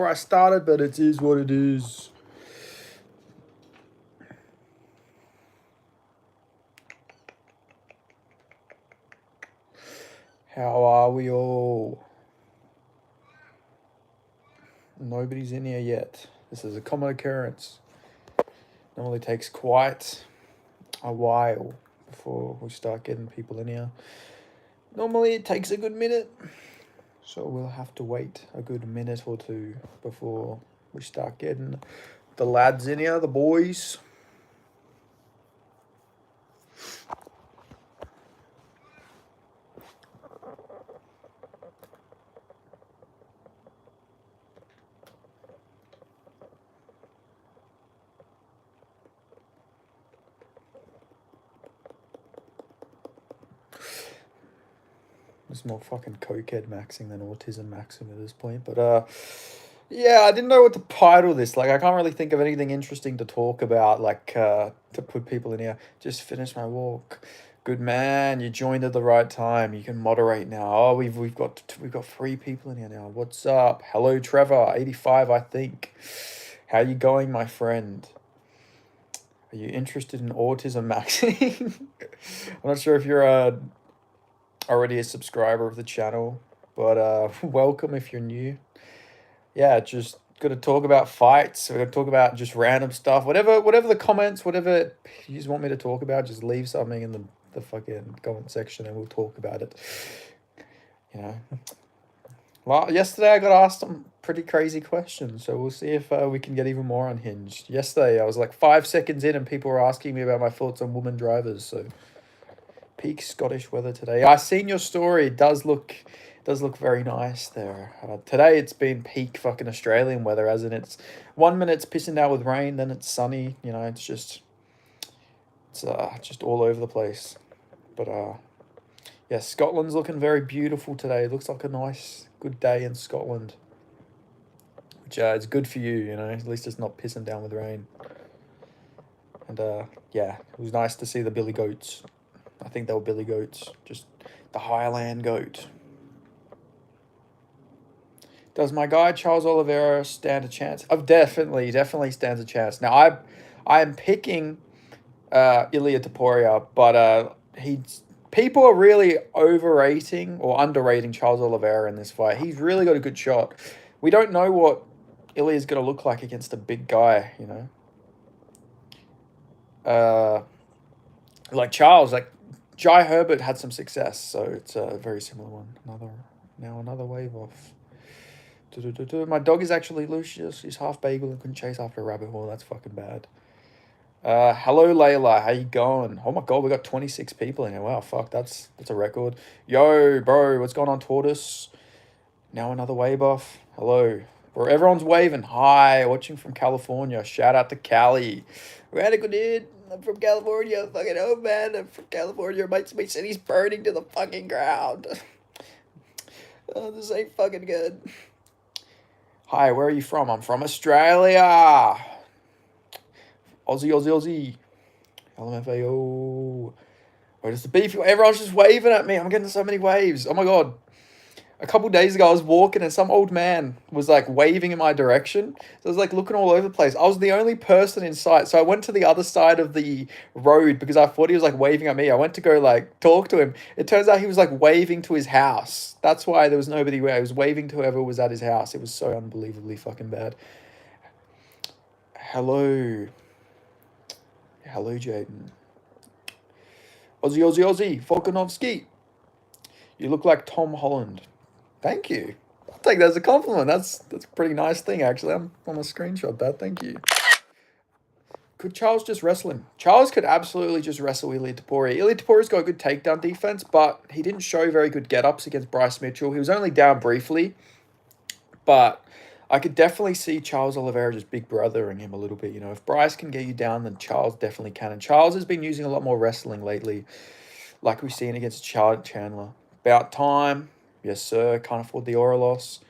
I started, but it is what it is. How are we all? Nobody's in here yet. This is a common occurrence. Normally takes quite a while before we start getting people in here. Normally it takes a good minute. So we'll have to wait a good minute or two before we start getting the lads in here, the boys. There's more fucking cokehead maxing than autism maxing at this point. But yeah, I didn't know what to title this. Like, I can't really think of anything interesting to talk about, like, to put people in here. Just finished my walk. Good man, you joined at the right time. You can moderate now. Oh, we've got 3 people in here now. What's up? Hello, Trevor, 85, I think. How you going, my friend? Are you interested in autism maxing? I'm not sure if you're already a subscriber of the channel, but welcome if you're new. Yeah, just gonna talk about fights. We're gonna talk about just random stuff, whatever the comments, whatever you just want me to talk about, just leave something in the fucking comment section and we'll talk about it. You know, well, yesterday I got asked some pretty crazy questions, so we'll see if we can get even more unhinged. Yesterday I was like 5 seconds in and people were asking me about my thoughts on women drivers. So peak Scottish weather today. I seen your story. It does look very nice there. Today it's been peak fucking Australian weather, as in it's 1 minute it's pissing down with rain, then it's sunny. You know, it's just all over the place. But yeah, Scotland's looking very beautiful today. It looks like a nice, good day in Scotland, which is good for you. You know, at least it's not pissing down with rain. And yeah, it was nice to see the billy goats. I think they were billy goats, just the Highland goat. Does my guy Charles Oliveira stand a chance? Oh, definitely stands a chance. Now I am picking Ilia Topuria, but people are really overrating or underrating Charles Oliveira in this fight. He's really got a good shot. We don't know what Ilia's gonna look like against a big guy, you know. Like Charles, like Jai Herbert had some success, so it's a very similar one. Another wave off. My dog is actually Lucius. He's half bagel and couldn't chase after a rabbit hole. That's fucking bad. Hello Layla, how you going? Oh my god, we got 26 people in here. Wow, fuck, that's a record. Yo, bro, what's going on, Tortoise? Now another wave off. Hello. Bro, everyone's waving. Hi, watching from California. Shout out to Cali. Radical dude. I'm from California. Fucking oh man, I'm from California. My city's burning to the fucking ground. Oh, this ain't fucking good. Hi, where are you from? I'm from Australia. Aussie. LMFAO. Where does the beef? Everyone's just waving at me. I'm getting so many waves. Oh my god. A couple days ago, I was walking and some old man was like waving in my direction. So I was like looking all over the place. I was the only person in sight. So I went to the other side of the road because I thought he was like waving at me. I went to go like talk to him. It turns out he was like waving to his house. That's why there was nobody where. He was waving to whoever was at his house. It was so unbelievably fucking bad. Hello. Hello, Jaden. Aussie. Volkanovski. You look like Tom Holland. Thank you. I'll take that as a compliment. That's a pretty nice thing, actually. I'm on a screenshot that. Thank you. Could Charles just wrestle him? Charles could absolutely just wrestle Ilia Topuria. Ilia Topuria's got a good takedown defense, but he didn't show very good get-ups against Bryce Mitchell. He was only down briefly, but I could definitely see Charles Oliveira just big brothering him a little bit. You know, if Bryce can get you down, then Charles definitely can. And Charles has been using a lot more wrestling lately, like we've seen against Chandler. About time. Yes, sir. Can't afford the aura loss.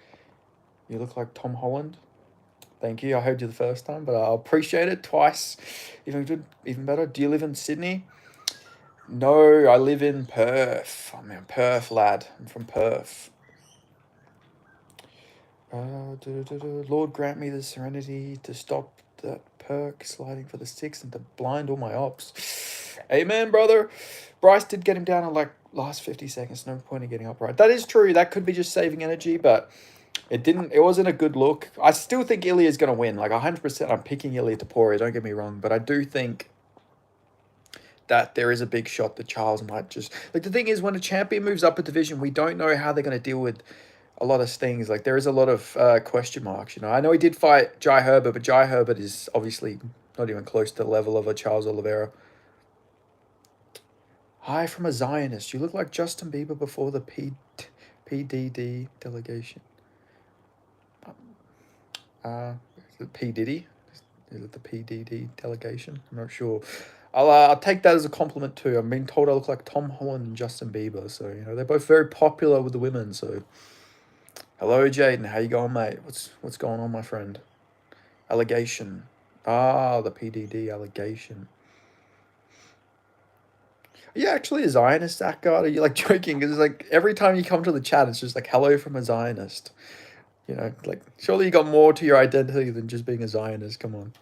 You look like Tom Holland. Thank you. I heard you the first time, but I'll appreciate it twice. Even better. Do you live in Sydney? No, I live in Perth. I'm a Perth lad. I'm from Perth. Lord, grant me the serenity to stop that perk sliding for the six and to blind all my ops. Amen, brother. Bryce did get him down in like last 50 seconds. No point in getting up right. That is true. That could be just saving energy, but it didn't. It wasn't a good look. I still think Ilya's going to win. Like 100%, I'm picking Ilya Taporia. Don't get me wrong, but I do think that there is a big shot that Charles might just like. The thing is, when a champion moves up a division, we don't know how they're going to deal with a lot of things. Like there is a lot of question marks. You know, I know he did fight Jai Herbert, but Jai Herbert is obviously not even close to the level of a Charles Oliveira. Hi from a Zionist. You look like Justin Bieber before the PDD delegation. Is it P Diddy? Is it the PDD delegation? I'm not sure. I'll take that as a compliment too. I'm being told I look like Tom Holland and Justin Bieber, so you know they're both very popular with the women. So, hello, Jaden. How you going, mate? What's going on, my friend? Allegation. Ah, the PDD allegation. Are you actually a Zionist, Zach God? Are you like joking? Because like every time you come to the chat, it's just like hello from a Zionist. You know, like surely you got more to your identity than just being a Zionist. Come on.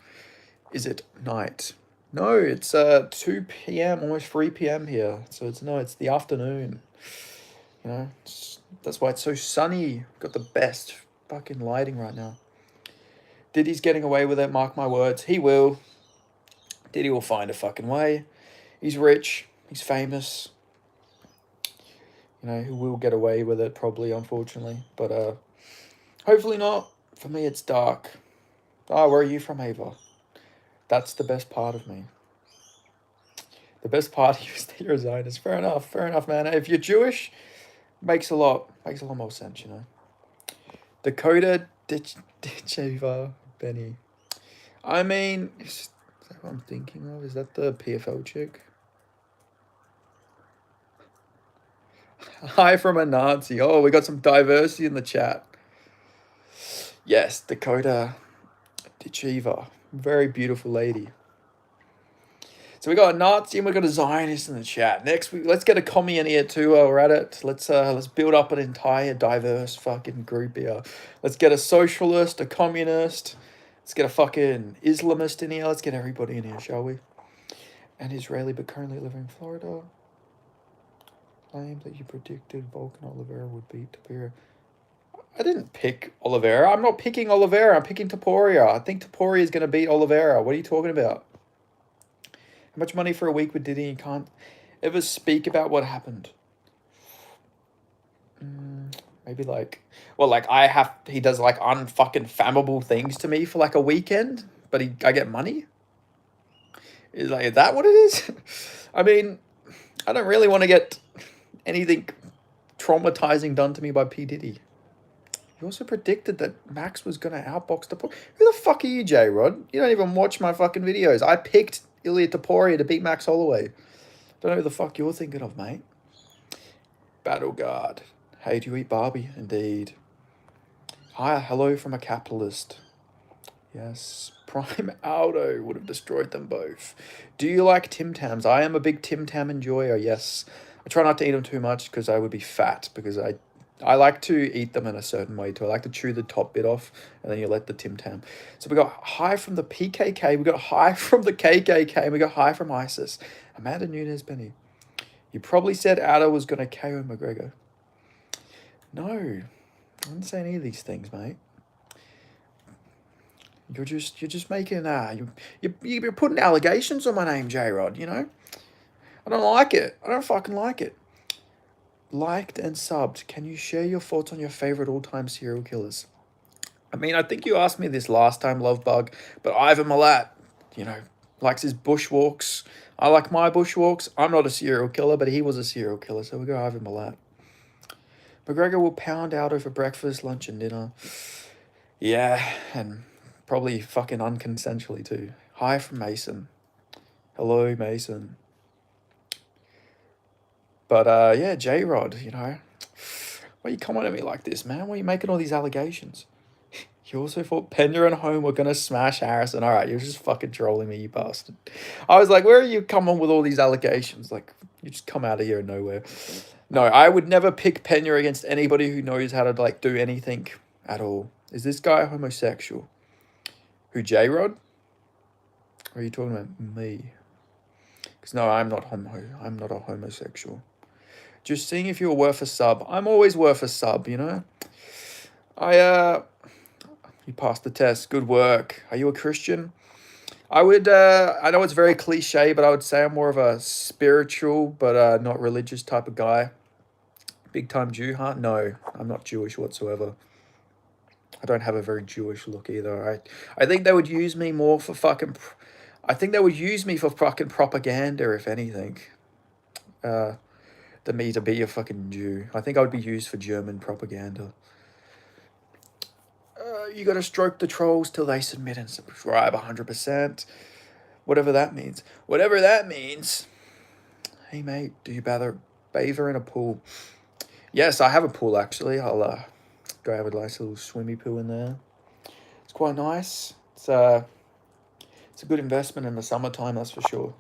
Is it night? No, it's 2 p.m., almost 3 p.m. here. So it's the afternoon. You know, that's why it's so sunny. Got the best fucking lighting right now. Diddy's getting away with it, mark my words. He will. Diddy will find a fucking way. He's rich. He's famous. You know, he will get away with it probably, unfortunately. But hopefully not. For me, it's dark. Oh, where are you from, Ava? That's the best part of me. The best part of you is that you're a Zionist. Fair enough, man. If you're Jewish, makes a lot more sense, you know. Dakota Ditcheva Benny. I mean, is that what I'm thinking of? Is that the PFL chick? Hi from a Nazi. Oh, we got some diversity in the chat. Yes, Dakota Ditcheva. Very beautiful lady. So we got a Nazi and we got a Zionist in the chat. Next week, let's get a commie in here too while we're at it. Let's build up an entire diverse fucking group here. Let's get a socialist, a communist. Let's get a fucking Islamist in here. Let's get everybody in here, shall we? An Israeli but currently living in Florida. Claim that you predicted Vulcan Oliveira would beat Taporia. I didn't pick Oliveira. I'm not picking Oliveira. I'm picking Taporia. I think Taporia is going to beat Oliveira. What are you talking about? How much money for a week with Diddy? You can't ever speak about what happened. Maybe like, well, like he does like unfucking fammable things to me for like a weekend, but I get money? Is that what it is? I mean, I don't really want to get anything traumatizing done to me by P. Diddy. You also predicted that Max was going to outbox Taporia. Who the fuck are you, J-Rod? You don't even watch my fucking videos. I picked Ilya Taporia to beat Max Holloway. Don't know who the fuck you're thinking of, mate. Battle Guard. Hey, do you eat Barbie? Indeed. Hi, hello from a capitalist. Yes. Prime Aldo would have destroyed them both. Do you like Tim Tams? I am a big Tim Tam enjoyer, yes. I try not to eat them too much because I would be fat, because I like to eat them in a certain way too. I like to chew the top bit off and then you let the Tim Tam. So we got hi from the PKK, we got hi from the KKK, and we got hi from ISIS. Amanda Nunes, Benny. You probably said Aldo was going to KO McGregor. No, I didn't say any of these things, mate. You're just making you're putting allegations on my name, J-Rod, you know? I don't like it. I don't fucking like it. Liked and subbed. Can you share your thoughts on your favorite all-time serial killers? I mean, I think you asked me this last time, Lovebug, but Ivan Milat, you know, likes his bushwalks. I like my bushwalks. I'm not a serial killer, but he was a serial killer, so we go Ivan Milat. McGregor will pound out over breakfast, lunch, and dinner. Yeah, and probably fucking unconsensually too. Hi from Mason. Hello, Mason. But yeah, J-Rod, you know, why are you coming at me like this, man? Why are you making all these allegations? You also thought Pena and Home were going to smash Harrison. All right, you're just fucking trolling me, you bastard. I was like, where are you coming with all these allegations? Like, you just come out of here nowhere. No, I would never pick Pena against anybody who knows how to, like, do anything at all. Is this guy homosexual? Who, J-Rod? Or are you talking about me? Because no, I'm not I'm not a homosexual. Just seeing if you're worth a sub. I'm always worth a sub, you know? You passed the test. Good work. Are you a Christian? I would, I know it's very cliche, but I would say I'm more of a spiritual, but not religious type of guy. Big time Jew, huh? No, I'm not Jewish whatsoever. I don't have a very Jewish look either. I think they would use me more for fucking... I think they would use me for fucking propaganda, if anything. Than me to be a fucking Jew. I think I would be used for German propaganda. You gotta stroke the trolls till they submit and subscribe 100%. Whatever that means. Whatever that means. Hey, mate, do you bather in a pool? Yes, I have a pool, actually. I'll go have a nice little swimmy pool in there. It's quite nice. It's a good investment in the summertime, that's for sure.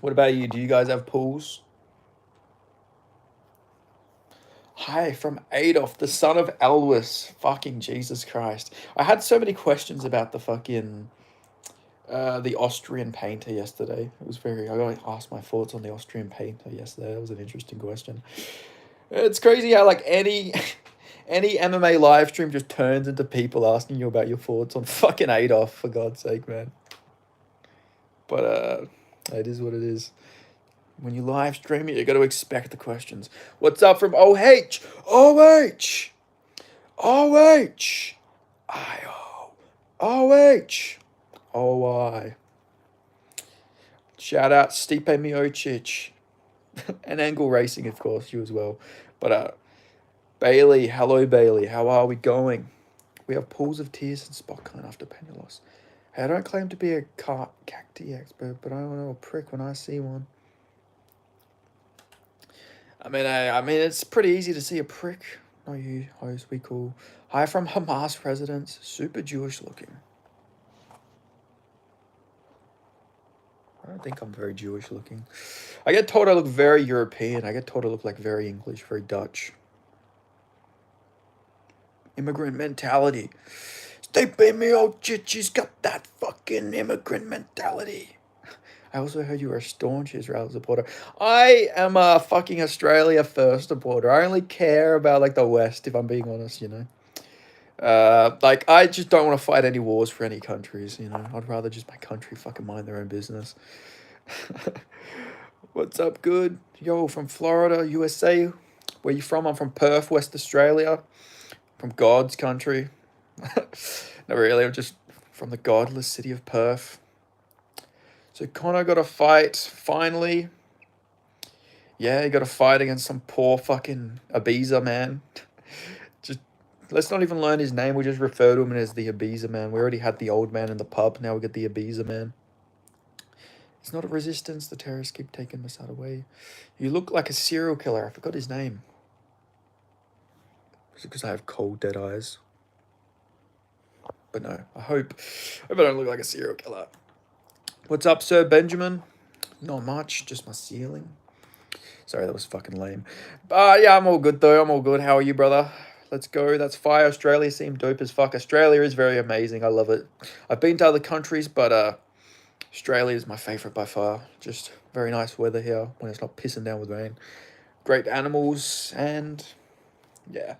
What about you? Do you guys have pools? Hi, from Adolf, the son of Elvis. Fucking Jesus Christ. I had so many questions about the fucking... the Austrian painter yesterday. It was I got asked my thoughts on the Austrian painter yesterday. That was an interesting question. It's crazy how like any MMA live stream just turns into people asking you about your thoughts on fucking Adolf, for God's sake, man. But it is what it is. When you live stream it, you got to expect the questions. What's up from OH? OH! OH! IO! OH! OI. Shout out Stipe Miocic. And Angle Racing, of course, you as well. But Bailey, hello Bailey, how are we going? We have pools of tears and Spotcon after penny loss. Hey, I don't claim to be a cacti expert, but I don't know a prick when I see one. I mean, it's pretty easy to see a prick. Not you, host, we cool. Hi from Hamas residents, super Jewish looking. I don't think I'm very Jewish looking. I get told I look very European. I get told I look like very English, very Dutch. Immigrant mentality. Stipe Miocic, he's got that fucking immigrant mentality. I also heard you were a staunch Israel supporter. I am a fucking Australia first supporter. I only care about like the West, if I'm being honest, you know. Like I just don't want to fight any wars for any countries, you know. I'd rather just my country fucking mind their own business. What's up, good? Yo, from Florida, USA. Where you from? I'm from Perth, West Australia. From God's country. Not really, I'm just from the godless city of Perth. So Connor got a fight, finally. Yeah, he got a fight against some poor fucking Ibiza man. Just, let's not even learn his name, we just refer to him as the Ibiza man. We already had the old man in the pub, now we get the Ibiza man. It's not a resistance, the terrorists keep taking Masad away. You look like a serial killer, I forgot his name. Is it because I have cold, dead eyes? But no, I hope I don't look like a serial killer. What's up, Sir Benjamin? Not much, just my ceiling. Sorry, that was fucking lame. Yeah, I'm all good though. I'm all good. How are you, brother? Let's go. That's fire. Australia seemed dope as fuck. Australia is very amazing. I love it. I've been to other countries, but Australia is my favorite by far. Just very nice weather here when it's not pissing down with rain. Great animals and yeah.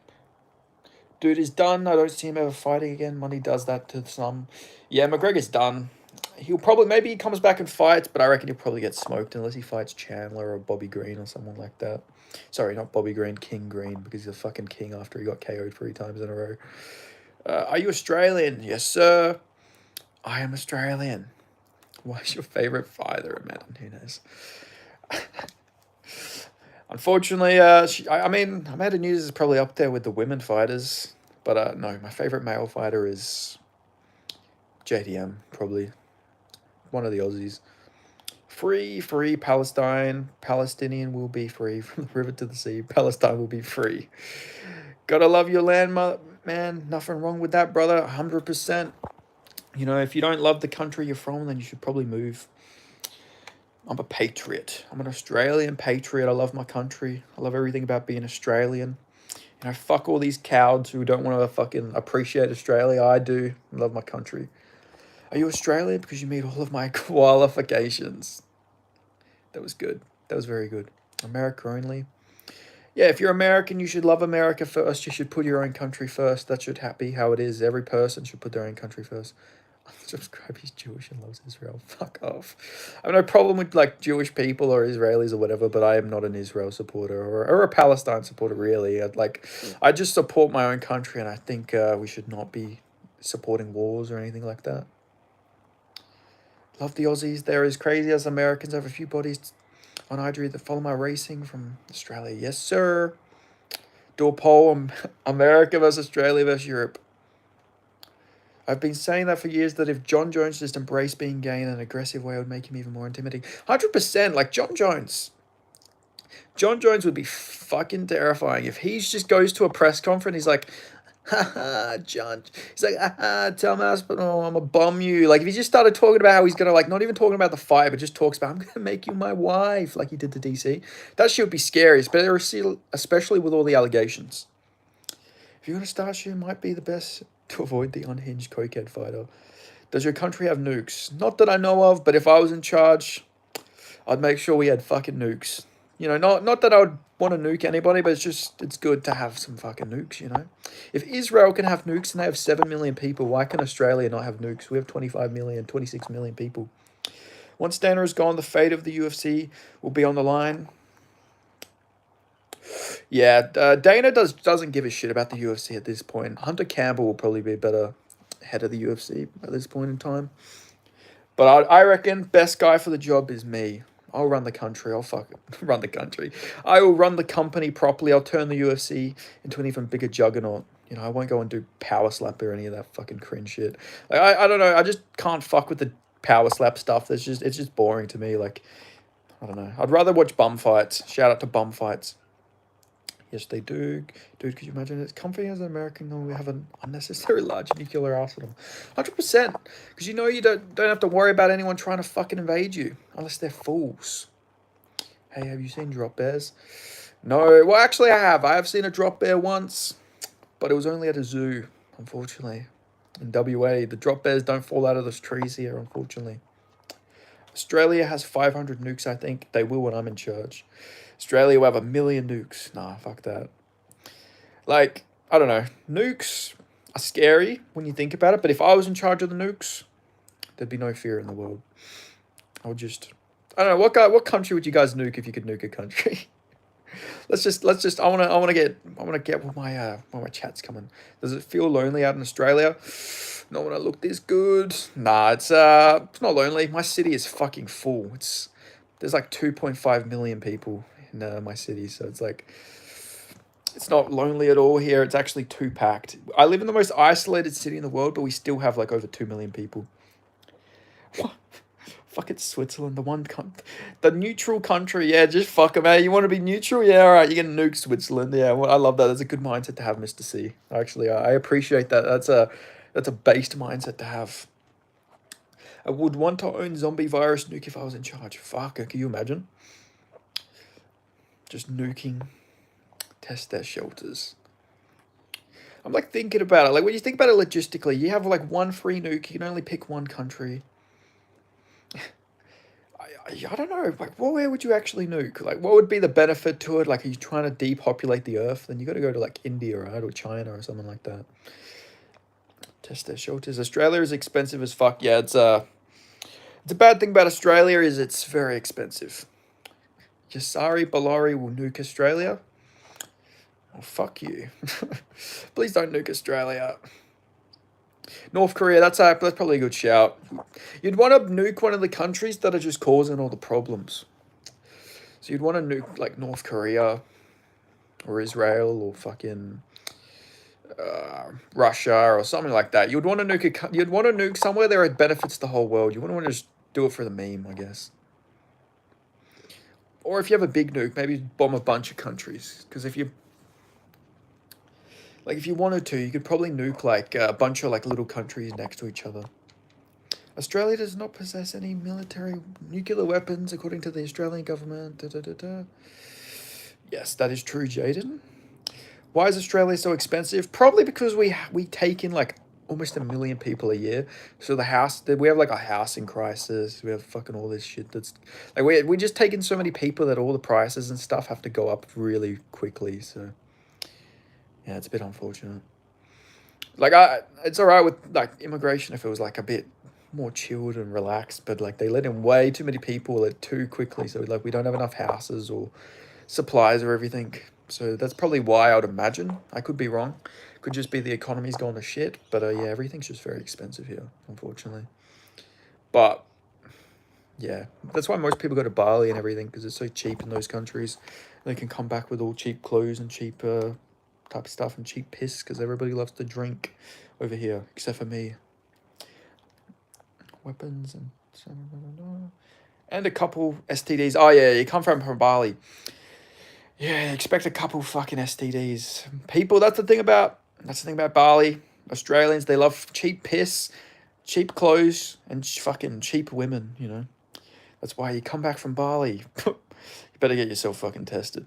Dude is done. I don't see him ever fighting again. Money does that to some. Yeah, McGregor's done. He'll probably, maybe he comes back and fights, but I reckon he'll probably get smoked unless he fights Chandler or Bobby Green or someone like that. Sorry, not Bobby Green, King Green, because he's a fucking king after he got KO'd 3 times in a row. Are you Australian? Yes, sir. I am Australian. What's your favourite fighter, Amanda Nunes? Unfortunately, I mean, Amanda Nunes is probably up there with the women fighters. But no, my favourite male fighter is JDM, probably. One of the Aussies. Free Palestine. Palestinian will be free. From the river to the sea, Palestine will be free. Gotta love your land, man. Nothing wrong with that, brother. 100%. You know, if you don't love the country you're from, then you should probably move. I'm a patriot. I'm an Australian patriot. I love my country. I love everything about being Australian. You know, fuck all these cowards who don't want to fucking appreciate Australia. I do. I love my country. Are you Australian? Because you meet all of my qualifications. That was good. That was very good. America only. Yeah, if you're American, you should love America first. You should put your own country first. That should be how it is. Every person should put their own country first. Subscribe, he's Jewish and loves Israel. Fuck off. I have no problem with like Jewish people or Israelis or whatever, but I am not an Israel supporter or a Palestine supporter really. I just support my own country, and I think we should not be supporting wars or anything like that. Love the Aussies. They're as crazy as Americans. I have a few bodies on Idri that follow my racing from Australia. Yes, sir. Do a poll, America versus Australia versus Europe. I've been saying that for years, that if John Jones just embraced being gay in an aggressive way, it would make him even more intimidating. 100%, like John Jones. John Jones would be fucking terrifying. If he just goes to a press conference, he's like, haha, John. He's like, haha, Tom Aspinall, I'm gonna bomb you. Like, if he just started talking about how he's gonna, like, not even talking about the fight, but just talks about, I'm gonna make you my wife, like he did to DC. That shit would be scary, especially with all the allegations. If you're gonna start shit, it might be the best to avoid the unhinged cokehead fighter. Does your country have nukes? Not that I know of, but if I was in charge, I'd make sure we had fucking nukes. You know, not that I would want to nuke anybody, but it's good to have some fucking nukes, you know? If Israel can have nukes and they have 7 million people, why can Australia not have nukes? We have 25 million, 26 million people. Once Dana is gone, the fate of the UFC will be on the line. Yeah, Dana doesn't give a shit about the UFC at this point. Hunter Campbell will probably be a better head of the UFC at this point in time. But I reckon best guy for the job is me. I'll run the country. I'll run the country. I will run the company properly. I'll turn the UFC into an even bigger juggernaut. You know, I won't go and do power slap or any of that fucking cringe shit. Like, I don't know. I just can't fuck with the power slap stuff. It's just boring to me. Like, I don't know. I'd rather watch bum fights. Shout out to bum fights. Yes, they do. Dude, could you imagine? It's comfy as an American when we have an unnecessary large nuclear arsenal. 100%. Because you know you don't have to worry about anyone trying to fucking invade you. Unless they're fools. Hey, have you seen drop bears? No. Well, actually, I have. I have seen a drop bear once. But it was only at a zoo, unfortunately. In WA, the drop bears don't fall out of those trees here, unfortunately. Australia has 500 nukes, I think. They will when I'm in charge. Australia will have 1 million nukes. Nah, fuck that. Like, I don't know. Nukes are scary when you think about it, but if I was in charge of the nukes, there'd be no fear in the world. I would just... I don't know, what country would you guys nuke if you could nuke a country? let's just I wanna get where my chat's coming. Does it feel lonely out in Australia? Not when I look this good. Nah, it's not lonely. My city is fucking full. There's like 2.5 million people in my city, so it's like it's not lonely at all here. It's actually too packed. I live in the most isolated city in the world, but we still have like over 2 million people. Fuck it, Switzerland, the neutral country. Yeah, just fuck it, man. You want to be neutral? Yeah, all right. You're gonna nuke Switzerland. Yeah, well, I love that. That's a good mindset to have, Mr. C. Actually, I appreciate that. That's a based mindset to have. I would want to own zombie virus nuke if I was in charge. Fuck, can you imagine? Just nuking test their shelters. I'm like thinking about it. Like when you think about it logistically, you have like one free nuke. You can only pick one country. I don't know. Like, where would you actually nuke? Like, what would be the benefit to it? Like, are you trying to depopulate the Earth? Then you got to go to like India, right, or China or something like that. Test their shelters. Australia is expensive as fuck. Yeah, it's a bad thing about Australia is it's very expensive. Yasari Balari will nuke Australia. Oh, fuck you. Please don't nuke Australia. North Korea, that's probably a good shout. You'd want to nuke one of the countries that are just causing all the problems. So you'd want to nuke like North Korea or Israel or fucking Russia or something like that. You'd want to nuke somewhere there it benefits the whole world. You wouldn't want to just do it for the meme, I guess. Or if you have a big nuke, maybe bomb a bunch of countries. Because if you wanted to, you could probably nuke like a bunch of like little countries next to each other. Australia does not possess any military nuclear weapons, according to the Australian government. Yes, that is true, Jaden. Why is Australia so expensive? Probably because we take in like almost 1 million people a year. So we have like a housing crisis. We have fucking all this shit that's like we just take in so many people that all the prices and stuff have to go up really quickly. So yeah, it's a bit unfortunate. Like it's all right with like immigration if it was like a bit more chilled and relaxed, but like they let in way too many people too quickly. So like we don't have enough houses or supplies or everything. So that's probably why I would imagine. I could be wrong. Could just be the economy's gone to shit. But yeah, everything's just very expensive here, unfortunately. But yeah, that's why most people go to Bali and everything because it's so cheap in those countries. They can come back with all cheap clothes and cheap type of stuff and cheap piss because everybody loves to drink over here, except for me. Weapons and a couple STDs. Oh yeah, you come from Bali. Yeah, expect a couple fucking STDs. People, that's the thing about Bali. Australians, they love cheap piss, cheap clothes, and fucking cheap women, you know. That's why you come back from Bali. You better get yourself fucking tested.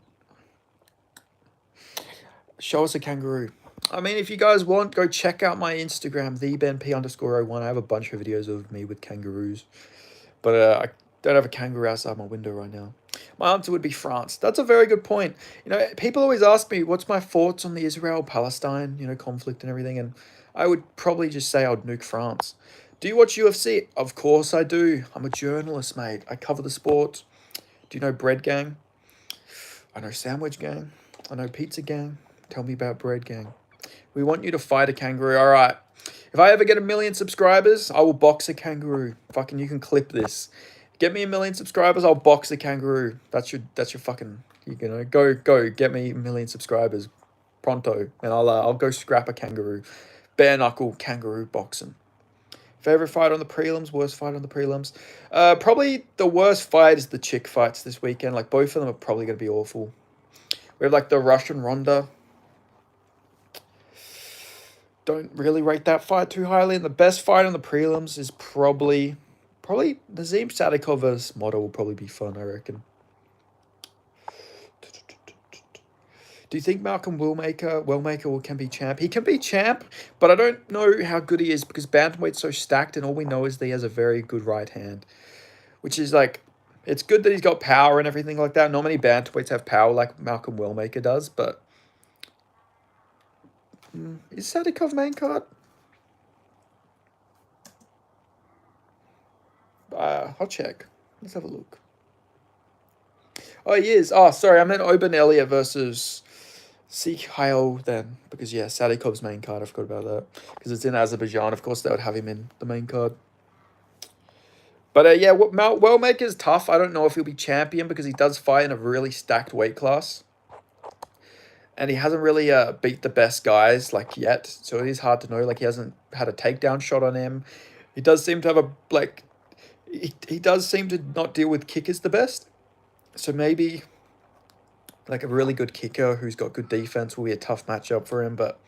Show us a kangaroo. I mean, if you guys want, go check out my Instagram, TheBenP_01. I have a bunch of videos of me with kangaroos. But I don't have a kangaroo outside my window right now. My answer would be France. That's a very good point. You know, people always ask me, what's my thoughts on the Israel-Palestine, conflict and everything, and I would probably just say I'd nuke France. Do you watch UFC? Of course I do. I'm a journalist, mate. I cover the sport. Do you know Bread Gang? I know Sandwich Gang. I know Pizza Gang. Tell me about Bread Gang. We want you to fight a kangaroo. All right. If I ever get 1 million subscribers, I will box a kangaroo. Fucking, you can clip this. Get me 1 million subscribers, I'll box a kangaroo. That's your fucking, go get me 1 million subscribers pronto, and I'll go scrap a kangaroo, bare knuckle kangaroo boxing. Favorite fight on the prelims, worst fight on the prelims. Probably the worst fight is the chick fights this weekend. Like both of them are probably gonna be awful. We have like the Russian Ronda. Don't really rate that fight too highly. And the best fight on the prelims is probably Nazim Sadikov versus Motto will probably be fun, I reckon. Do you think Malcolm Wellmaker can be champ? He can be champ, but I don't know how good he is because bantamweight's so stacked, and all we know is that he has a very good right hand, which is like, it's good that he's got power and everything like that. Not many bantamweights have power like Malcolm Wellmaker does, but is Sadikov main card? I'll check. Let's have a look. Oh, he is. Oh, sorry. I meant Oben Elliott versus Sikhail then. Because, yeah, Sadikov's main card. I forgot about that. Because it's in Azerbaijan. Of course, they would have him in the main card. But, yeah, Wellmaker's tough. I don't know if he'll be champion because he does fight in a really stacked weight class. And he hasn't really beat the best guys, like, yet. So it is hard to know. Like, he hasn't had a takedown shot on him. He does seem to have a, like... He does seem to not deal with kickers the best. So maybe like a really good kicker who's got good defense will be a tough matchup for him. But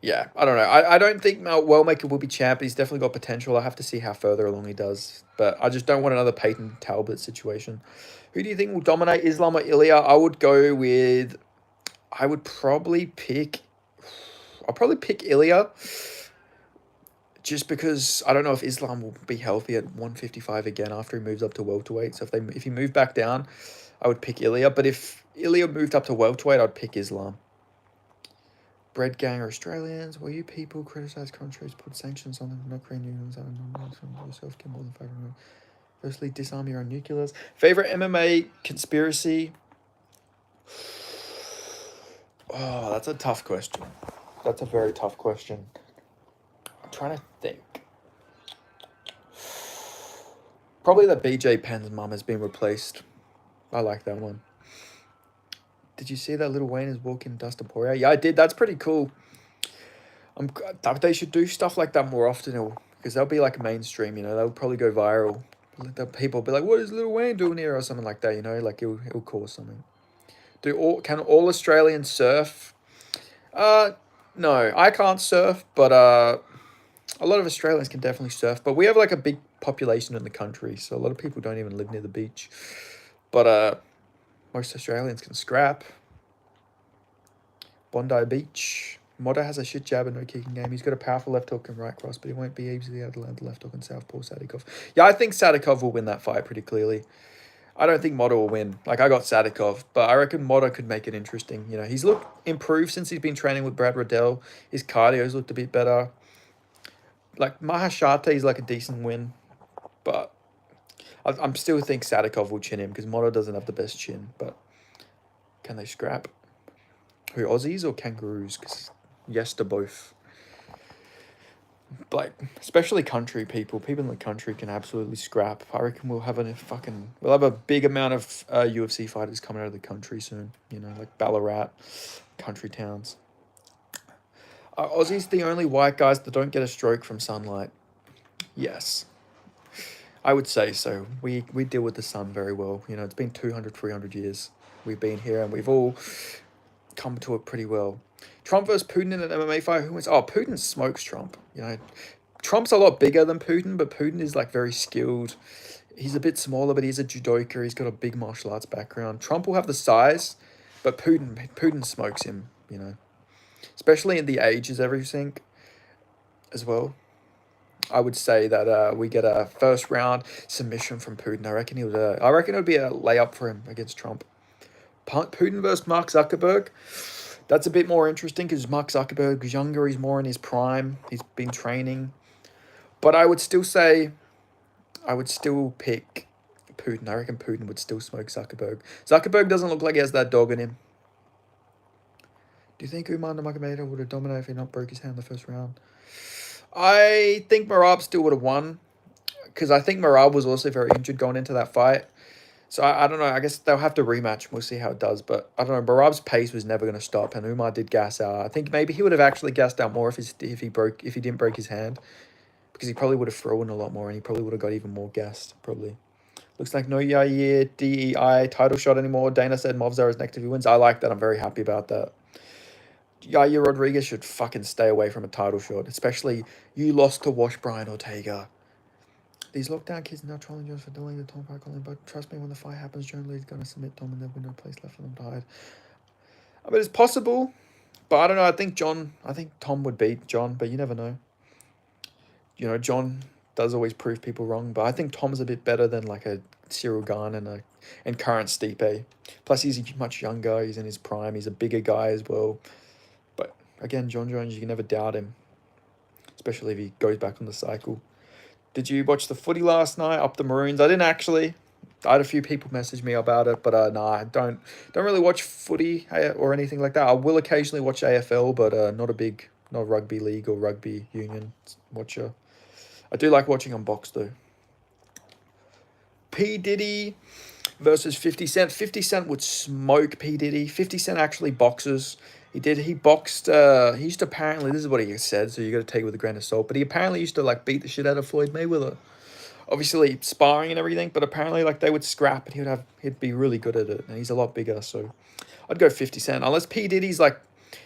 yeah, I don't know. I don't think Wellmaker will be champ. He's definitely got potential. I have to see how further along he does. But I just don't want another Peyton Talbot situation. Who do you think will dominate, Islam or Ilya? I would probably pick... I'll probably pick Ilya. Just because I don't know if Islam will be healthy at 155 again after he moves up to welterweight. So if he moved back down, I would pick Ilya. But if Ilya moved up to welterweight, I'd pick Islam. Bread Gang are Australians. Will you people criticize countries, put sanctions on them, not create new ones, yourself get more than 500? Firstly, disarm your own nuclears. Favorite MMA conspiracy? Oh, that's a tough question. That's a very tough question. I'm trying to think. Probably that BJ Penn's mum has been replaced. I like that one. Did you see that Lil Wayne is walking Dust Emporia? Yeah, I did. That's pretty cool. They should do stuff like that more often, because they'll be like mainstream. They'll probably go viral. People will be like, "What is Lil Wayne doing here?" or something like that. Like it'll cause something. Can all Australians surf? No, I can't surf, but a lot of Australians can definitely surf. But we have like a big population in the country, so a lot of people don't even live near the beach. But most Australians can scrap, Bondi Beach. Motta has a shit jab and no kicking game. He's got a powerful left hook and right cross, but he won't be easily able to land the left hook and southpaw Sadikov. Yeah, I think Sadikov will win that fight pretty clearly. I don't think Motta will win. Like, I got Sadikov, but I reckon Motta could make it interesting. You know, he's looked improved since he's been training with Brad Riddell. His cardio's looked a bit better. Like, Mahashate is like a decent win, but I'm still think Sadikov will chin him because Motta doesn't have the best chin, but can they scrap? Who, Aussies or Kangaroos? Because yes to both. Like, especially country people. People in the country can absolutely scrap. I reckon we'll have a big amount of UFC fighters coming out of the country soon. You know, like Ballarat, country towns. Are Aussies the only white guys that don't get a stroke from sunlight? Yes. I would say so. We deal with the sun very well. You know, it's been 200, 300 years. We've been here and we've all come to it pretty well. Trump versus Putin in an MMA fight. Who wins? Oh, Putin smokes Trump. You know, Trump's a lot bigger than Putin, but Putin is like very skilled. He's a bit smaller, but he's a judoka. He's got a big martial arts background. Trump will have the size, but Putin smokes him, you know. Especially in the ages, everything as well. I would say that we get a first round submission from Putin. I reckon it would be a layup for him against Trump. Putin versus Mark Zuckerberg. That's a bit more interesting because Mark Zuckerberg's younger. He's more in his prime. He's been training. But I would still pick Putin. I reckon Putin would still smoke Zuckerberg. Zuckerberg doesn't look like he has that dog in him. Do you think Umar Nurmagomedov would have dominated if he not broke his hand in the first round? I think Merab still would have won because I think Merab was also very injured going into that fight. So I don't know. I guess they'll have to rematch. We'll see how it does. But I don't know. Merab's pace was never going to stop, and Umar did gas out. I think maybe he would have actually gassed out more if he didn't break his hand, because he probably would have thrown a lot more, and he probably would have got even more gassed. Probably. Looks like no Yair DEI title shot anymore. Dana said Movzar is next if he wins. I like that. I'm very happy about that. Yair Rodriguez should fucking stay away from a title shot, especially you lost to Wash Brian Ortega. These lockdown kids are now trolling Jones for delaying the Tom Park calling, but trust me, when the fight happens, Joan Lee's going to submit Tom and there'll be no place left for them to hide. I mean, it's possible, but I don't know. I think Tom would beat John, but you never know. You know, John does always prove people wrong, but I think Tom's a bit better than like a Cyril Gane and current Stipe. Plus, he's much younger. He's in his prime. He's a bigger guy as well. But again, John Jones, you can never doubt him, especially if he goes back on the cycle. Did you watch the footy last night? Up the Maroons? I didn't actually. I had a few people message me about it, but I don't really watch footy or anything like that. I will occasionally watch AFL, but not rugby league or rugby union watcher. I do like watching on Box though. P. Diddy versus 50 Cent. 50 Cent would smoke P. Diddy. 50 Cent actually boxes. He boxed, he used to apparently, this is what he said, so you got to take it with a grain of salt, but he apparently used to like beat the shit out of Floyd Mayweather. Obviously sparring and everything, but apparently like they would scrap and he'd be really good at it, and he's a lot bigger, so I'd go 50 Cent. Unless P. Diddy's like,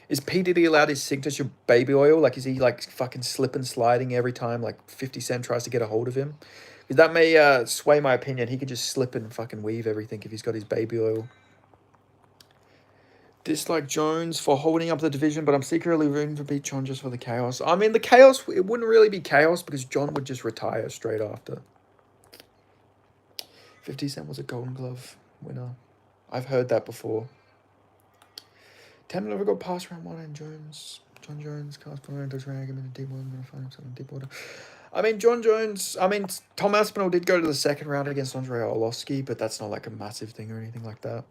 is P. Diddy allowed his signature baby oil? Like, is he like fucking slip and sliding every time like 50 Cent tries to get a hold of him? Because that may sway my opinion. He could just slip and fucking weave everything if he's got his baby oil. Dislike Jones for holding up the division, but I'm secretly rooting for beat John just for the chaos. I mean, the chaos, it wouldn't really be chaos because John would just retire straight after. 50 Cent was a Golden Glove winner. I've heard that before. Tem never got past round one, and John Jones cast for Randos ran him into deep water and find himself in deep water. I mean, Tom Aspinall did go to the second round against Andrei Arlovsky, but that's not like a massive thing or anything like that.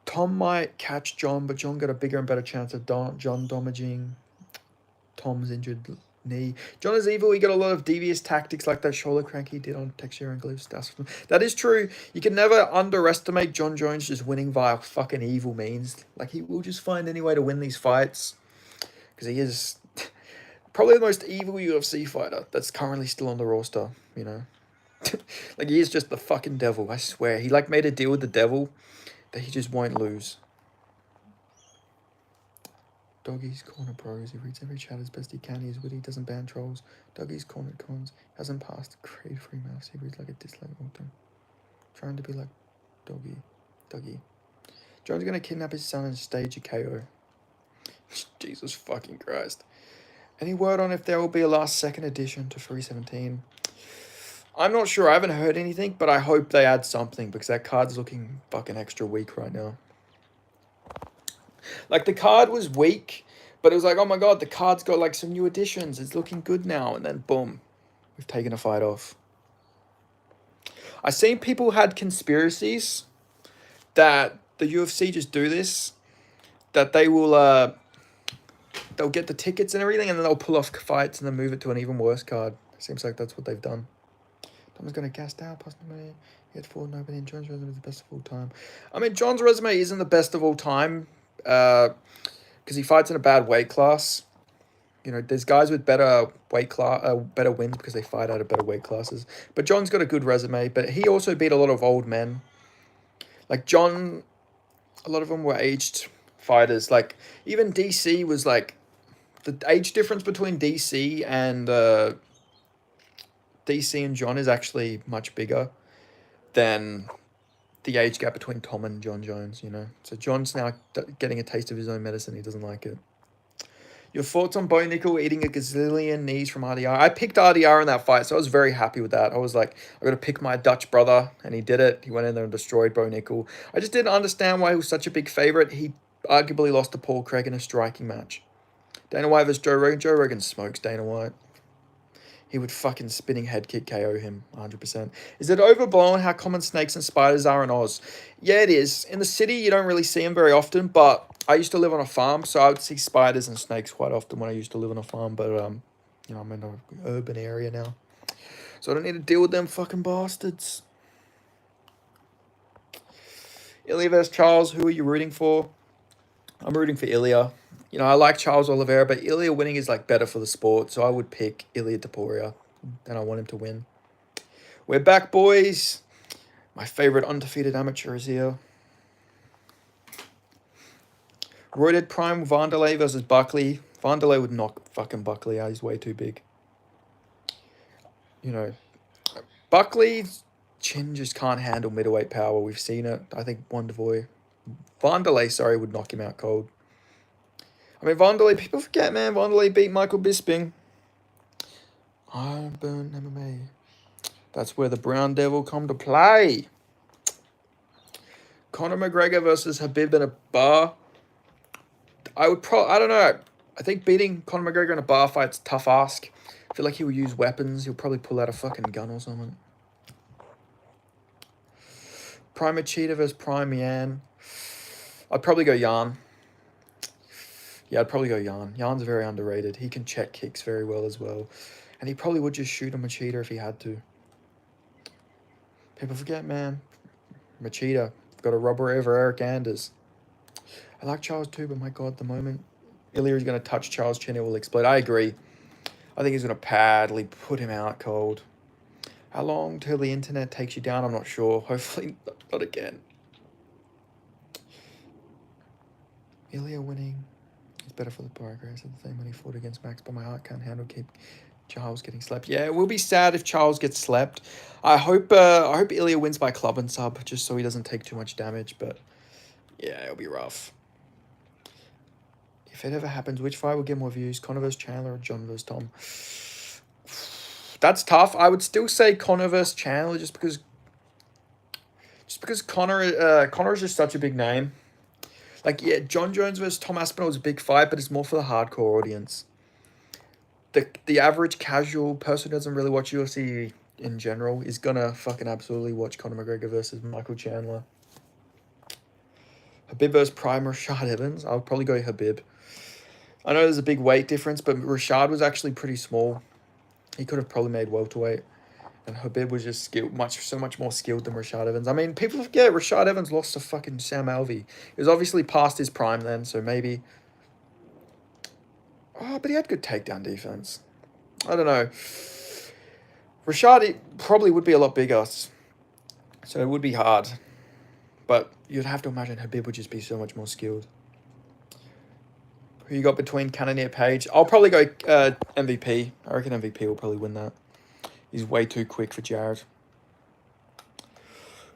Tom might catch John, but John got a bigger and better chance of John damaging Tom's injured knee. John is evil. He got a lot of devious tactics like that shoulder crank he did on Texture and Glyphs. That is true. You can never underestimate John Jones just winning via fucking evil means. Like, he will just find any way to win these fights because he is probably the most evil UFC fighter that's currently still on the roster, you know. Like, he is just the fucking devil, I swear. He like made a deal with the devil that he just won't lose. Doggy's Corner Bros. He reads every chat as best he can. He's witty, doesn't ban trolls. Doggy's Corner Cons. Hasn't passed grade free mouse. He reads like a dislike autumn. Trying to be like Doggy. John's gonna kidnap his son and stage a KO. Jesus fucking Christ. Any word on if there will be a last second edition to 317? I'm not sure. I haven't heard anything, but I hope they add something because that card's looking fucking extra weak right now. Like, the card was weak, but it was like, oh my god, the card's got like some new additions. It's looking good now. And then boom, we've taken a fight off. I seen people had conspiracies that the UFC just do this, that they will they'll get the tickets and everything, and then they'll pull off fights and then move it to an even worse card. Seems like that's what they've done. Thomas going to cast out, plus nobody. He had 4 nobody, and John's resume is the best of all time. I mean, John's resume isn't the best of all time because he fights in a bad weight class. You know, there's guys with better weight class, better wins because they fight out of better weight classes. But John's got a good resume, but he also beat a lot of old men. Like John, a lot of them were aged fighters. Like even DC was like, the age difference between DC and John is actually much bigger than the age gap between Tom and John Jones, you know. So John's now getting a taste of his own medicine. He doesn't like it. Your thoughts on Bo Nickel eating a gazillion knees from RDR? I picked RDR in that fight, so I was very happy with that. I was like, I got to pick my Dutch brother, and he did it. He went in there and destroyed Bo Nickel. I just didn't understand why he was such a big favorite. He arguably lost to Paul Craig in a striking match. Dana White versus Joe Rogan. Joe Rogan smokes Dana White. He would fucking spinning head kick KO him 100%. Is it overblown how common snakes and spiders are in Oz? Yeah, it is. In the city, you don't really see them very often, but I used to live on a farm, so I would see spiders and snakes quite often when I used to live on a farm, but, you know, I'm in an urban area now, so I don't need to deal with them fucking bastards. Ilya versus Charles, who are you rooting for? I'm rooting for Ilya. You know, I like Charles Oliveira, but Ilya winning is, like, better for the sport, so I would pick Ilya Topuria, and I want him to win. We're back, boys. My favorite undefeated amateur is here. Roided Prime Vanderlei versus Buckley. Vanderlei would knock fucking Buckley out. He's way too big. You know, Buckley's chin just can't handle middleweight power. We've seen it. I think Vanderlei, would knock him out cold. I mean, Vanderlei, people forget, man. Vanderlei beat Michael Bisping. Iron Burn MMA. That's where the Brown Devil come to play. Conor McGregor versus Habib in a bar. I don't know. I think beating Conor McGregor in a bar fight's a tough ask. I feel like he will use weapons. He'll probably pull out a fucking gun or something. Prime Machida versus Prime Yan. I'd probably go Yan. Yeah, I'd probably go Yan. Yan's very underrated. He can check kicks very well as well. And he probably would just shoot a Machida if he had to. People forget, man. Machida. Got a robbery over Eric Anders. I like Charles too, but my God, the moment Ilya is going to touch Charles' chin, it will explode. I agree. I think he's going to badly put him out cold. How long till the internet takes you down? I'm not sure. Hopefully not again. Ilya winning is better for the progress of the thing when he fought against Max, but my heart can't handle keep Charles getting slapped. Yeah, it will be sad if Charles gets slapped. I hope Ilya wins by club and sub, just so he doesn't take too much damage, but yeah, it'll be rough. If it ever happens, which fight will get more views? Conor vs. Chandler or John vs. Tom? That's tough. I would still say Conor vs. Chandler just because Conor is just such a big name. Like, yeah, John Jones versus Tom Aspinall is a big fight, but it's more for the hardcore audience. The average casual person who doesn't really watch UFC in general is gonna fucking absolutely watch Conor McGregor versus Michael Chandler. Habib versus Prime Rashad Evans. I'll probably go Habib. I know there's a big weight difference, but Rashad was actually pretty small. He could have probably made welterweight. And Habib was just so much more skilled than Rashad Evans. I mean, people forget Rashad Evans lost to fucking Sam Alvey. He was obviously past his prime then, so maybe... Oh, but he had good takedown defense. I don't know. Rashad probably would be a lot bigger, so it would be hard. But you'd have to imagine Habib would just be so much more skilled. Who you got between Cannonier Page? I'll probably go MVP. I reckon MVP will probably win that. He's way too quick for Jared.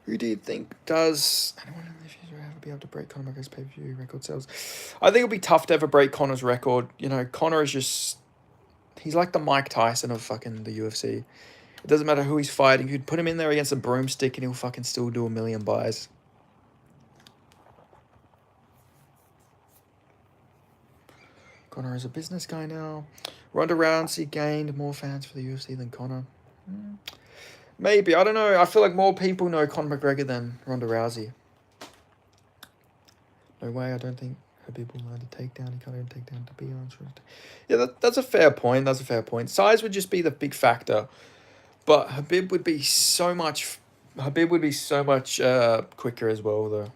Who do you think does anyone in the future ever be able to break Conor McGregor's pay-per-view record sales? I think it'll be tough to ever break Conor's record. You know, Conor is just, he's like the Mike Tyson of fucking the UFC. It doesn't matter who he's fighting. You'd put him in there against a broomstick and he'll fucking still do 1,000,000 buys. Conor is a business guy now. Ronda Rousey gained more fans for the UFC than Conor. Maybe. I don't know. I feel like more people know Conor McGregor than Ronda Rousey. No way. I don't think Habib will land a takedown. He can't even take down to be honest. Yeah, that's a fair point. That's a fair point. Size would just be the big factor. But Habib would be so much quicker as well, though.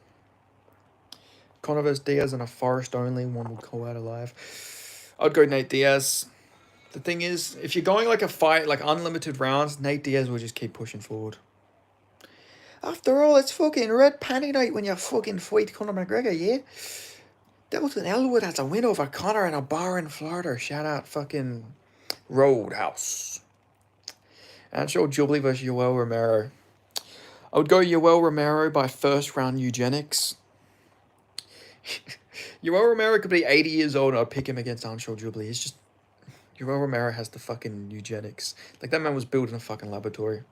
Conor vs Diaz in a forest only, one will call out alive. I'd go Nate Diaz. The thing is, if you're going like a fight, like unlimited rounds, Nate Diaz will just keep pushing forward. After all, it's fucking red panty night when you fucking fight Conor McGregor, yeah? Dalton Elwood has a win over Conor in a bar in Florida. Shout out fucking Roadhouse. Anshul Jubilee versus Yoel Romero. I would go Yoel Romero by first round eugenics. Yoel Romero could be 80 years old and I'd pick him against Anshul Jubilee. It's just, Yoel Romero has the fucking eugenics. Like, that man was built in a fucking laboratory.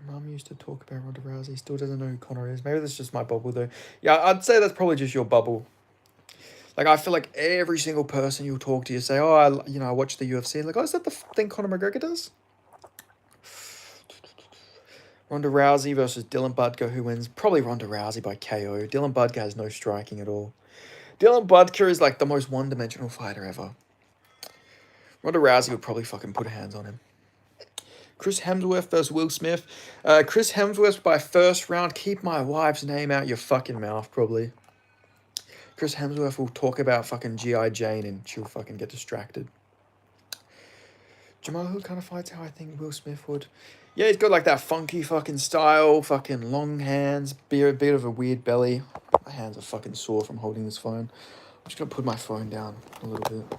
Mum used to talk about Ronda Rousey. Still doesn't know who Conor is. Maybe that's just my bubble, though. Yeah, I'd say that's probably just your bubble. Like, I feel like every single person you'll talk to, you say, oh, I watch the UFC. Like, oh, is that the thing Conor McGregor does? Ronda Rousey versus Dylan Budka. Who wins? Probably Ronda Rousey by KO. Dylan Budka has no striking at all. Dylan Budka is like the most one-dimensional fighter ever. Ronda Rousey would probably fucking put hands on him. Chris Hemsworth versus Will Smith. Chris Hemsworth by first round. Keep my wife's name out your fucking mouth, probably. Chris Hemsworth will talk about fucking G.I. Jane and she'll fucking get distracted. Jamal Hood kind of fights how I think Will Smith would. Yeah, he's got like that funky fucking style, fucking long hands, bit of a weird belly. My hands are fucking sore from holding this phone. I'm just going to put my phone down a little bit.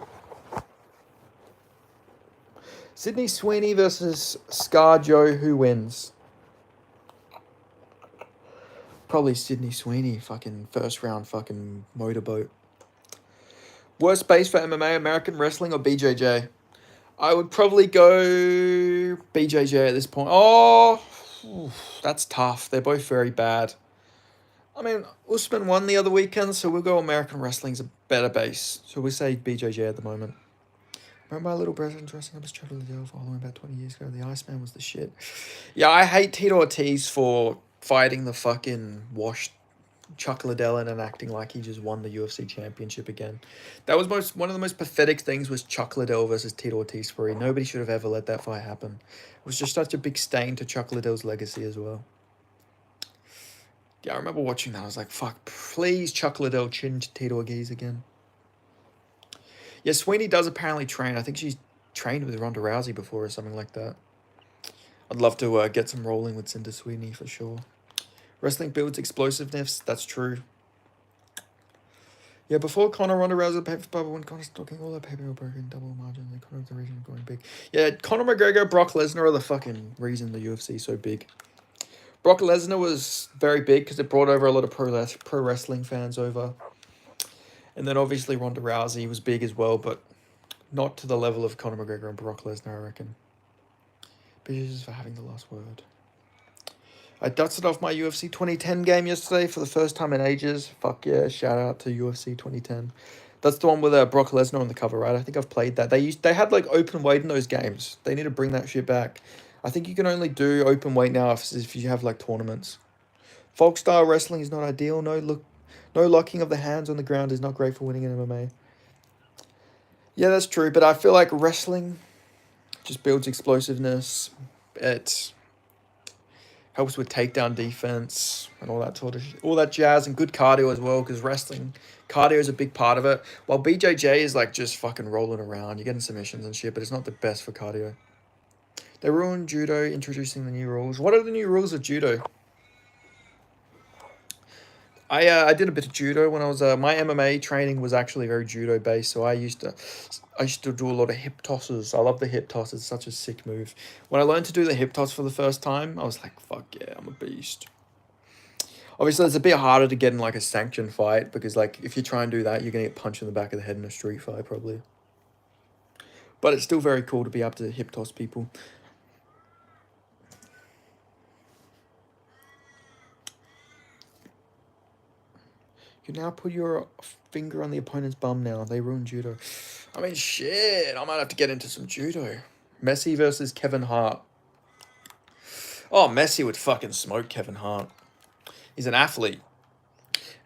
Sydney Sweeney versus Scar Joe. Who wins? Probably Sydney Sweeney. Fucking first round fucking motorboat. Worst base for MMA, American Wrestling or BJJ? I would probably go BJJ at this point. Oh, that's tough. They're both very bad. I mean, Usman won the other weekend, so we'll go American Wrestling's a better base. So we'll say BJJ at the moment. Remember my little brother dressing up as Trevor Liddell following about 20 years ago? The Iceman was the shit. Yeah, I hate Tito Ortiz for fighting the fucking washed Chuck Liddell and acting like he just won the UFC championship again. That was one of the most pathetic things was Chuck Liddell versus Tito Ortiz for Nobody should have ever let that fight happen. It was just such a big stain to Chuck Liddell's legacy as well. Yeah, I remember watching that. I was like, fuck, please Chuck Liddell chin Tito Ortiz again. Yeah, Sweeney does apparently train. I think she's trained with Ronda Rousey before or something like that. I'd love to get some rolling with Cinder Sweeney for sure. Wrestling builds explosiveness. That's true. Yeah, before Conor, Ronda Rousey paper bubble when Conor's talking all that paper were broken, double margin, the Conor the reason going big. Yeah, Conor McGregor, Brock Lesnar are the fucking reason the UFC is so big. Brock Lesnar was very big because it brought over a lot of pro wrestling fans over. And then obviously Ronda Rousey was big as well, but not to the level of Conor McGregor and Brock Lesnar, I reckon. Bitches for having the last word. I dusted off my UFC 2010 game yesterday for the first time in ages. Fuck yeah, shout out to UFC 2010. That's the one with Brock Lesnar on the cover, right? I think I've played that. They had like open weight in those games. They need to bring that shit back. I think you can only do open weight now if you have like tournaments. Folk style wrestling is not ideal. No locking of the hands on the ground is not great for winning in MMA. Yeah, that's true, but I feel like wrestling just builds explosiveness. It helps with takedown defense and all that jazz, and good cardio as well, because wrestling cardio is a big part of it. While BJJ is like just fucking rolling around, you're getting submissions and shit, but it's not the best for cardio. They ruined judo, introducing the new rules. What are the new rules of judo? I did a bit of judo when I was my MMA training was actually very judo based, so I used to do a lot of hip tosses. I love the hip toss. It's such a sick move. When I learned to do the hip toss for the first time, I was like, fuck yeah, I'm a beast. Obviously, it's a bit harder to get in like a sanctioned fight because like if you try and do that, you're gonna get punched in the back of the head in a street fight probably. But it's still very cool to be able to hip toss people. You now put your finger on the opponent's bum now. They ruined judo. I mean, shit. I might have to get into some judo. Messi versus Kevin Hart. Oh, Messi would fucking smoke Kevin Hart. He's an athlete.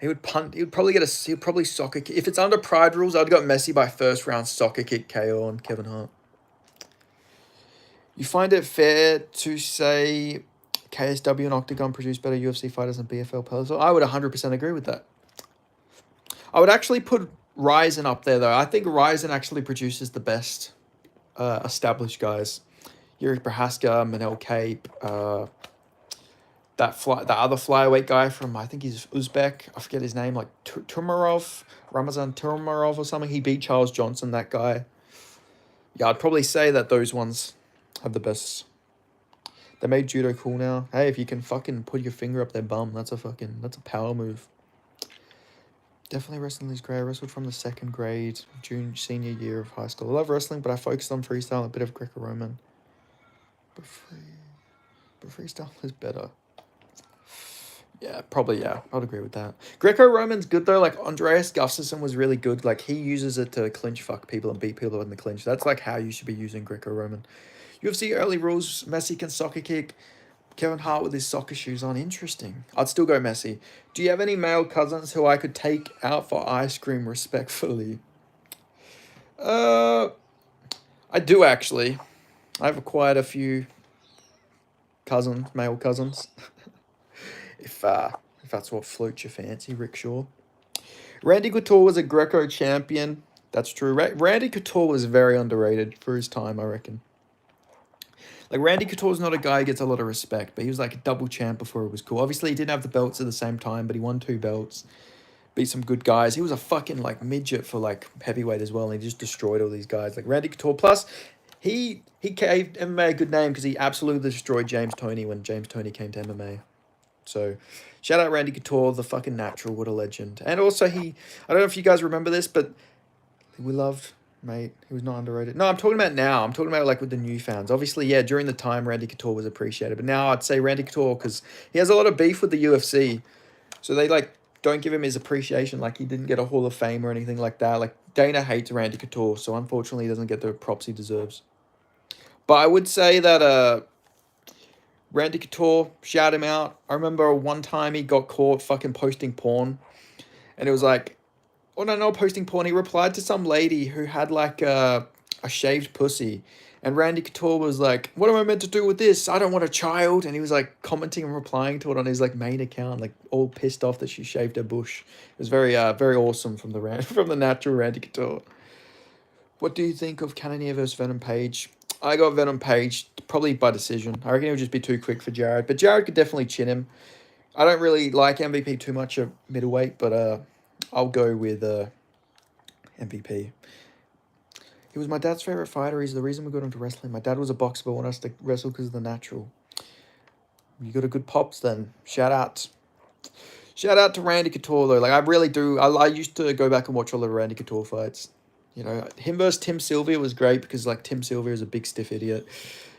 He would punt. He would probably get a. He would probably soccer kick. If it's under Pride rules, I'd got Messi by first round soccer kick KO on Kevin Hart. You find it fair to say KSW and Octagon produce better UFC fighters than BFL players? I would 100% agree with that. I would actually put Ryzen up there though. I think Ryzen actually produces the best established guys. Yuri Prohaska, Manel Cape, that other flyweight guy from I think he's Uzbek. I forget his name, like Turmarov, Ramazan Turmarov or something. He beat Charles Johnson. That guy. Yeah, I'd probably say that those ones have the best. They made judo cool now. Hey, if you can fucking put your finger up their bum, that's a power move. Definitely wrestling is great. I wrestled from the second grade, senior year of high school. I love wrestling, but I focused on freestyle and a bit of Greco-Roman. But freestyle is better. Yeah, probably, yeah. I'd agree with that. Greco-Roman's good, though. Like, Andreas Gustafsson was really good. Like, he uses it to clinch fuck people and beat people in the clinch. That's, like, how you should be using Greco-Roman. UFC early rules, Messi can soccer kick. Kevin Hart with his soccer shoes on. Interesting. I'd still go Messi. Do you have any male cousins who I could take out for ice cream respectfully? I do, actually. I've acquired a few cousins, male cousins. if that's what floats your fancy, Rick Shaw. Randy Couture was a Greco champion. That's true. Randy Couture was very underrated for his time, I reckon. Like, Randy Couture's not a guy who gets a lot of respect, but he was like a double champ before it was cool. Obviously, he didn't have the belts at the same time, but he won 2 belts. Beat some good guys. He was a fucking, like, midget for, like, heavyweight as well, and he just destroyed all these guys. Like, Randy Couture. Plus, he gave MMA a good name because he absolutely destroyed James Toney when James Toney came to MMA. So, shout out Randy Couture, the fucking natural. What a legend. And also, I don't know if you guys remember this, but we loved... Mate, he was not underrated. No, I'm talking about now. I'm talking about like with the new fans. Obviously, yeah, during the time Randy Couture was appreciated, but now I'd say Randy Couture because he has a lot of beef with the UFC, so they like don't give him his appreciation. Like he didn't get a Hall of Fame or anything like that. Like Dana hates Randy Couture, so unfortunately he doesn't get the props he deserves. But I would say that Randy Couture, shout him out. I remember one time he got caught fucking posting porn, and it was like. Oh, no, not posting porn. He replied to some lady who had, like, a shaved pussy. And Randy Couture was like, what am I meant to do with this? I don't want a child. And he was, like, commenting and replying to it on his, like, main account, like, all pissed off that she shaved her bush. It was very awesome from the natural Randy Couture. What do you think of Cannonier versus Venom Page? I got Venom Page, probably by decision. I reckon it would just be too quick for Jared. But Jared could definitely chin him. I don't really like MVP too much at middleweight, but, I'll go with MVP. He was my dad's favorite fighter. He's the reason we got into wrestling. My dad was a boxer, but wanted us to wrestle because of the natural. You got a good pops then. Shout out to Randy Couture though. Like I really do. I used to go back and watch all the Randy Couture fights. You know, him versus Tim Sylvia was great because like Tim Sylvia is a big stiff idiot.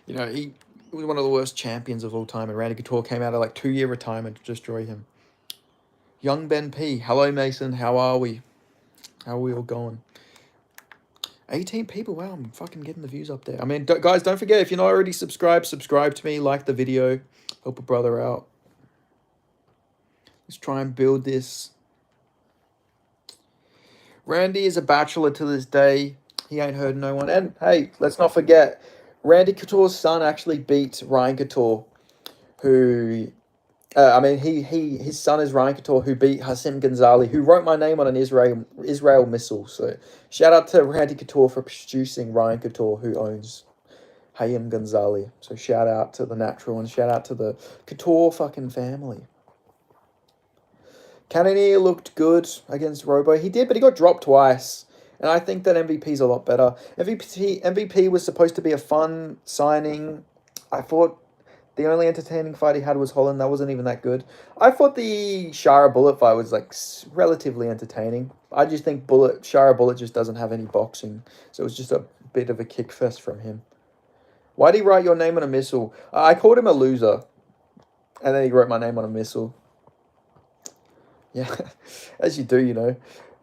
You know, he was one of the worst champions of all time, and Randy Couture came out of like 2-year retirement to destroy him. Young Ben P. Hello, Mason. How are we? How are we all going? 18 people. Wow, I'm fucking getting the views up there. I mean, guys, don't forget, if you're not already subscribed, subscribe to me. Like the video. Help a brother out. Let's try and build this. Randy is a bachelor to this day. He ain't heard no one. And, hey, let's not forget, Randy Couture's son actually beat Ryan Couture, who... his son is Ryan Couture, who beat Hassim Ghazali, who wrote my name on an Israel missile. So shout out to Randy Couture for producing Ryan Couture, who owns Hayim Ghazali. So shout out to the natural and shout out to the Couture fucking family. Cannonier looked good against Robo. He did, but he got dropped twice. And I think that MVP's a lot better. MVP was supposed to be a fun signing. I thought the only entertaining fight he had was Holland. That wasn't even that good. I thought the Shara Bullet fight was like relatively entertaining. I just think Shara Bullet just doesn't have any boxing. So it was just a bit of a kick fest from him. Why did he write your name on a missile? I called him a loser. And then he wrote my name on a missile. Yeah, as you do, you know.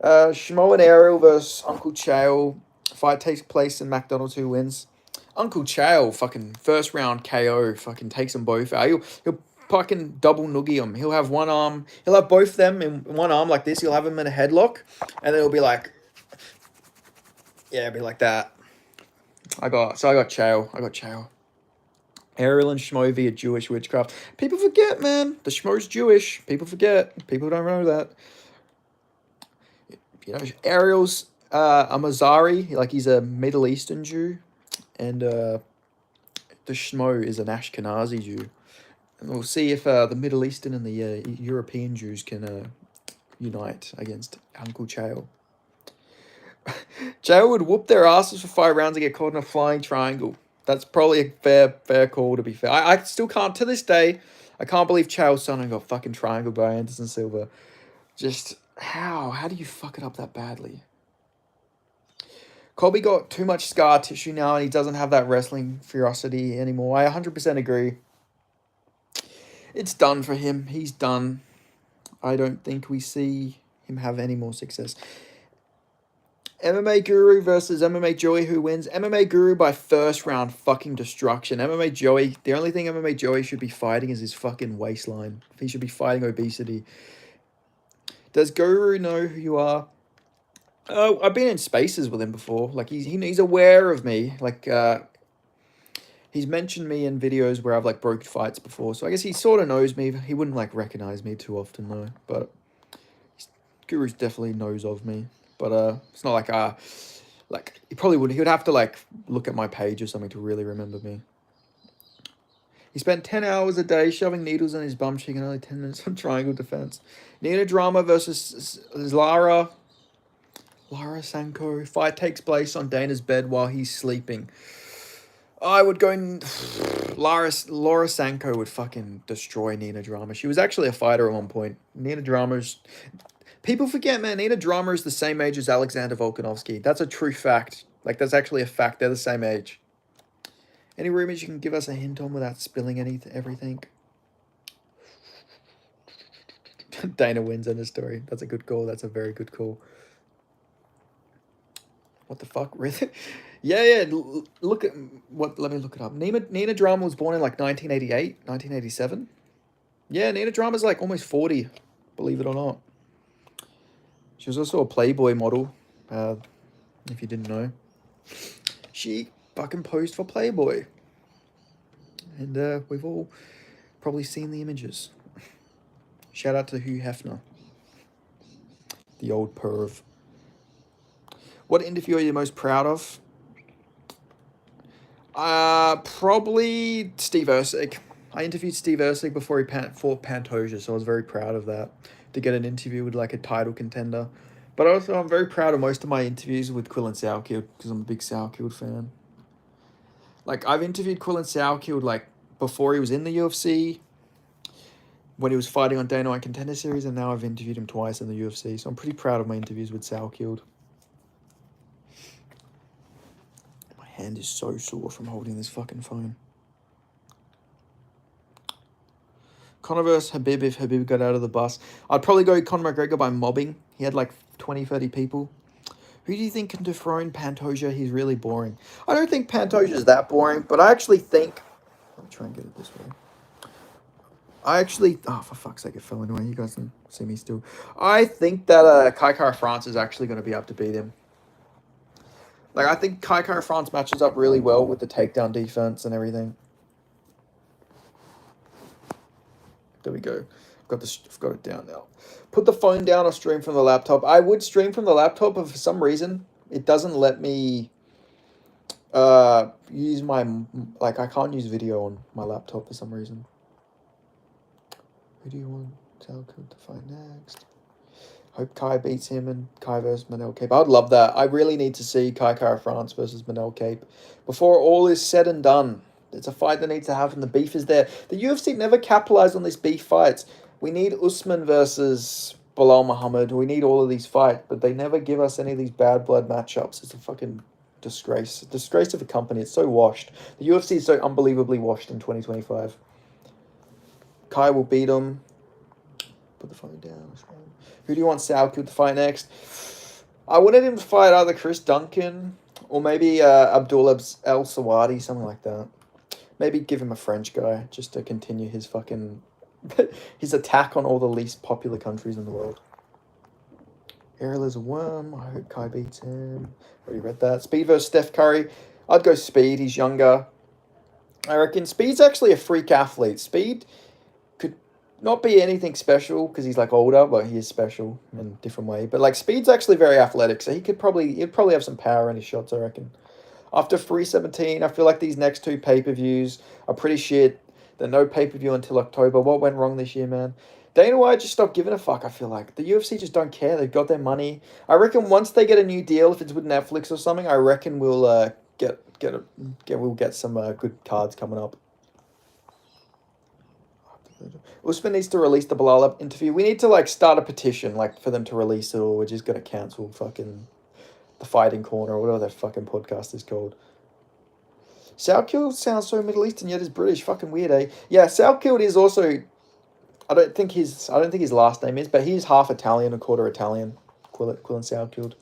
Shmo and Ariel versus Uncle Chael. Fight takes place in McDonald's, who wins. Uncle Chael, fucking first round KO, fucking takes them both out. He'll fucking double noogie them. He'll have one arm, he'll have both them in one arm like this. He'll have them in a headlock, and then it'll be like, yeah, it'll be like that. I got Chael. Ariel and Shmo via Jewish witchcraft. People forget, man. The Shmo's Jewish. People forget. People don't know that. You know, Ariel's a Mazari, like he's a Middle Eastern Jew, and the Shmo is an Ashkenazi Jew. And we'll see if the Middle Eastern and the European Jews can unite against Uncle Chael. Chael would whoop their asses for 5 rounds and get caught in a flying triangle. That's probably a fair call, to be fair. I still can't, to this day, I can't believe Chael's son got fucking triangled by Anderson Silva. Just, how? How do you fuck it up that badly? Colby got too much scar tissue now and he doesn't have that wrestling ferocity anymore. I 100% agree. It's done for him. He's done. I don't think we see him have any more success. MMA Guru versus MMA Joey, who wins? MMA Guru by first round fucking destruction. MMA Joey, the only thing MMA Joey should be fighting is his fucking waistline. He should be fighting obesity. Does Guru know who you are? Oh, I've been in spaces with him before. Like, he's aware of me. Like, he's mentioned me in videos where I've, like, broke fights before. So I guess he sort of knows me. He wouldn't, like, recognize me too often, though. But Guru definitely knows of me. But it's not like he probably would. He would have to like look at my page or something to really remember me. He spent 10 hours a day shoving needles in his bum cheek and only 10 minutes on triangle defense. Nina Drama versus Lara Sanko. Fight takes place on Dana's bed while he's sleeping. I would go. Laura Sanko would fucking destroy Nina Drama. She was actually a fighter at one point. Nina Drama's. People forget, man, Nina Drama is the same age as Alexander Volkanovski. That's a true fact. Like, that's actually a fact. They're the same age. Any rumors you can give us a hint on without spilling everything? Dana wins in the story. That's a good call. That's a very good call. What the fuck? Really? Yeah. Look at what. Let me look it up. Nina Drama was born in like 1988, 1987. Yeah, Nina Drama's like almost 40, believe it or not. She was also a Playboy model, if you didn't know. She fucking posed for Playboy. And we've all probably seen the images. Shout out to Hugh Hefner. The old perv. What interview are you most proud of? Probably Steve Erceg. I interviewed Steve Erceg before he fought Pantoja, so I was very proud of that. To get an interview with like a title contender. But also I'm very proud of most of my interviews with Quillen Sourkild because I'm a big Sourkild fan. Like, I've interviewed Quillen Sourkild like before he was in the UFC, when he was fighting on Dana White Contender Series, and now I've interviewed him twice in the UFC. So I'm pretty proud of my interviews with Sourkild. My hand is so sore from holding this fucking phone. Conor versus Habib if Habib got out of the bus. I'd probably go Conor McGregor by mobbing. He had like 20, 30 people. Who do you think can dethrone Pantoja? He's really boring. I don't think Pantoja is that boring, but I actually think... Let me try and get it this way. Oh, for fuck's sake, it fell anyway. You guys can see me still. I think that Kai Kara France is actually going to be able to beat him. Like, I think Kai Kara France matches up really well with the takedown defense and everything. There we go. I've got it down now. Put the phone down or stream from the laptop. I would stream from the laptop, but for some reason, it doesn't let me use my... Like, I can't use video on my laptop for some reason. Who do you want Telco to find next? Hope Kai beats him and Kai versus Manel Cape. I'd love that. I really need to see Kai Kara France versus Manel Cape before all is said and done. It's a fight that needs to happen. The beef is there. The UFC never capitalized on these beef fights. We need Usman versus Bilal Muhammad. We need all of these fights, but they never give us any of these bad blood matchups. It's a fucking disgrace. A disgrace of a company. It's so washed. The UFC is so unbelievably washed in 2025. Kai will beat him. Put the phone down. Who do you want Salkill to fight next? I wanted him to fight either Chris Duncan or maybe Abdul El Sawadi, something like that. Maybe give him a French guy just to continue his fucking his attack on all the least popular countries in the world. Errol is a worm. I hope Kai beats him. Already read that. Speed versus Steph Curry. I'd go Speed. He's younger. I reckon Speed's actually a freak athlete. Speed could not be anything special because he's like older, but he is special in a different way. But like Speed's actually very athletic, so he'd probably have some power in his shots, I reckon. After 317, I feel like these next two pay-per-views are pretty shit. There's no pay-per-view until October. What went wrong this year, man? Dana White just stopped giving a fuck, I feel like. The UFC just don't care. They've got their money. I reckon once they get a new deal, if it's with Netflix or something, I reckon we'll get some good cards coming up. Usman needs to release the Bilal interview. We need to like start a petition like for them to release it, or we're just gonna cancel fucking the Fighting Corner or whatever that fucking podcast is called. Salkill sounds so Middle Eastern yet is British. Fucking weird, eh? Yeah, Salkill is also. I don't think his last name is, but he's half Italian, a quarter Italian. Quillen Salkill.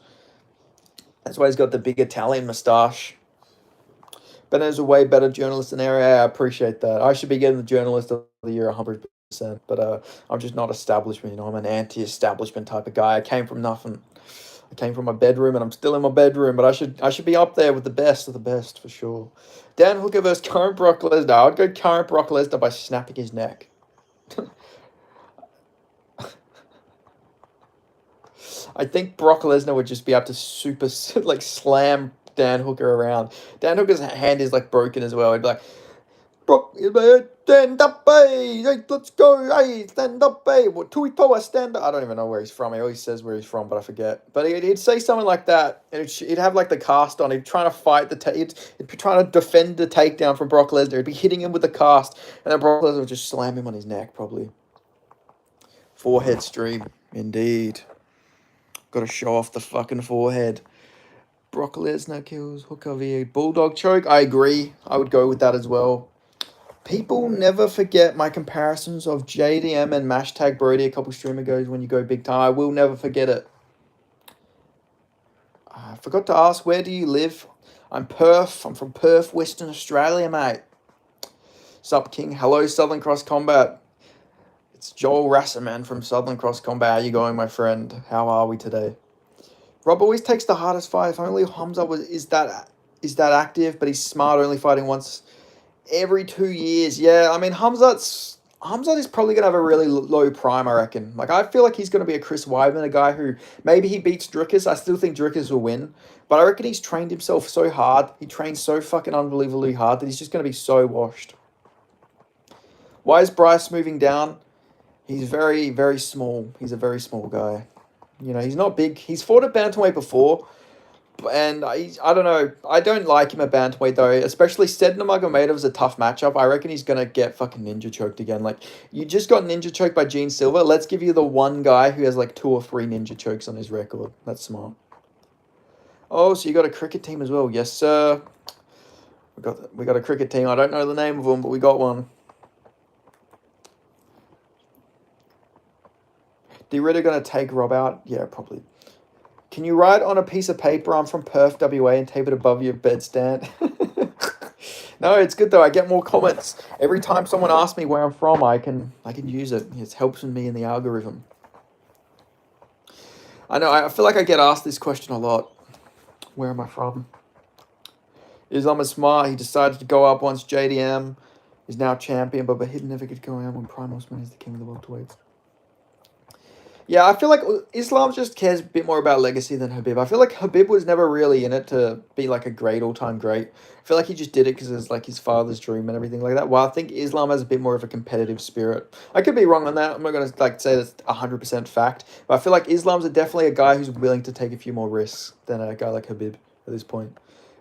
That's why he's got the big Italian moustache. Benno's a way better journalist than Area. I appreciate that. I should be getting the journalist of the year 100%. But I'm just not establishment. You know, I'm an anti-establishment type of guy. I came from nothing. I came from my bedroom, and I'm still in my bedroom. But I should be up there with the best of the best for sure. Dan Hooker versus current Brock Lesnar. I'd go current Brock Lesnar by snapping his neck. I think Brock Lesnar would just be able to super like slam Dan Hooker around. Dan Hooker's hand is like broken as well. He'd be like, Brock, stand up, hey, let's go, hey, stand up, hey, what Tuitoa, stand up. I don't even know where he's from. He always says where he's from, but I forget. But he'd say something like that, and he'd have like the cast on. He'd trying to fight he'd be trying to defend the takedown from Brock Lesnar. He'd be hitting him with the cast, and then Brock Lesnar would just slam him on his neck, probably. Forehead stream, indeed. Got to show off the fucking forehead. Brock Lesnar kills Hooker via Bulldog choke. I agree. I would go with that as well. People never forget my comparisons of JDM and Mashtag Brody a couple stream ago when you go big time. I will never forget it. I forgot to ask, where do you live? I'm Perth. I'm from Perth, Western Australia, mate. Sup, King. Hello, Southern Cross Combat. It's Joel Rasserman from Southern Cross Combat. How you going, my friend? How are we today? Rob always takes the hardest fight. If only Hamza is that active, but he's smart, only fighting once every 2 years. Yeah, I mean, Hamzat is probably going to have a really low prime, I reckon. Like, I feel like he's going to be a Chris Weidman, a guy who maybe he beats Drickus. I still think Drickus will win. But I reckon he's trained himself so hard. He trains so fucking unbelievably hard that he's just going to be so washed. Why is Bryce moving down? He's very, very small. He's a very small guy. You know, he's not big. He's fought at bantamweight before. And I don't know. I don't like him at bantamweight though. Especially Sedna Magomedov is a tough matchup. I reckon he's going to get fucking ninja choked again. Like, you just got ninja choked by Gene Silva. Let's give you the one guy who has like 2 or 3 ninja chokes on his record. That's smart. Oh, so you got a cricket team as well. Yes, sir. We got a cricket team. I don't know the name of them, but we got one. D-Ritter going to take Rob out? Yeah, probably. Can you write on a piece of paper, I'm from Perth, WA, and tape it above your bedstand? No, it's good though. I get more comments. Every time someone asks me where I'm from, I can use it. It helps me in the algorithm. I know, I feel like I get asked this question a lot. Where am I from? Islam is smart. He decided to go up once JDM is now champion, but he'd never get going on when Prime Osman is the king of the welterweights. Yeah, I feel like Islam just cares a bit more about legacy than Habib. I feel like Habib was never really in it to be like a great all-time great. I feel like he just did it because it's like his father's dream and everything like that. While I think Islam has a bit more of a competitive spirit. I could be wrong on that. I'm not gonna like say that's 100% fact, but I feel like Islam's definitely a guy who's willing to take a few more risks than a guy like Habib at this point.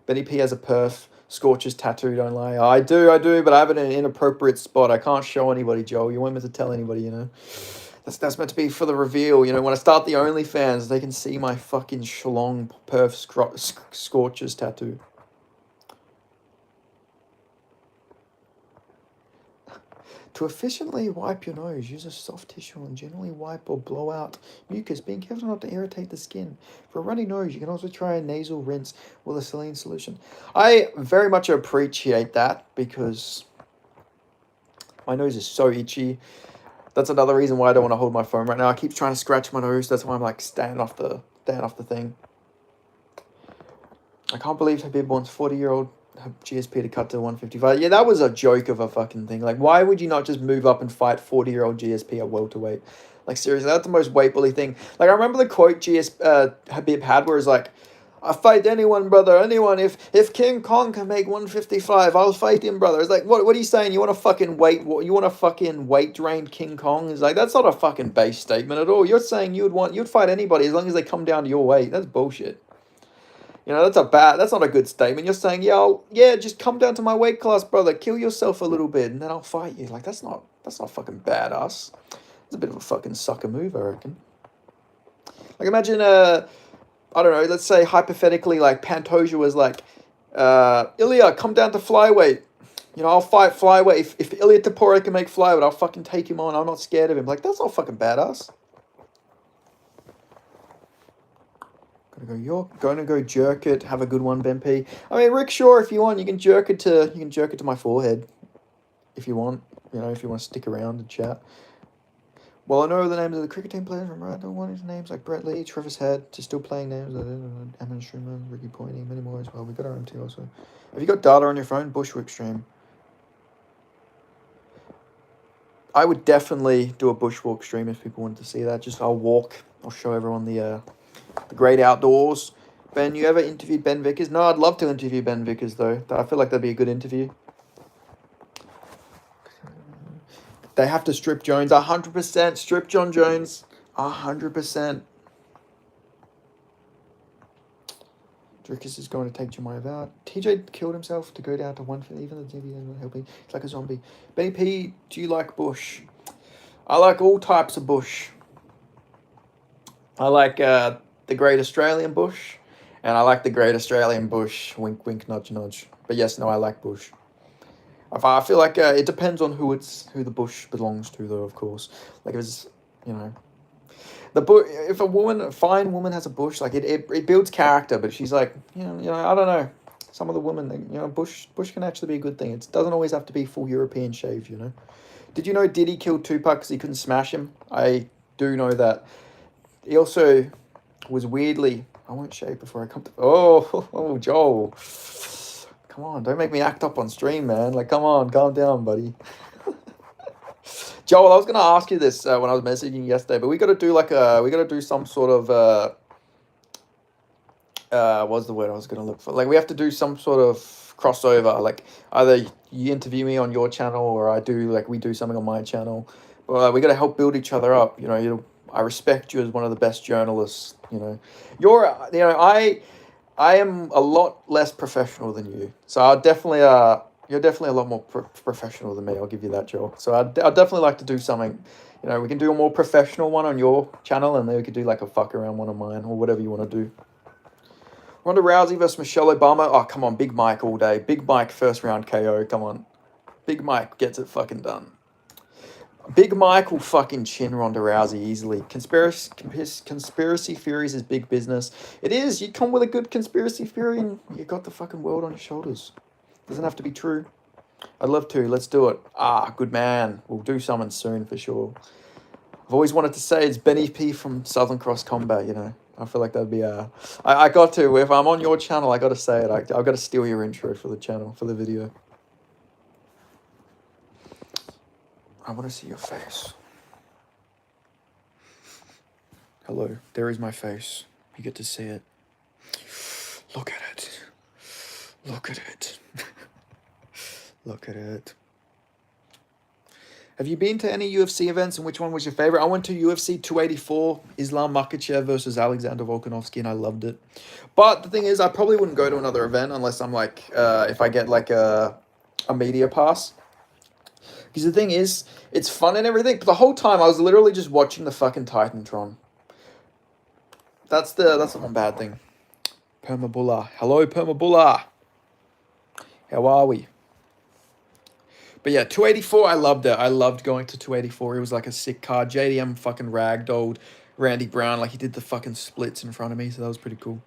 Benny P has a perf. Scorches tattoo, don't lie. I do, but I have it in an inappropriate spot. I can't show anybody, Joel. You want me to tell anybody, you know? That's meant to be for the reveal, you know. When I start the OnlyFans, they can see my fucking schlong perf scorches tattoo. To efficiently wipe your nose, use a soft tissue and generally wipe or blow out mucus, being careful not to irritate the skin. For a runny nose, you can also try a nasal rinse with a saline solution. I very much appreciate that because my nose is so itchy. That's another reason why I don't want to hold my phone right now. I keep trying to scratch my nose. That's why I'm like staying off the thing. I can't believe Habib wants 40-year-old GSP to cut to 155. Yeah, that was a joke of a fucking thing. Like, why would you not just move up and fight 40-year-old GSP at welterweight? Like, seriously, that's the most weight bully thing. Like, I remember the quote Habib had where it's like, I fight anyone, brother, anyone. If King Kong can make 155, I'll fight him, brother. It's like, what are you saying? You want to fucking weight drain King Kong? It's like, that's not a fucking base statement at all. You're saying you'd fight anybody as long as they come down to your weight. That's bullshit. You know, that's not a good statement. You're saying, yeah, just come down to my weight class, brother. Kill yourself a little bit, and then I'll fight you. Like, that's not fucking badass. It's a bit of a fucking sucker move, I reckon. Like, imagine, I don't know, let's say hypothetically, like, Pantoja was like, Ilya, come down to flyweight. You know, I'll fight flyweight. If Ilya Tapore can make flyweight, I'll fucking take him on. I'm not scared of him. Like, that's not fucking badass. You're gonna go jerk it. Have a good one, Ben P. I mean, Rick Shaw, if you want, you can jerk it to my forehead, if you want. You know, if you want to stick around and chat. Well, I know the names of the cricket team players from right. I don't want his names like Brett Lee, Travis Head, to still playing names. Amin Schumann, Ricky Pointy, many more as well. We got our MT also. Have you got data on your phone? Bushwick stream. I would definitely do a bushwalk stream if people wanted to see that. Just I'll show everyone the great outdoors. Ben, you ever interviewed Ben Vickers? No, I'd love to interview Ben Vickers though. I feel like that'd be a good interview. They have to strip Jones 100%. Strip John Jones 100%. Drickus is going to take Jemiah out. TJ killed himself to go down to 150. Even the TV isn't helping. It's like a zombie. Benny P, do you like bush? I like all types of bush. I like the Great Australian Bush, and I like the Great Australian Bush. Wink, wink, nudge, nudge. But yes, no, I like bush. I feel like it depends on who the bush belongs to, though. Of course, like if it's, you know, if a fine woman has a bush, like it builds character. But she's like, I don't know. Some of the women, bush can actually be a good thing. It doesn't always have to be full European shave, you know. Did you know Diddy killed Tupac because he couldn't smash him? I do know that. He also was weirdly... I won't shave before I come to... Oh, Joel. Come on, don't make me act up on stream, man. Like, come on, calm down, buddy. Joel, I was going to ask you this when I was messaging yesterday, but we got to do some sort of... what's the word I was going to look for? Like, we have to do some sort of crossover. Like, either you interview me on your channel or we do something on my channel. But we got to help build each other up, I respect you as one of the best journalists. I am a lot less professional than you. So you're definitely a lot more professional than me. I'll give you that, Joel. So I'd definitely like to do something. We can do a more professional one on your channel, and then we could do like a fuck around one on mine, or whatever you want to do. Ronda Rousey versus Michelle Obama. Oh, come on, Big Mike all day. Big Mike first round KO. Come on, Big Mike gets it fucking done. Big Mike will fucking chin Ronda Rousey easily. Conspiracy theories is big business. It is. You come with a good conspiracy theory and you got the fucking world on your shoulders. Doesn't have to be true. I'd love to. Let's do it. Good man. We'll do something soon for sure. I've always wanted to say it's Benny P from Southern Cross Combat, I feel like that'd be I got to. If I'm on your channel, I got to say it. I've got to steal your intro for the channel, for the video. I want to see your face. Hello. There is my face. You get to see it. Look at it. Look at it. Look at it. Have you been to any UFC events, and which one was your favorite? I went to UFC 284, Islam Makhachev versus Alexander Volkanovski, and I loved it. But the thing is, I probably wouldn't go to another event unless I'm like, if I get like a media pass. Because the thing is, it's fun and everything, but the whole time I was literally just watching the fucking Titantron. That's the one bad thing. Permabullah. Hello, Permabullah. How are we? But yeah, 284, I loved it. I loved going to 284. It was like a sick card. JDM fucking ragdolled Randy Brown like he did the fucking splits in front of me, so that was pretty cool.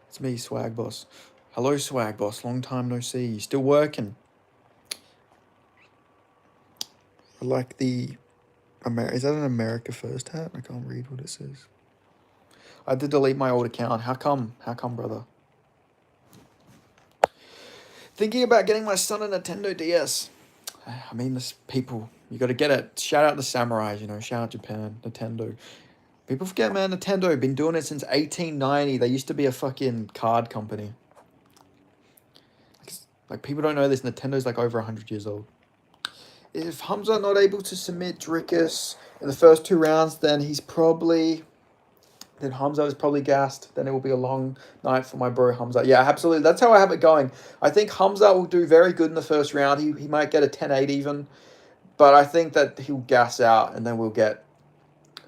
It's me, Swag Boss. Hello, Swag Boss. Long time no see. You still working? I like the... Is that an America First hat? I can't read what it says. I had to delete my old account. How come? How come, brother? Thinking about getting my son a Nintendo DS. I mean, this people, you got to get it. Shout out the samurais, you know. Shout out Japan, Nintendo. People forget, man. Nintendo been doing it since 1890. They used to be a fucking card company. Like people don't know this. Nintendo's like over 100 years old. If Hamza not able to submit Drickus in the first 2 rounds, then he's probably... Then Hamza is probably gassed. Then it will be a long night for my bro Hamza. Yeah, absolutely. That's how I have it going. I think Hamza will do very good in the first round. He might get a 10-8 even. But I think that he'll gas out and then we'll get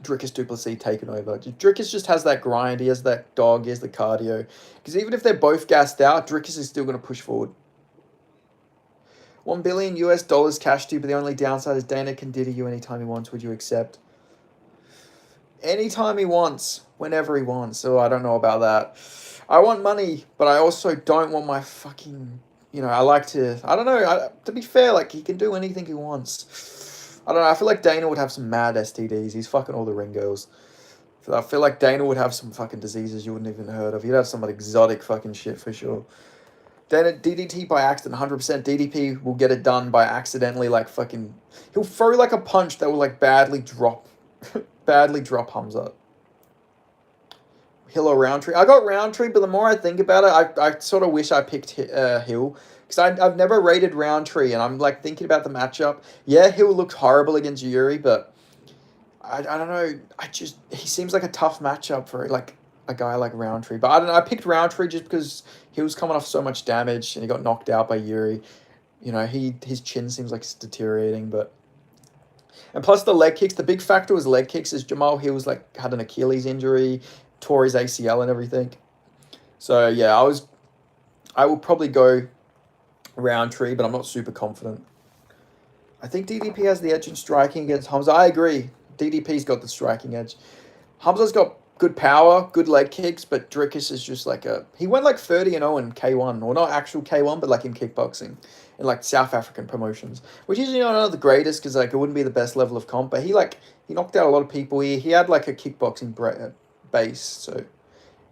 Drickus Duplessis taken over. Drickus just has that grind. He has that dog. He has the cardio. Because even if they're both gassed out, Drickus is still going to push forward. $1 billion US cash to you, but the only downside is Dana can ditty you anytime he wants. Would you accept? Anytime he wants, whenever he wants. Oh, I don't know about that. I want money, but I also don't want my fucking... You know, I like to... I don't know. To be fair, like, he can do anything he wants. I don't know. I feel like Dana would have some mad STDs. He's fucking all the ring girls. I feel like Dana would have some fucking diseases you wouldn't even heard of. He'd have some exotic fucking shit for sure. Dana, DDT by accident, 100%. DDP will get it done by accidentally, like, fucking... He'll throw, like, a punch that will, like, badly drop Hamza. Hill or Roundtree. I got Roundtree, but the more I think about it, I sort of wish I picked Hill. Because I've never rated Roundtree, and I'm, like, thinking about the matchup. Yeah, Hill looked horrible against Yuri, but I don't know. He seems like a tough matchup for, like, a guy like Roundtree. But I don't know. I picked Roundtree just because he was coming off so much damage, and he got knocked out by Yuri. You know, his chin seems like it's deteriorating, but... And plus the leg kicks, the big factor was leg kicks, is Jamal Hill's like had an Achilles injury, tore his ACL and everything. So yeah, I will probably go Roundtree, but I'm not super confident. I think DDP has the edge in striking against Hamza. I agree. DDP's got the striking edge. Hamza's got good power, good leg kicks, but Drickus is just like he went like 30-0 in K1, or not actual K1, but like in kickboxing. In like South African promotions, which is, you know, not the greatest because like it wouldn't be the best level of comp, but he knocked out a lot of people. He had like a kickboxing base, so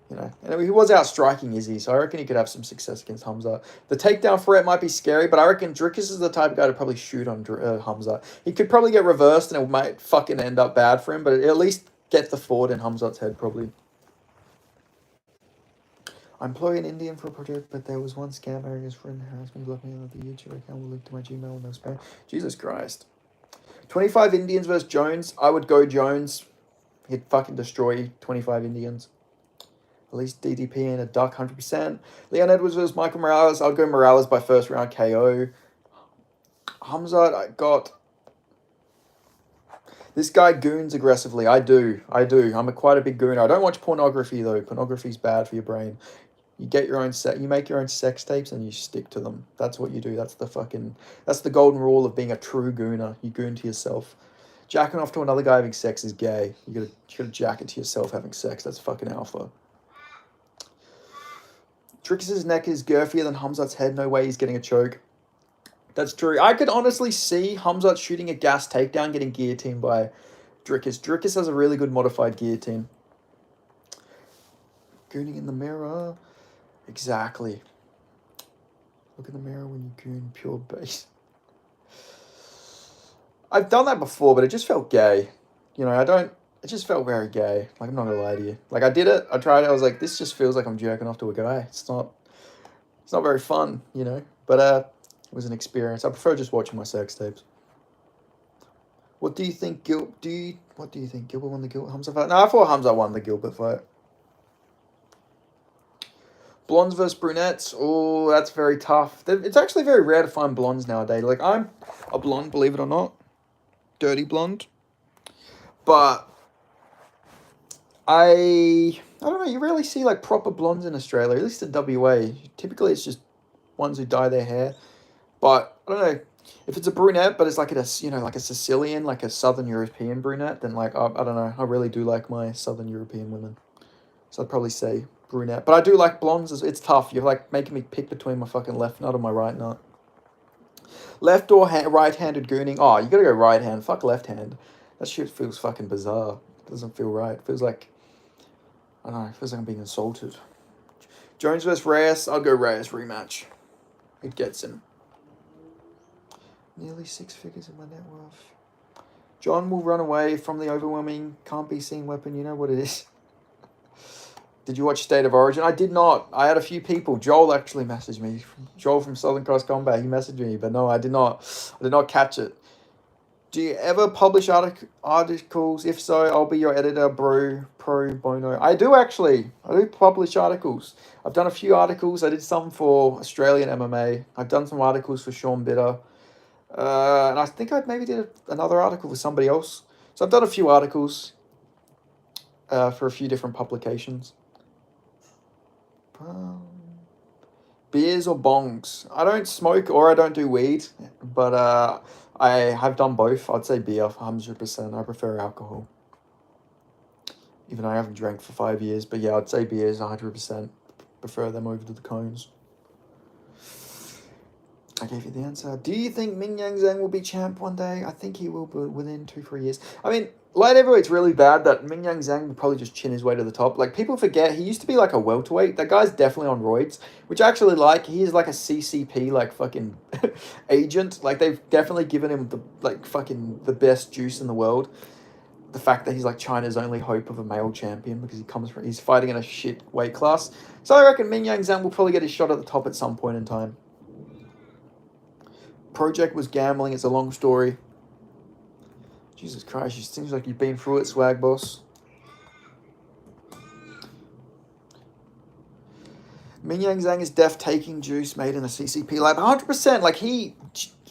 you know, and he was out striking Izzy, so I reckon he could have some success against Hamza. The takedown threat might be scary, but I reckon Drickus is the type of guy to probably shoot on Hamza. He could probably get reversed and it might fucking end up bad for him, but at least get the forward in Hamza's head probably. I employ an Indian for a project, but there was one scam area his friend has me looking at the YouTube account will link to my Gmail and no spam. Jesus Christ. 25 Indians versus Jones. I would go Jones. He'd fucking destroy 25 Indians. At least DDP and a duck, 100%. Leon Edwards versus Michael Morales. I'd go Morales by first round KO. Hamza, I got... This guy goons aggressively. I do. I'm quite a big gooner. I don't watch pornography, though. Pornography's bad for your brain. You get your own you make your own sex tapes and you stick to them. That's what you do. That's the golden rule of being a true gooner. You goon to yourself. Jacking off to another guy having sex is gay. You gotta jack it to yourself having sex. That's fucking alpha. Drickus' neck is girthier than Hamzat's head. No way he's getting a choke. That's true. I could honestly see Hamzat shooting a gas takedown, getting guillotined by Drickus. Drickus has a really good modified guillotine. Gooning in the mirror. Exactly. Look in the mirror when you goon pure base. I've done that before, but it just felt gay. You know, I don't it just felt very gay. Like, I'm not gonna lie to you. Like, I did it. I tried it. I was like, this just feels like I'm jerking off to a guy. It's not. It's not very fun, you know. But it was an experience. I prefer just watching my sex tapes. What do you think? What do you think? Gilbert won the Gilbert Hamza fight? No, I thought Hamza won the Gilbert fight. Blondes versus brunettes. Oh, that's very tough. It's actually very rare to find blondes nowadays. Like, I'm a blonde, believe it or not. Dirty blonde. But I don't know, you rarely see like proper blondes in Australia, at least in WA. Typically it's just ones who dye their hair. But I don't know. If it's a brunette, but it's like like a Sicilian, like a Southern European brunette, then like I don't know. I really do like my Southern European women. So I'd probably say brunette. But I do like blondes. It's tough. You're like making me pick between my fucking left nut and my right nut. Left or right-handed gooning? Oh, you gotta go right hand. Fuck left hand. That shit feels fucking bizarre. It doesn't feel right. It feels like, I don't know, it feels like I'm being insulted. Jones versus Reyes. I'll go Reyes rematch. It gets him. Nearly 6 figures in my net worth. John will run away from the overwhelming, can't be seen weapon. You know what it is. Did you watch State of Origin? I did not. I had a few people. Joel actually messaged me. Joel from Southern Cross Combat. He messaged me, but no, I did not. I did not catch it. Do you ever publish articles? If so, I'll be your editor, bro, pro bono. I do actually. I do publish articles. I've done a few articles. I did some for Australian MMA. I've done some articles for Sean Bitter. And I think I maybe did another article for somebody else. So I've done a few articles for a few different publications. Beers or bongs? I don't smoke or I don't do weed, but I have done both. I'd say beer, 100%. I prefer alcohol. Even though I haven't drank for 5 years, but yeah, I'd say beers, 100%. Prefer them over to the cones. I gave you the answer. Do you think Ming Yang Zhang will be champ one day? I think he will, but within 2-3 years. I mean, light heavyweight's really bad that Ming Yang Zhang will probably just chin his way to the top. Like, people forget, he used to be like a welterweight. That guy's definitely on roids, which I actually like. He's like a CCP, like, fucking agent. Like, they've definitely given him the, like, fucking the best juice in the world. The fact that he's like China's only hope of a male champion because he's fighting in a shit weight class. So I reckon Ming Yang Zhang will probably get his shot at the top at some point in time. Project was gambling. It's a long story. Jesus Christ, it seems like you've been through it, swag boss. Ming Yang Zhang is death taking juice made in the CCP lab. 100%. Like,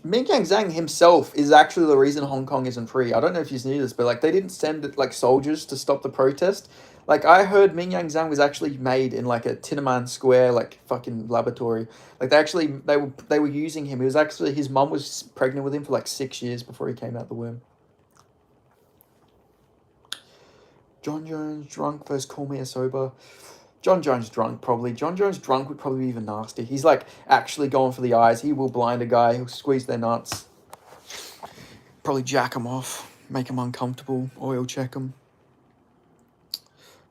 Ming Yang Zhang himself is actually the reason Hong Kong isn't free. I don't know if you knew this, but like, they didn't send like soldiers to stop the protest. Like, I heard Ming Yang Zhang was actually made in like a Tiananmen Square like fucking laboratory. Like, they were using him. He was actually, his mum was pregnant with him for like 6 years before he came out the womb. John Jones drunk versus Cormier sober. John Jones drunk, probably. John Jones drunk would probably be even nasty. He's like actually going for the eyes. He will blind a guy. He'll squeeze their nuts. Probably jack him off. Make him uncomfortable. Oil check him.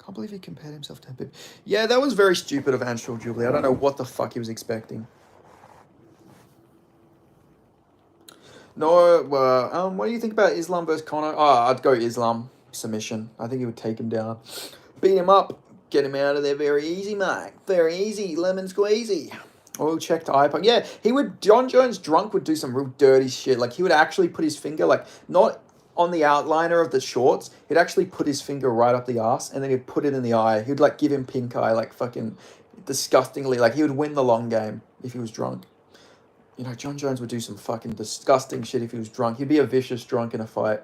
Can't believe he compared himself to Habib. Yeah, that was very stupid of Anshul Jubilee. I don't know what the fuck he was expecting. No, what do you think about Islam versus Conor? Oh, I'd go Islam. Submission. I think he would take him down. Beat him up. Get him out of there very easy, mate. Very easy. Lemon squeezy. Oil check to eye. Yeah, he would. John Jones drunk would do some real dirty shit. Like, he would actually put his finger, like, not on the outliner of the shorts. He'd actually put his finger right up the ass and then he'd put it in the eye. He'd, like, give him pink eye, like, fucking disgustingly. Like, he would win the long game if he was drunk. You know, John Jones would do some fucking disgusting shit if he was drunk. He'd be a vicious drunk in a fight.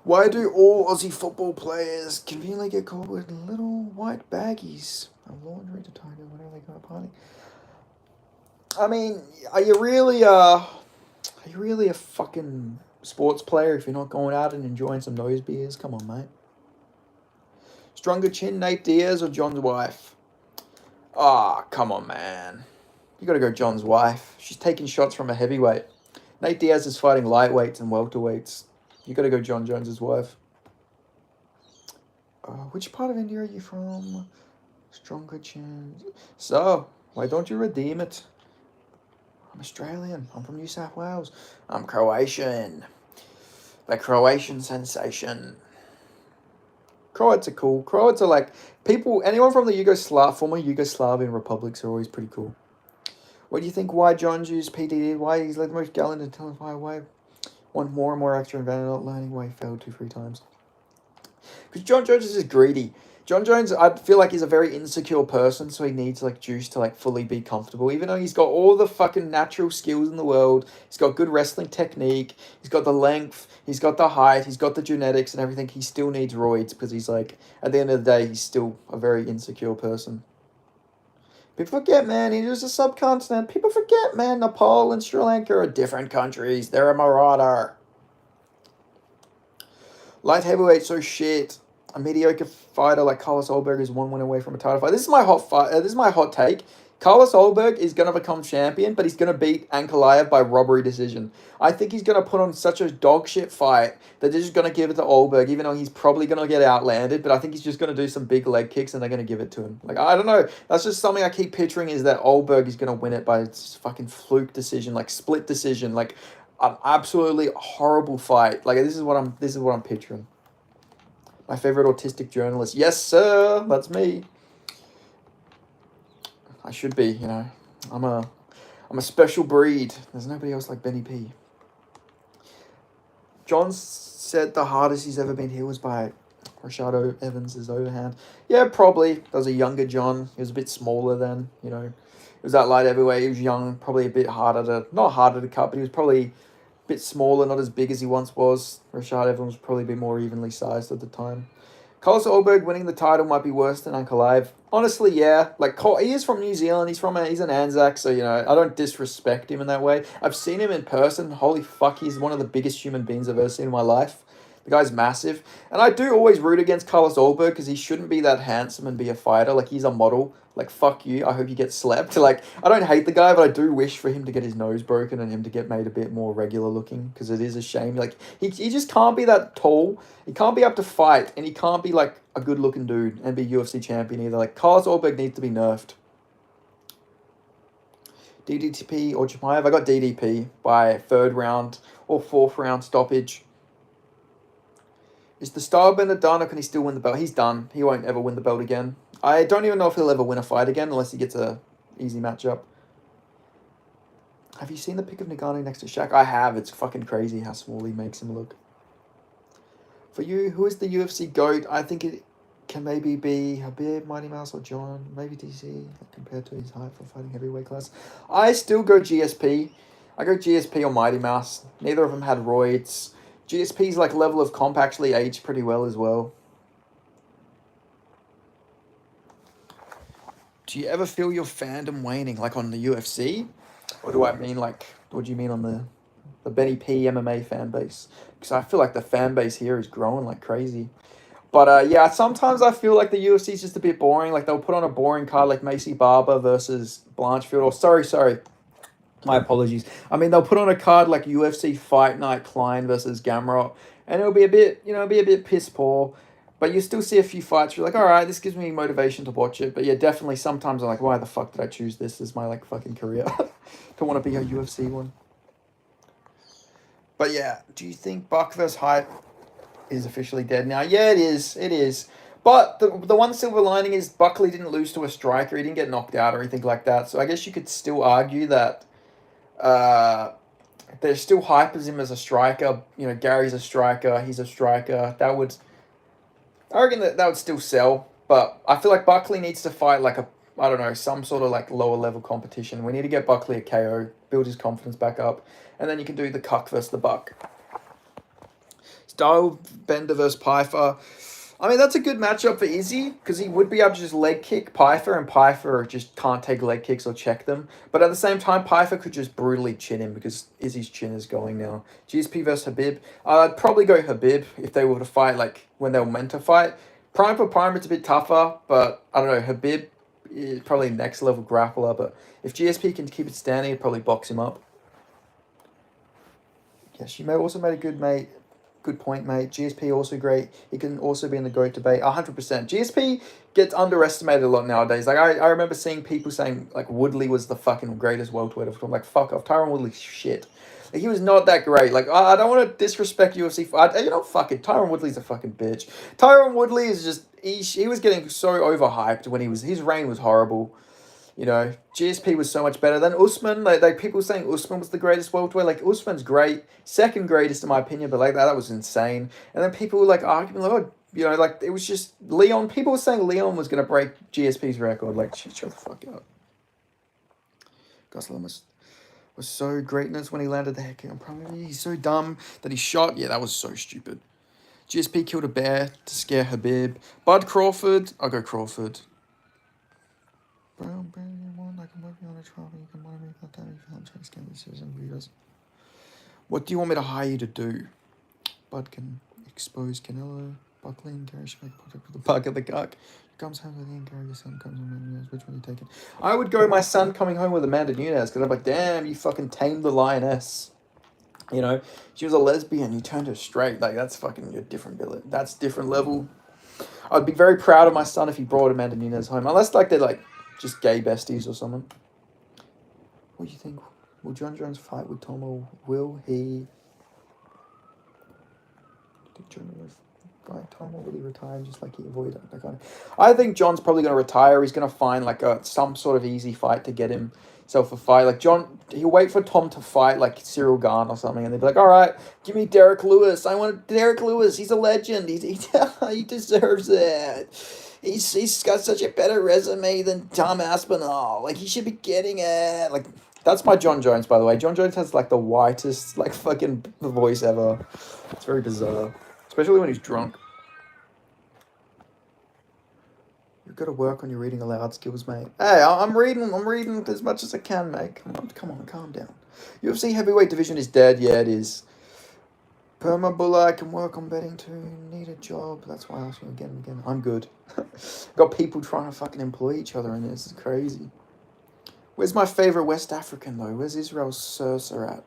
Why do all Aussie football players conveniently get caught with little white baggies of laundry detergent whenever they go partying? I mean, are you really a fucking sports player if you're not going out and enjoying some nose beers? Come on, mate. Stronger chin, Nate Diaz or John's wife? Ah, come on, man. You gotta go John's wife. She's taking shots from a heavyweight. Nate Diaz is fighting lightweights and welterweights. You gotta go John Jones' wife. Which part of India are you from? Stronger chin. So, why don't you redeem it? I'm Australian. I'm from New South Wales. I'm Croatian. The Croatian sensation. Croats are cool. Croats are like people. Anyone from the former Yugoslavian republics are always pretty cool. What do you think? Why John Jews PDD? Why he's like the most gallant and tell him why want more and more extra and not learning why he failed 2-3 times. Because John Jones is just greedy. John Jones, I feel like he's a very insecure person, so he needs like juice to like fully be comfortable. Even though he's got all the fucking natural skills in the world, he's got good wrestling technique, he's got the length, he's got the height, he's got the genetics and everything. He still needs roids because he's like, at the end of the day, he's still a very insecure person. People forget, man, India's a subcontinent. People forget, man, Nepal and Sri Lanka are different countries. They're a marauder. Light heavyweight, so shit. A mediocre fighter like Carlos Ulberg is 1 win away from a title fight. This is my hot take. Carlos Ulberg is going to become champion, but he's going to beat Ankalaev by robbery decision. I think he's going to put on such a dog shit fight that they're just going to give it to Ulberg, even though he's probably going to get outlanded. But I think he's just going to do some big leg kicks and they're going to give it to him. Like, I don't know. That's just something I keep picturing is that Ulberg is going to win it by fucking fluke decision, like split decision, like an absolutely horrible fight. Like this is what I'm picturing. My favorite autistic journalist. Yes, sir. That's me. I should be, you know. I'm a special breed. There's nobody else like Benny P. John said the hardest he's ever been hit was by Rashad Evans' overhand. Yeah, probably. That was a younger John. He was a bit smaller then, you know. It was that light heavyweight. He was young, probably a bit not harder to cut, but he was probably a bit smaller, not as big as he once was. Rashad Evans was probably a bit more evenly sized at the time. Carlos Ulberg winning the title might be worse than Ankalaev. Honestly, yeah. Like, he is from New Zealand. He's an Anzac, so, you know, I don't disrespect him in that way. I've seen him in person. Holy fuck, he's one of the biggest human beings I've ever seen in my life. The guy's massive. And I do always root against Carlos Ulberg because he shouldn't be that handsome and be a fighter. Like, he's a model. Like, fuck you. I hope you get slept. Like, I don't hate the guy, but I do wish for him to get his nose broken and him to get made a bit more regular looking because it is a shame. Like, he just can't be that tall. He can't be up to fight. And he can't be, like, a good-looking dude and be UFC champion either. Like, Carlos Ulberg needs to be nerfed. DDP or Chimaev? I got DDP by 3rd round or 4th round stoppage. Is the stylebender done or can he still win the belt? He's done. He won't ever win the belt again. I don't even know if he'll ever win a fight again unless he gets a easy matchup. Have you seen the pic of Nagano next to Shaq? I have. It's fucking crazy how small he makes him look. For you, who is the UFC GOAT? I think it can maybe be Habib, Mighty Mouse, or John. Maybe DC compared to his height for fighting heavyweight class. I still go GSP. I go GSP or Mighty Mouse. Neither of them had roids. GSP's like level of comp actually aged pretty well as well. Do you ever feel your fandom waning, like on the UFC? Or do I mean like, what do you mean on the BennyPMMA fan base? Because I feel like the fan base here is growing like crazy. But yeah, sometimes I feel like the UFC is just a bit boring. Like they'll put on a boring card like Macy Barber versus Blanchfield. Or sorry. My apologies. I mean, they'll put on a card like UFC Fight Night Klein versus Gamrot, and it'll be a bit piss poor, but you still see a few fights. You're like, all right, this gives me motivation to watch it. But yeah, definitely sometimes I'm like, why the fuck did I choose this as my like fucking career? Don't want to be a UFC one. But yeah, do you think Buck vs. Hype is officially dead now? Yeah, it is. It is. But the one silver lining is Buckley didn't lose to a striker. He didn't get knocked out or anything like that. So I guess you could still argue that there's still hype as him as a striker. You know, Gary's a striker. He's a striker. I reckon that would still sell. But I feel like Buckley needs to fight like some sort of like lower level competition. We need to get Buckley a KO, build his confidence back up, and then you can do the Cuck versus the Buck. Style Bender versus Pfeiffer. I mean, that's a good matchup for Izzy because he would be able to just leg kick Pfeiffer, and Pfeiffer just can't take leg kicks or check them. But at the same time, Pfeiffer could just brutally chin him because Izzy's chin is going now. GSP versus Habib. I'd probably go Habib if they were to fight like when they were meant to fight. Prime for prime, it's a bit tougher, but I don't know. Habib is probably next level grappler, but if GSP can keep it standing, it'd probably box him up. Yeah, she also made a good mate. good point, mate. GSP also great. He can also be in the GOAT debate. 100%. GSP gets underestimated a lot nowadays. Like I remember seeing people saying like Woodley was the fucking greatest welterweight of all time. Like fuck off. Tyron Woodley's shit. Like, he was not that great. Like I don't want to disrespect UFC. You know, fuck it. Tyron Woodley's a fucking bitch. Tyron Woodley is just he was getting so overhyped when his reign was horrible. You know, GSP was so much better than Usman. Like people saying Usman was the greatest welterweight. Like Usman's great, second greatest in my opinion, but like that was insane. And then people were like arguing, like, oh, you know, like it was just Leon. People were saying Leon was gonna break GSP's record. Like shut the fuck up. Gosling was so greatness when he landed the head kick on Prime. He's so dumb that he shot. Yeah, that was so stupid. GSP killed a bear to scare Habib. Bud Crawford. I'll go Crawford. Bro, I can work on a trial. You can monitor me that time. I'm trying to scan this and readers. What do you want me to hire you to do? Bud can expose Canelo, Buckley, and Gary should make contact with the bug at the guck. Comes home with Ian Gary, your son comes home with Nunes. Which one are you taking? I would go my son coming home with Amanda Nunes because I'm like, damn, you fucking tamed the lioness. You know, she was a lesbian, you turned her straight. Like, that's fucking a different billet. That's different level. I'd be very proud of my son if he brought Amanda Nunes home. Unless, like, they're, like, just gay besties or something. What do you think? Will John Jones fight with Tom or will he... Did John Jones fight Tom or will he retire just like he avoided that kind of... I think John's probably going to retire. He's going to find, like, some sort of easy fight to get himself a fight. Like, John, he'll wait for Tom to fight, like, Cyril Gane or something, and they'll be like, all right, give me Derek Lewis. I want Derek Lewis. He's a legend. He deserves it. He's got such a better resume than Tom Aspinall. Like, he should be getting it. Like, that's my John Jones, by the way. John Jones has, like, the whitest, like, fucking voice ever. It's very bizarre. Especially when he's drunk. You've got to work on your reading aloud skills, mate. Hey, I'm reading as much as I can, mate. Come on, calm down. UFC heavyweight division is dead. Yeah, it is. Perma Bulla, I can work on betting too. Need a job. That's why I ask you again and again. I'm good. Got people trying to fucking employ each other in this. It's crazy. Where's my favourite West African, though? Where's Israel Sursa at?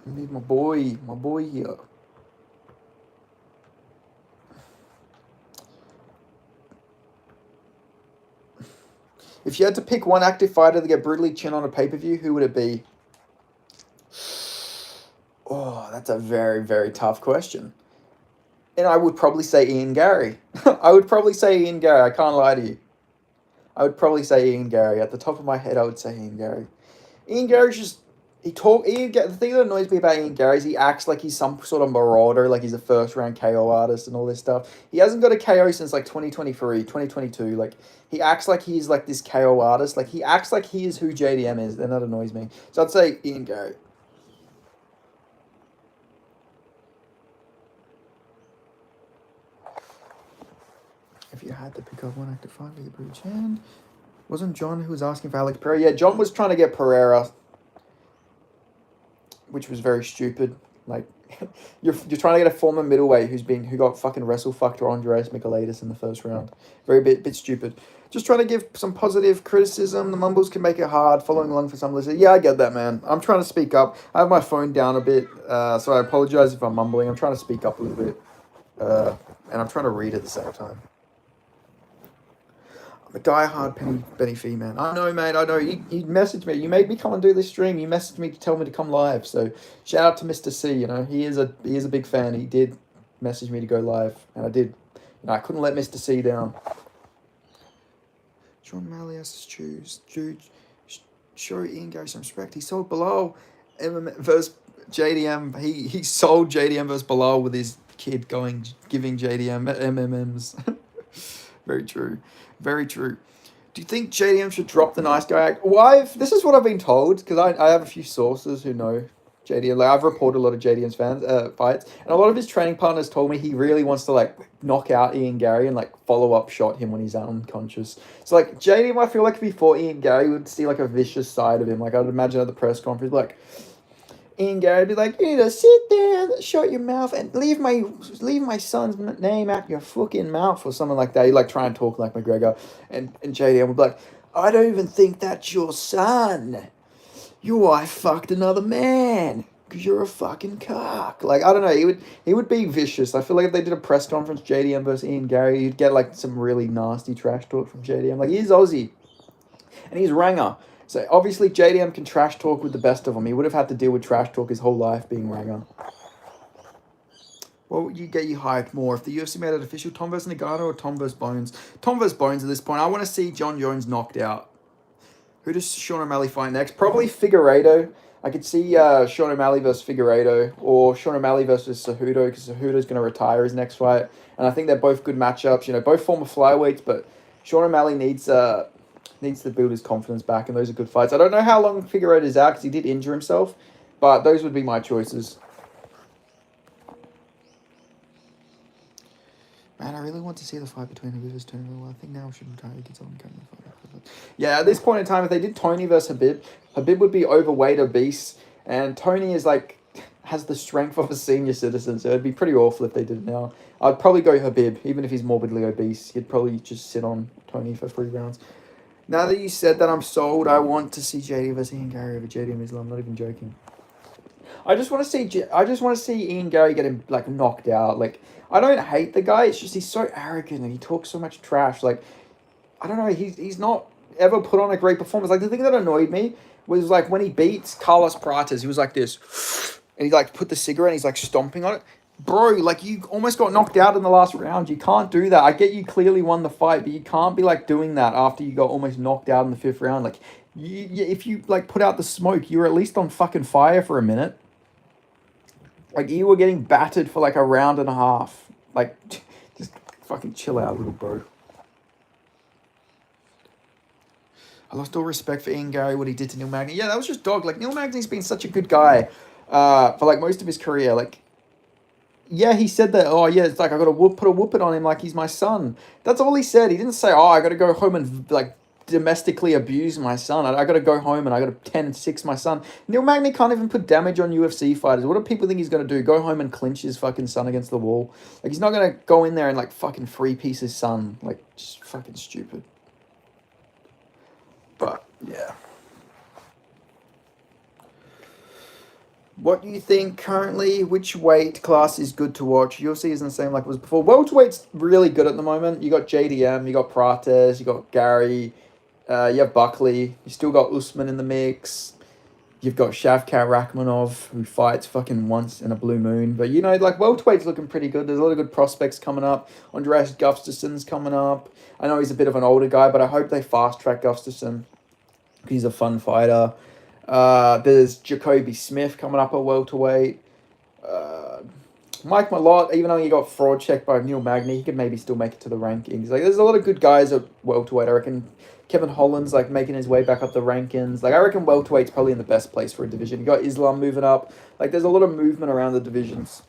I need my boy here. If you had to pick one active fighter to get brutally chinned on a pay-per-view, who would it be? Oh, that's a very, very tough question. And I would probably say Ian Gary. I can't lie to you. I would probably say Ian Gary. At the top of my head, I would say Ian Gary. Ian Gary's just... The thing that annoys me about Ian Gary is he acts like he's some sort of marauder, like he's a first-round KO artist and all this stuff. He hasn't got a KO since, like, 2022. Like, he acts like he's, like, this KO artist. Like, he acts like he is who JDM is, and that annoys me. So I'd say Ian Gary. If you had to pick up one active fighter, you put your hand. Wasn't John who was asking for Alex Pereira? Yeah, John was trying to get Pereira, which was very stupid. Like, you're trying to get a former middleweight who got fucking wrestle fucked or Andreas Michailidis in the first round. Bit stupid. Just trying to give some positive criticism. The mumbles can make it hard. Following along for some listeners. Yeah, I get that, man. I'm trying to speak up. I have my phone down a bit, so I apologize if I'm mumbling. I'm trying to speak up a little bit, and I'm trying to read at the same time. I'm a diehard Benny Fee man. I know, mate. I know. You messaged me. You made me come and do this stream. You messaged me to tell me to come live. So shout out to Mr. C. You know, he is a big fan. He did message me to go live, and I did. You know, I couldn't let Mr. C down. John Malley has to choose. Show Ian Gary some respect. He sold Bilal versus JDM. He sold JDM versus Bilal with his kid giving JDM MMMs. Very true. Very true. Do you think JDM should drop the nice guy act? Well, this is what I've been told, because I have a few sources who know JDM. Like, I've reported a lot of JDM's fights, and a lot of his training partners told me he really wants to, like, knock out Ian Gary and, like, follow-up shot him when he's unconscious. So, like, JDM, I feel like before Ian Gary would see, like, a vicious side of him. Like, I'd imagine at the press conference, like, Ian Gary would be like, you need to sit there, shut your mouth, and leave my son's name out your fucking mouth, or something like that. He'd, like, try and talk like McGregor. And JDM would be like, I don't even think that's your son. Your wife fucked another man. because you're a fucking cock. Like, I don't know, he would be vicious. I feel like if they did a press conference, JDM versus Ian Gary, you'd get like some really nasty trash talk from JDM. Like, he's Aussie and he's Ranger. So obviously JDM can trash talk with the best of them. He would have had to deal with trash talk his whole life being Ranger. What would you get you hyped more? If the UFC made it official, Tom versus Nagano or Tom versus Bones? Tom versus Bones at this point. I want to see John Jones knocked out. Who does Sean O'Malley fight next? Probably Figueiredo. I could see Sean O'Malley versus Figueiredo, or Sean O'Malley versus Cejudo, because Cejudo's going to retire his next fight. And I think they're both good matchups. You know, both former flyweights, but Sean O'Malley needs to build his confidence back, and those are good fights. I don't know how long Figueiredo's out, because he did injure himself, but those would be my choices. Man, I really want to see the fight between Habib versus Tony. Well, I think now should retire. He gets on the fight. Yeah, at this point in time, if they did Tony versus Habib, Habib would be overweight, obese, and Tony is like has the strength of a senior citizen, so it'd be pretty awful if they did it now. I'd probably go Habib, even if he's morbidly obese. He'd probably just sit on Tony for 3 rounds. Now that you said that, I'm sold. I want to see JD versus Ian Gary over JD and Islam. I'm not even joking. I just want to see Ian Gary get him like knocked out. Like, I don't hate the guy. It's just he's so arrogant and he talks so much trash. Like, I don't know. He's not ever put on a great performance. Like, the thing that annoyed me was like when he beats Carlos Prates, he was like this, and he like put the cigarette and he's like stomping on it. Bro, like, you almost got knocked out in the last round. You can't do that. I get you clearly won the fight, but you can't be like doing that after you got almost knocked out in the 5th round. Like, if you like put out the smoke, you were at least on fucking fire for a minute. Like, you were getting battered for like a round and a half. Like, just fucking chill out, little bro. I lost all respect for Ian Gary, what he did to Neil Magny. Yeah, that was just dog. Like, Neil Magny's been such a good guy for like most of his career. Like, yeah, he said that, oh yeah, it's like I got to put a whooping on him like he's my son. That's all he said. He didn't say, oh, I got to go home and like domestically abuse my son. I got to go home and I got to 10-6 my son. Neil Magny can't even put damage on UFC fighters. What do people think he's going to do? Go home and clinch his fucking son against the wall? Like, he's not going to go in there and like fucking 3-piece his son. Like, just fucking stupid. But yeah. What do you think currently? Which weight class is good to watch? UFC isn't the same like it was before. Welterweight's really good at the moment. You got JDM, you got Prates, you got Gary, you have Buckley. You still got Usman in the mix. You've got Shavkat Rakhmonov, who fights fucking once in a blue moon. But, you know, like, welterweight's looking pretty good. There's a lot of good prospects coming up. Andreas Gustafsson's coming up. I know he's a bit of an older guy, but I hope they fast-track Gustafsson. He's a fun fighter. There's Jacoby Smith coming up at welterweight. Mike Malott, even though he got fraud checked by Neil Magny, he could maybe still make it to the rankings. Like, there's a lot of good guys at welterweight. I reckon Kevin Holland's like making his way back up the rankings. Like, I reckon welterweight's probably in the best place for a division. You got Islam moving up. Like, there's a lot of movement around the divisions.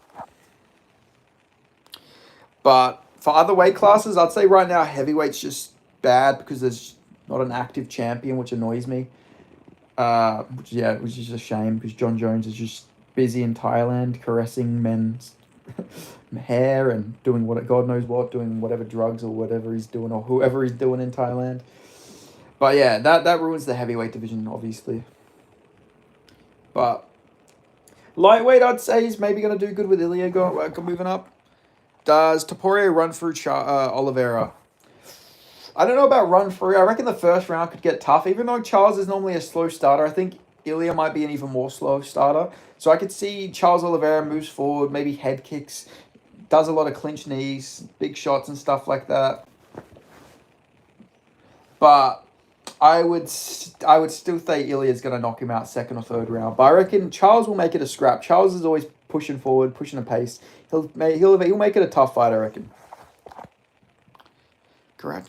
But for other weight classes, I'd say right now heavyweight's just bad because there's not an active champion, which annoys me. Which is just a shame because John Jones is just busy in Thailand caressing men's hair and doing what God knows what, doing whatever drugs or whatever he's doing or whoever he's doing in Thailand. But yeah, that ruins the heavyweight division, obviously. But lightweight, I'd say, is maybe going to do good with Ilya moving up. Does Topuria run through Oliveira? I don't know about run through. I reckon the first round could get tough. Even though Charles is normally a slow starter, I think Ilya might be an even more slow starter. So I could see Charles Oliveira moves forward, maybe head kicks, does a lot of clinch knees, big shots and stuff like that. But I would still say Ilya's going to knock him out 2nd or 3rd round. But I reckon Charles will make it a scrap. Charles is always pushing forward, pushing a pace. He'll make it a tough fight, I reckon.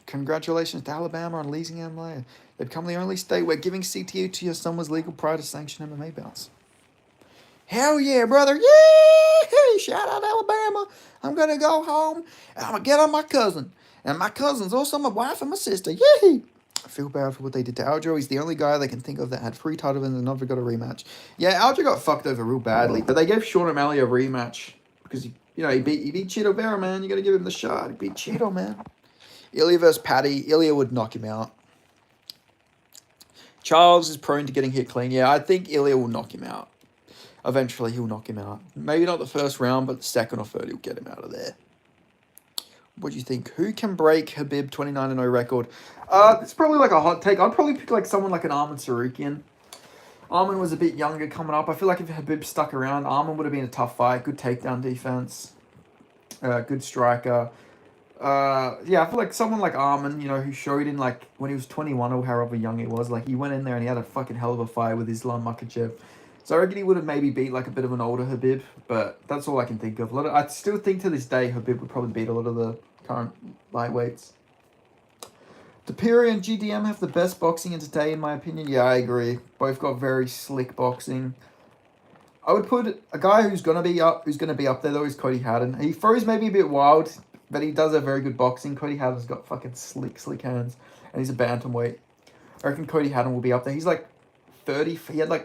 Congratulations to Alabama on losing MMA. They've become the only state where giving CTE to your son was legal prior to sanctioned MMA bouts. Hell yeah, brother. Yeah! Shout out Alabama. I'm going to go home and I'm going to get on my cousin. And my cousin's also my wife and my sister. Yay! I feel bad for what they did to Aljo. He's the only guy they can think of that had 3 title wins and never got a rematch. Yeah, Aljo got fucked over real badly. But they gave Sean O'Malley a rematch because, he beat Cheeto Vera, man. You got to give him the shot. He beat Cheeto, man. Ilya versus Paddy. Ilya would knock him out. Charles is prone to getting hit clean. Yeah, I think Ilya will knock him out. eventually he'll knock him out. Maybe not the first round, but the second or third, he'll get him out of there. What do you think? Who can break Khabib 29-0 record? It's probably like a hot take. I'd probably pick like someone like an Arman Sarukian. Arman was a bit younger coming up. I feel like if Khabib stuck around, Arman would have been a tough fight. Good takedown defense. Good striker. Yeah, I feel like someone like Arman, you know, who showed in like when he was 21 or however young he was, like he went in there and he had a fucking hell of a fight with Islam Makhachev. So I reckon he would have maybe beat like a bit of an older Khabib, but that's all I can think of. I still think to this day Khabib would probably beat a lot of the current lightweights. Tapiri and GDM have the best boxing in today, in my opinion. Yeah, I agree. Both got very slick boxing. I would put a guy who's gonna be up there though is Cody Haddon. He throws maybe a bit wild, but he does have very good boxing. Cody Haddon's got fucking slick hands, and he's a bantamweight. I reckon Cody Haddon will be up there. He's like 30.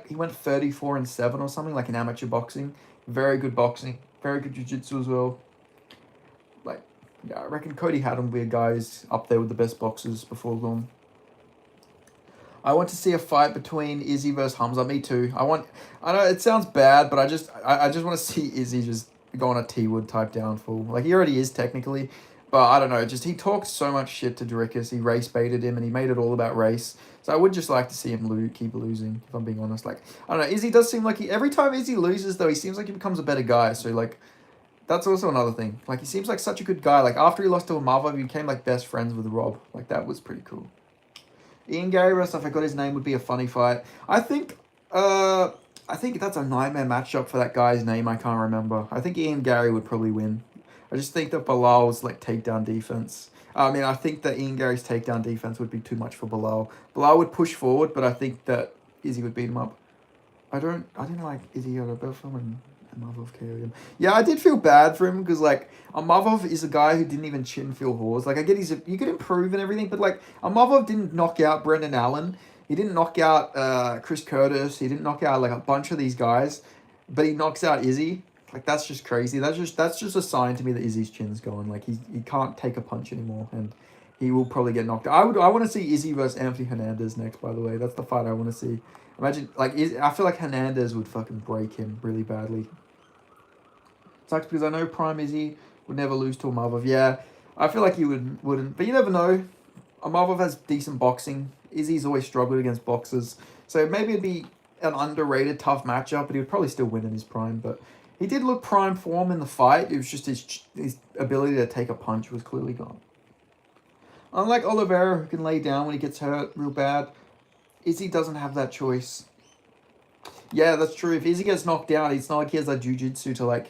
He went 34-7 or something, like in amateur boxing. Very good boxing. Very good jiu-jitsu as well. Like, yeah, I reckon Cody Haddon will be a guy who's up there with the best boxers before long. I want to see a fight between Izzy versus Hamza. Me too. I know it sounds bad, but I just want to see Izzy just go on a T-Wood type downfall. Like he already is technically, but I don't know. Just he talked so much shit to Dricus. He race baited him and he made it all about race. So I would just like to see him keep losing, if I'm being honest. Like, I don't know. Izzy does seem like every time Izzy loses though, he seems like he becomes a better guy. So like, that's also another thing. Like he seems like such a good guy. Like after he lost to Amava, he became like best friends with Rob. Like that was pretty cool. Ian Garris, if I got his name, would be a funny fight. I think that's a nightmare matchup for that guy's name. I can't remember. I think Ian Gary would probably win. I just think that Bilal's like takedown defense. I think that Ian Gary's takedown defense would be too much for Bilal. Bilal would push forward, but I think that Izzy would beat him up. I didn't like Izzy on a belt film and Amavov KO'd him. Yeah, I did feel bad for him because like Amavov is a guy who didn't even chin Phil Hawes. Like I get you could improve and everything, but like Amavov didn't knock out Brendan Allen. He didn't knock out Chris Curtis. He didn't knock out like a bunch of these guys, but he knocks out Izzy. Like that's just crazy. That's just a sign to me that Izzy's chin's gone. Like he can't take a punch anymore, and he will probably get knocked out. I want to see Izzy versus Anthony Hernandez next. By the way, that's the fight I want to see. Imagine I feel like Hernandez would fucking break him really badly. Sucks because I know Prime Izzy would never lose to Amavov. Yeah, I feel like he wouldn't, but you never know. Amavov has decent boxing. Izzy's always struggled against boxers, so maybe it'd be an underrated tough matchup, but he would probably still win in his prime. But he did look prime form in the fight. It was just his ability to take a punch was clearly gone. Unlike Oliveira, who can lay down when he gets hurt real bad, Izzy doesn't have that choice. Yeah, that's true. If Izzy gets knocked out, it's not like he has that jiu-jitsu to like,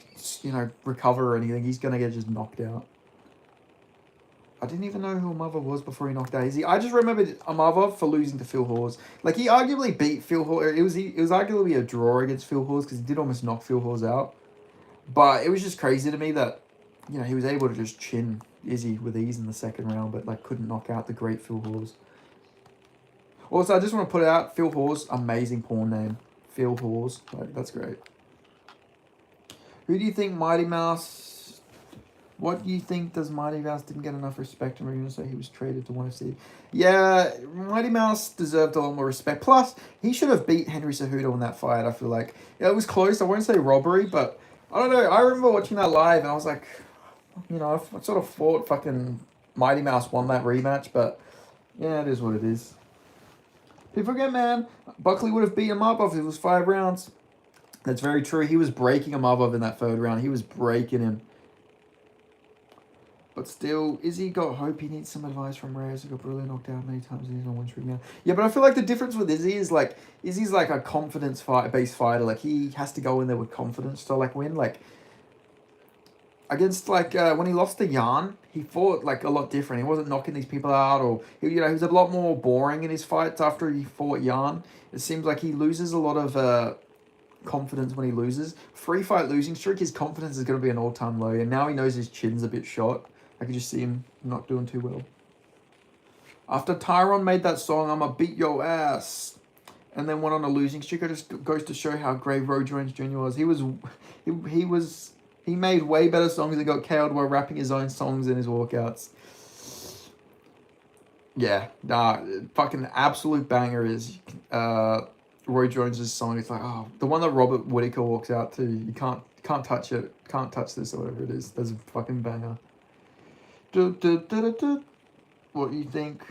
recover or anything. He's gonna get just knocked out. I didn't even know who Amavov was before he knocked out Izzy. I just remembered Amavov for losing to Phil Hawes. Like he arguably beat Phil Hawes. It was arguably a draw against Phil Hawes because he did almost knock Phil Hawes out. But it was just crazy to me that, he was able to just chin Izzy with ease in the second round, but like couldn't knock out the great Phil Hawes. Also, I just want to put it out, Phil Hawes, amazing porn name. Phil Hawes, like, that's great. Who do you think Mighty Mouse... What do you think does Mighty Mouse didn't get enough respect and even say he was traded to 1FC? Yeah, Mighty Mouse deserved a lot more respect. Plus, he should have beat Henry Cejudo in that fight, I feel like. Yeah, it was close. I won't say robbery, but I don't know. I remember watching that live and I was like, I sort of thought fucking Mighty Mouse won that rematch, but yeah, it is what it is. People forget, man, Buckley would have beat him up if it was 5 rounds. That's very true. He was breaking him up in that third round. He was breaking him. But still, Izzy got hope. He needs some advice from Reyes, who got brutally knocked out many times and he's on one streak now. Yeah, but I feel like the difference with Izzy is like, Izzy's like a confidence-based fighter. Like, he has to go in there with confidence to like win. Like, against like, when he lost to Jan, he fought like a lot different. He wasn't knocking these people out, or, he was a lot more boring in his fights after he fought Jan. It seems like he loses a lot of confidence when he loses. 3-fight losing streak, his confidence is going to be an all-time low, and now he knows his chin's a bit short. I can just see him not doing too well. After Tyron made that song, "I'ma beat your ass," and then went on a losing streak, it just goes to show how great Roy Jones Jr. was. He made way better songs and got KO'd while rapping his own songs in his walkouts. Yeah, fucking absolute banger is Roy Jones's song. It's like, oh, the one that Robert Whitaker walks out to. You can't touch it. Can't touch this or whatever it is. There's a fucking banger. What do you think?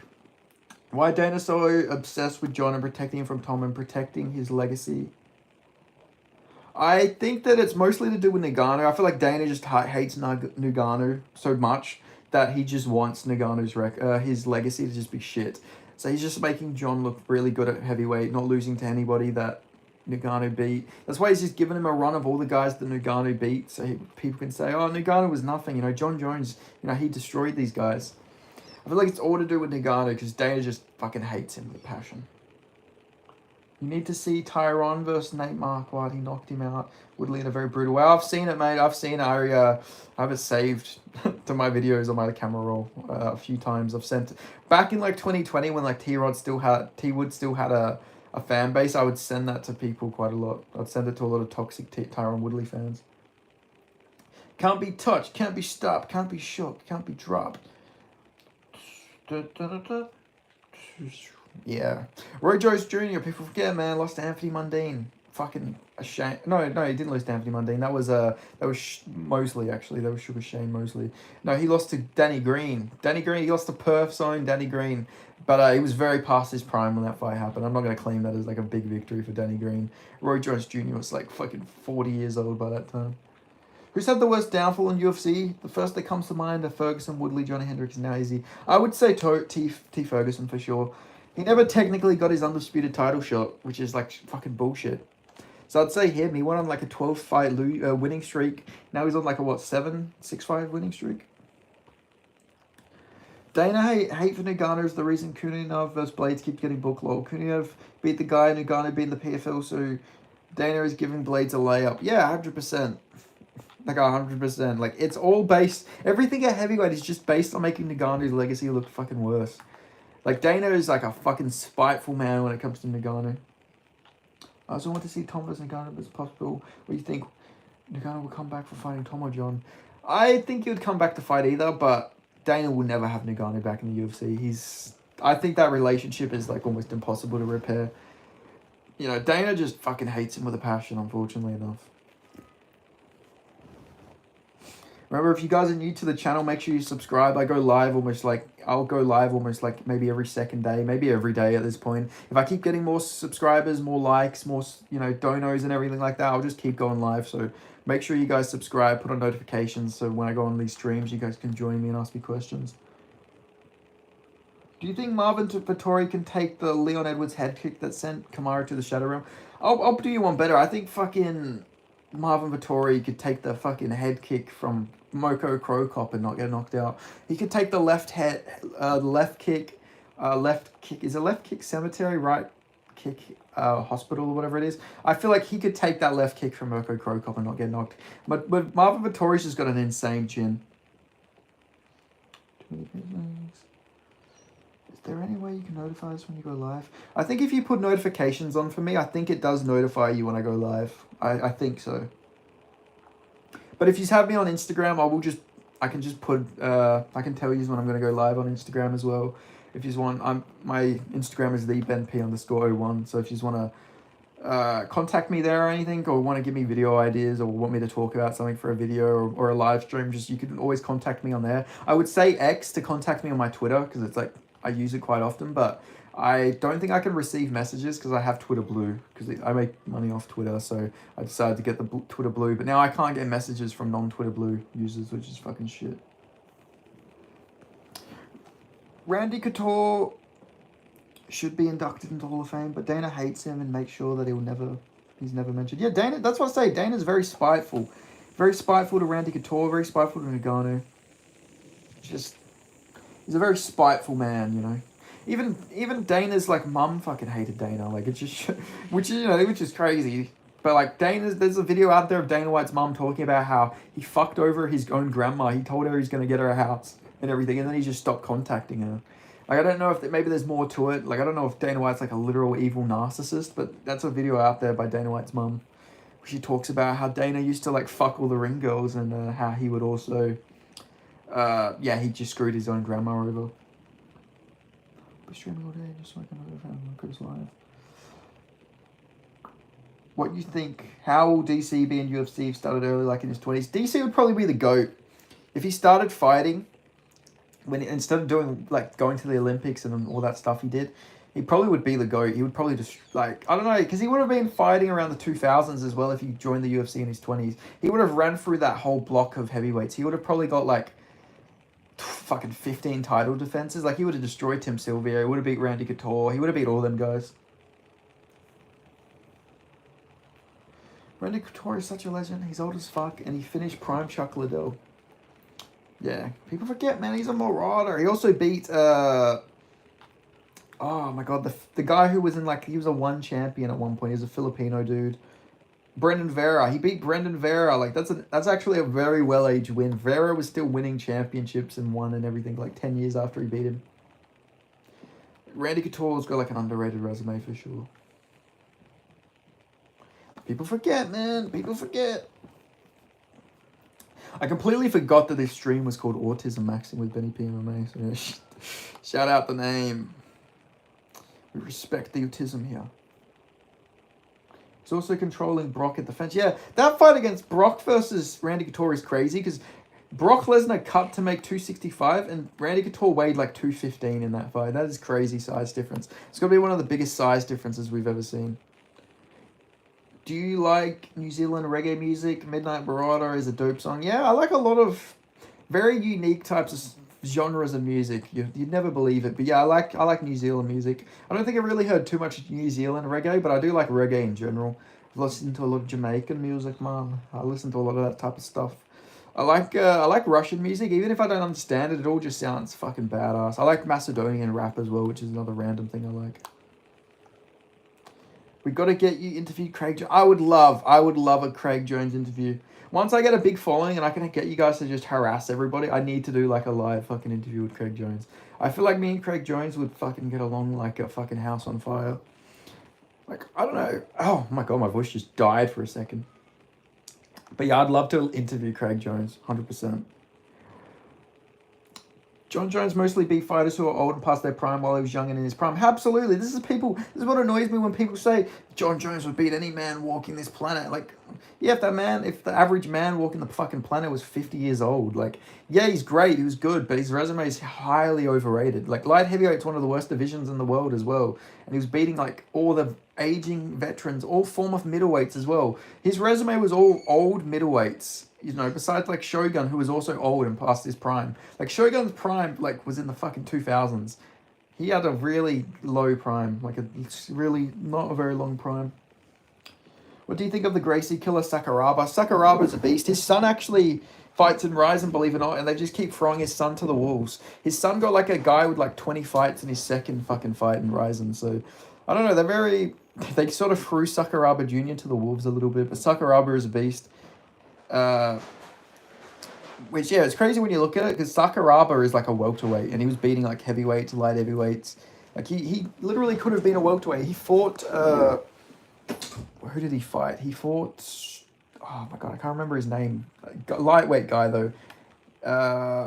Why Dana so obsessed with John and protecting him from Tom and protecting his legacy? I think that it's mostly to do with Nagano. I feel like Dana just hates Nagano so much that he just wants Nagano's his legacy to just be shit. So he's just making John look really good at heavyweight, not losing to anybody that Nagano beat. That's why he's just giving him a run of all the guys that Nagano beat, so people can say, oh, Nagano was nothing. You know, John Jones, you know, he destroyed these guys. I feel like it's all to do with Nagano because Dana just fucking hates him with passion. You need to see Tyron versus Nate Marquardt. He knocked him out. Woodley in a very brutal way. I've seen it, mate. I've seen it. I have it saved to my videos on my camera roll a few times. I've sent it. Back in like 2020 when like T-Wood still had a fan base, I would send that to people quite a lot. I'd send it to a lot of toxic Tyron Woodley fans. Can't be touched, can't be stopped, can't be shook, can't be dropped. Yeah. Roy Jones Jr., people forget, man, lost to Anthony Mundine. Fucking a shame. No, he didn't lose to Anthony Mundine. That was Mosley, actually. That was Sugar Shane Mosley. No, he lost to Danny Green. He lost to Perth's own Danny Green. But he was very past his prime when that fight happened. I'm not going to claim that as like a big victory for Danny Green. Roy Jones Jr. was like fucking 40 years old by that time. Who's had the worst downfall in UFC? The first that comes to mind are Ferguson, Woodley, Johnny Hendricks, and now Izzy. I would say T. Ferguson for sure. He never technically got his undisputed title shot, which is like fucking bullshit. So I'd say him. He went on like a 12-fight winning streak. Now he's on like a 6-5 winning streak. Dana hate for Nagano is the reason Kunionov versus Blades keeps getting booked low. Kunionov beat the guy, Nagano beat the PFL, so Dana is giving Blades a layup. Yeah, 100%. Like 100%. Like it's all based. Everything at heavyweight is just based on making Nagano's legacy look fucking worse. Like Dana is like a fucking spiteful man when it comes to Nagano. I also want to see Tom versus Nagano as possible. What do you think? Nagano will come back for fighting Tom or John? I think he would come back to fight either, but Dana will never have Nagano back in the UFC. I think that relationship is like almost impossible to repair. You know, Dana just fucking hates him with a passion, unfortunately enough. Remember, if you guys are new to the channel, make sure you subscribe. I'll go live almost like maybe every second day, maybe every day at this point. If I keep getting more subscribers, more likes, more, you know, donos and everything like that, I'll just keep going live. So make sure you guys subscribe, put on notifications, so when I go on these streams, you guys can join me and ask me questions. Do you think Marvin Vettori can take the Leon Edwards head kick that sent Kamaru to the Shadow Realm? I'll do you one better. I think fucking Marvin Vettori could take the fucking head kick from Moko Crocop and not get knocked out. He could take the left kick, is it left kick cemetery, right kick hospital or whatever it is. I feel like he could take that left kick from Moko Crocop and not get knocked. But Marvin Vettori's just got an insane chin. Is there any way you can notify us when you go live? I think if you put notifications on for me, I think it does notify you when I go live. I think so. But if you have me on Instagram, I can just put, I can tell you when I'm going to go live on Instagram as well. If you want, my Instagram is BennyPMMA_01. So if you just want to contact me there or anything, or want to give me video ideas, or want me to talk about something for a video or a live stream, you can always contact me on there. I would say X to contact me on my Twitter, because it's like, I use it quite often, but I don't think I can receive messages because I have Twitter Blue, because I make money off Twitter, so I decided to get the Twitter Blue, but now I can't get messages from non-Twitter Blue users, which is fucking shit. Randy Couture should be inducted into Hall of Fame, but Dana hates him and makes sure that he's never mentioned. Yeah, Dana, that's what I say, Dana's very spiteful. Very spiteful to Randy Couture, very spiteful to Nagano. He's a very spiteful man, you know. Even Dana's like mum fucking hated Dana, like it's just, which is crazy. But like there's a video out there of Dana White's mum talking about how he fucked over his own grandma. He told her he's gonna get her a house and everything, and then he just stopped contacting her. Like I don't know if maybe there's more to it. Like I don't know if Dana White's like a literal evil narcissist, but that's a video out there by Dana White's mum. She talks about how Dana used to like fuck all the ring girls, and how he would also, he just screwed his own grandma over. Be streaming all day just so I can look at his live. what you think, how will DC be in UFC if started early, like in his 20s? DC would probably be the GOAT. If he started fighting, instead of doing, like, going to the Olympics and all that stuff he did, he probably would be the GOAT. He would probably just, like, I don't know, because he would have been fighting around the 2000s as well if he joined the UFC in his 20s. He would have ran through that whole block of heavyweights. He would have probably got, like, fucking 15 title defenses. Like, he would have destroyed Tim Sylvia. He would have beat Randy Couture. He would have beat all them guys. Randy Couture is such a legend. He's old as fuck, and he finished prime Chuck Liddell. Yeah, people forget, man. He's a marauder. He also beat, oh my god, the guy who was in, like, he was a one champion at one point. He was a Filipino dude. Brendan Vera. He beat Brendan Vera. Like, that's actually a very well-aged win. Vera was still winning championships and won and everything, like, 10 years after he beat him. Randy Couture's got, like, an underrated resume for sure. People forget, man. People forget. I completely forgot that this stream was called Autism Maxing with BennyPMMA. So yeah, shout out the name. We respect the autism here. He's also controlling Brock at the fence. Yeah, that fight against Brock versus Randy Couture is crazy because Brock Lesnar cut to make 265 and Randy Couture weighed like 215 in that fight. That is crazy size difference. It's going to be one of the biggest size differences we've ever seen. Do you like New Zealand reggae music? Midnight Marauder is a dope song. Yeah, I like a lot of very unique types of genres of music. You'd never believe it. But yeah, I like New Zealand music. I don't think I really heard too much New Zealand reggae, but I do like reggae in general. I've listened to a lot of Jamaican music, man. I listen to a lot of that type of stuff. I like Russian music, even if I don't understand it. It all just sounds fucking badass. I like Macedonian rap as well, which is another random thing I like. We got to get you interviewed, Craig Jones. I would love a Craig Jones interview. Once I get a big following and I can get you guys to just harass everybody, I need to do like a live fucking interview with Craig Jones. I feel like me and Craig Jones would fucking get along like a fucking house on fire. Like, I don't know. Oh my god, my voice just died for a second. But yeah, I'd love to interview Craig Jones, 100%. John Jones mostly beat fighters who are old and past their prime while he was young and in his prime. Absolutely. This is what annoys me when people say John Jones would beat any man walking this planet. Like, yeah, if the average man walking the fucking planet was 50 years old, like, yeah, he's great, he was good, but his resume is highly overrated. Like, light heavyweight's one of the worst divisions in the world as well. And he was beating, like, all the aging veterans, all former middleweights as well. His resume was all old middleweights. You know, besides like Shogun, who was also old and past his prime. Like Shogun's prime, like, was in the fucking 2000s. He had a really low prime, like a really not a very long prime. What do you think of the Gracie killer Sakuraba? Sakuraba's a beast. His son actually fights in Ryzen, believe it or not, and they just keep throwing his son to the wolves. His son got like a guy with like 20 fights in his second fucking fight in Ryzen. So I don't know. They sort of threw Sakuraba Jr. to the wolves a little bit, but Sakuraba is a beast. Which, yeah, it's crazy when you look at it, because Sakuraba is like a welterweight, and he was beating like heavyweights, light heavyweights. Like, he literally could have been a welterweight. He fought, who did he fight? He fought, oh my god, I can't remember his name. Lightweight guy, though.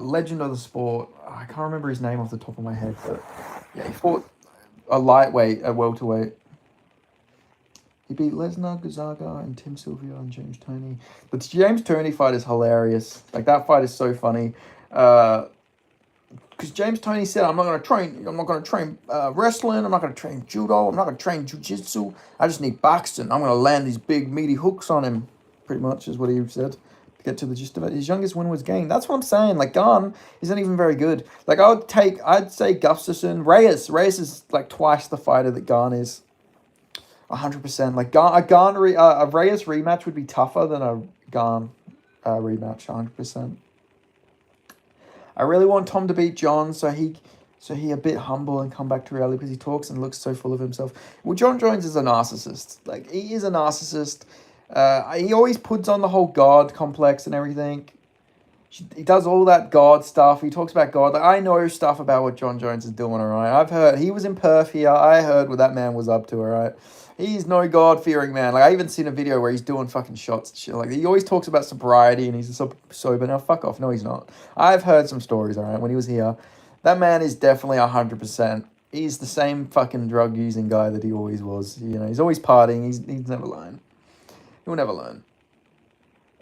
Legend of the sport. I can't remember his name off the top of my head, but yeah, he fought a lightweight, a welterweight. He beat Lesnar, Gonzaga, and Tim Sylvia and James Toney. The James Toney fight is hilarious. Like, that fight is so funny. Because James Toney said, I'm not going to train wrestling. I'm not going to train judo. I'm not going to train jiu-jitsu. I just need boxing. I'm going to land these big, meaty hooks on him. Pretty much is what he said. To get to the gist of it. His youngest win was Game. That's what I'm saying. Like, Gunn isn't even very good. Like, I'd say Gustafsson. Reyes is like twice the fighter that Gunn is. 100%. Like, a Reyes rematch would be tougher than a Garn rematch. 100%. I really want Tom to beat John, so he a bit humble and come back to reality, because he talks and looks so full of himself. Well, John Jones is a narcissist. Like, he is a narcissist. He always puts on the whole God complex and everything. He does all that God stuff. He talks about God. Like, I know stuff about what John Jones is doing, all right? I've heard. He was in Perth here. I heard what that man was up to, all right? He's no God-fearing man. Like, I even seen a video where he's doing fucking shots and shit. Like, he always talks about sobriety and he's sober. Now, fuck off. No, he's not. I've heard some stories, all right, when he was here. That man is definitely 100%. He's the same fucking drug-using guy that he always was. You know, he's always partying. He's never lying. He'll never learn.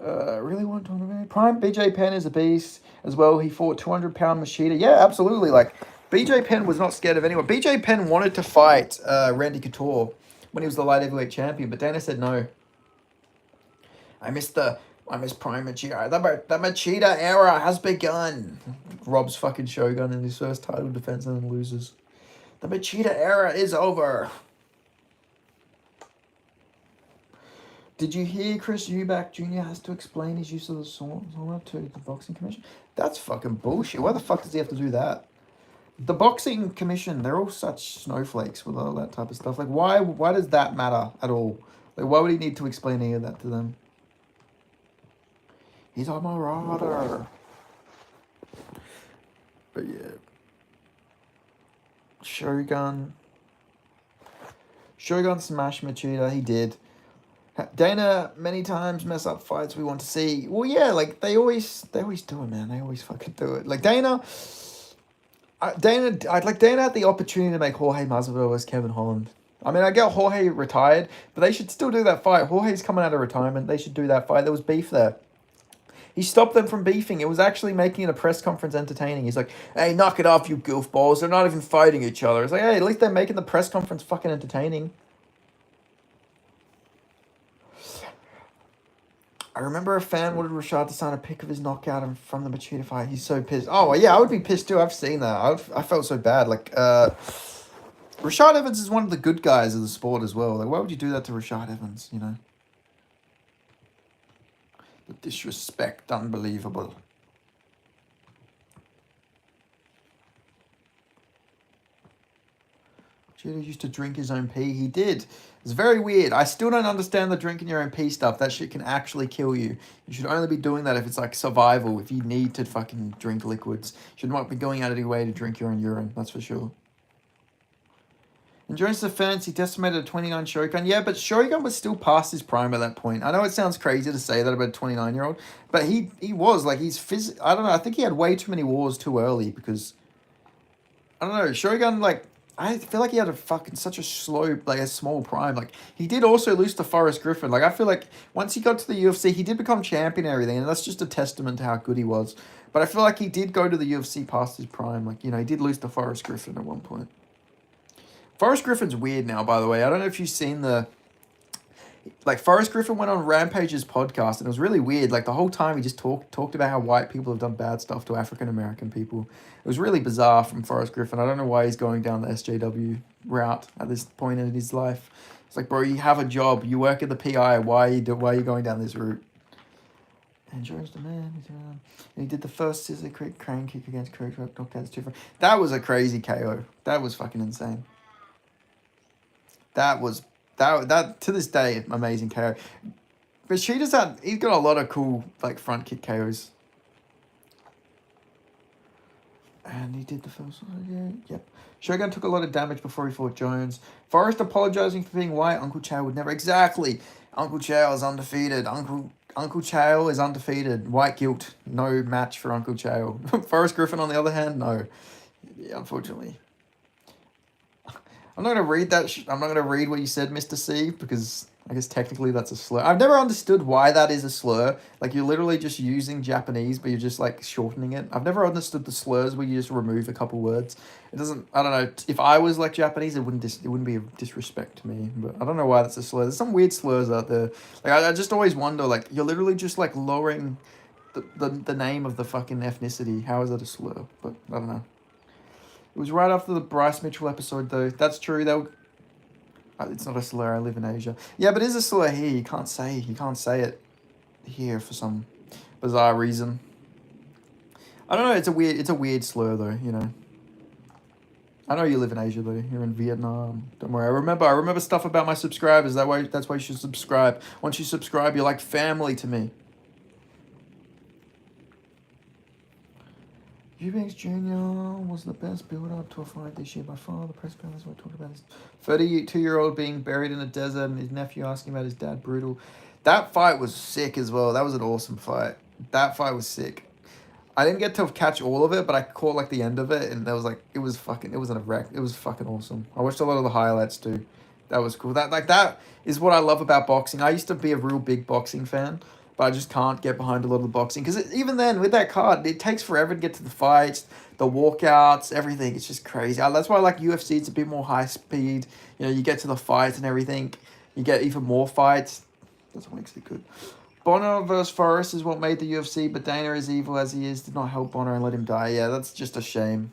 Really want to talk about Prime BJ Penn is a beast as well. He fought 200-pound Machida. Yeah, absolutely. Like BJ Penn was not scared of anyone. BJ Penn wanted to fight Randy Couture when he was the light heavyweight champion, but Dana said no. I miss Prime Machida. The Machida era has begun. Rob's fucking Shogun in his first title defense and then loses. The Machida era is over. Did you hear Chris Eubank Jr. has to explain his use of the sword to the boxing commission? That's fucking bullshit. Why the fuck does he have to do that? The boxing commission, they're all such snowflakes with all that type of stuff. Like, why does that matter at all? Like, why would he need to explain any of that to them? He's a marauder. But yeah. Shogun smashed Machida. He did. Dana many times mess up fights we want to see. Well, yeah, like they always do it, man. They always fucking do it. Like Dana had the opportunity to make Jorge Masvidal versus Kevin Holland. I mean, I get Jorge retired, but they should still do that fight. Jorge's coming out of retirement. They should do that fight. There was beef there. He stopped them from beefing. It was actually making a press conference entertaining. He's like, hey, knock it off, you goofballs. They're not even fighting each other. It's like, hey, at least they're making the press conference fucking entertaining. I remember a fan wanted Rashad to sign a pic of his knockout from the Machida fight. He's so pissed. Oh, yeah, I would be pissed too. I've seen that. I felt so bad. Like, Rashad Evans is one of the good guys of the sport as well. Like, why would you do that to Rashad Evans, you know? The disrespect, unbelievable. Machida used to drink his own pee. He did. It's very weird. I still don't understand the drinking your own pee stuff. That shit can actually kill you. You should only be doing that if it's like survival, if you need to fucking drink liquids. You should not be going out of your way to drink your own urine, that's for sure. In Jones' defense, he decimated a 29 Shogun. Yeah, but Shogun was still past his prime at that point. I know it sounds crazy to say that about a 29-year-old, but he was. Like, I don't know, I think he had way too many wars too early because, I don't know, Shogun, like, I feel like he had such a slow, like a small prime. Like, he did also lose to Forrest Griffin. Like, I feel like once he got to the UFC, he did become champion and everything, and that's just a testament to how good he was. But I feel like he did go to the UFC past his prime. Like, you know, he did lose to Forrest Griffin at one point. Forrest Griffin's weird now, by the way. I don't know if you've seen like, Forrest Griffin went on Rampage's podcast, and it was really weird. Like, the whole time he just talked about how white people have done bad stuff to African-American people. It was really bizarre from Forrest Griffin. I don't know why he's going down the SJW route at this point in his life. It's like, bro, you have a job. You work at the PI. Why are you going down this route? And Jones the man. And he did the first scissor crane kick against Coach Rock. Knocked out 2 That was a crazy KO. That was fucking insane. That to this day, amazing KO. But he's got a lot of cool, like, front kick KOs. And he did the first one, yeah. Yep. Shogun took a lot of damage before he fought Jones. Forrest apologizing for being white. Uncle Chow would never. Exactly. Uncle Chow is undefeated. Uncle Chow is undefeated. White guilt. No match for Uncle Chow. Forrest Griffin, on the other hand, no. Yeah, unfortunately. I'm not going to read that. I'm not going to read what you said, Mr. C, because I guess technically that's a slur. I've never understood why that is a slur. Like, you're literally just using Japanese, but you're just, like, shortening it. I've never understood the slurs where you just remove a couple words. It doesn't, I don't know, if I was, like, Japanese, it wouldn't be a disrespect to me. But I don't know why that's a slur. There's some weird slurs out there. Like, I just always wonder, like, you're literally just, like, lowering the name of the fucking ethnicity. How is that a slur? But I don't know. It was right after the Bryce Mitchell episode, though. That's true. It's not a slur. I live in Asia. Yeah, but it is a slur here. You can't say it here for some bizarre reason. I don't know. It's a weird slur, though. You know. I know you live in Asia, though. You're in Vietnam. Don't worry. I remember stuff about my subscribers. That's why you should subscribe. Once you subscribe, you're like family to me. Eubanks Jr. was the best build-up to a fight this year by far. The press conference where I talked about his 32-year-old being buried in a desert and his nephew asking about his dad. Brutal. That fight was sick as well. That was an awesome fight. That fight was sick. I didn't get to catch all of it, but I caught the end of it, and there was it was a wreck. It was fucking awesome. I watched a lot of the highlights too. That was cool. That is what I love about boxing. I used to be a real big boxing fan, but I just can't get behind a lot of the boxing because even then with that card, it takes forever to get to the fights, the walkouts, everything. It's just crazy. That's why I like UFC. It's a bit more high speed. You know, you get to the fights and everything. You get even more fights. That's what makes it good. Bonner versus Forrest is what made the UFC, but Dana, as evil as he is, did not help Bonner and let him die. Yeah, that's just a shame.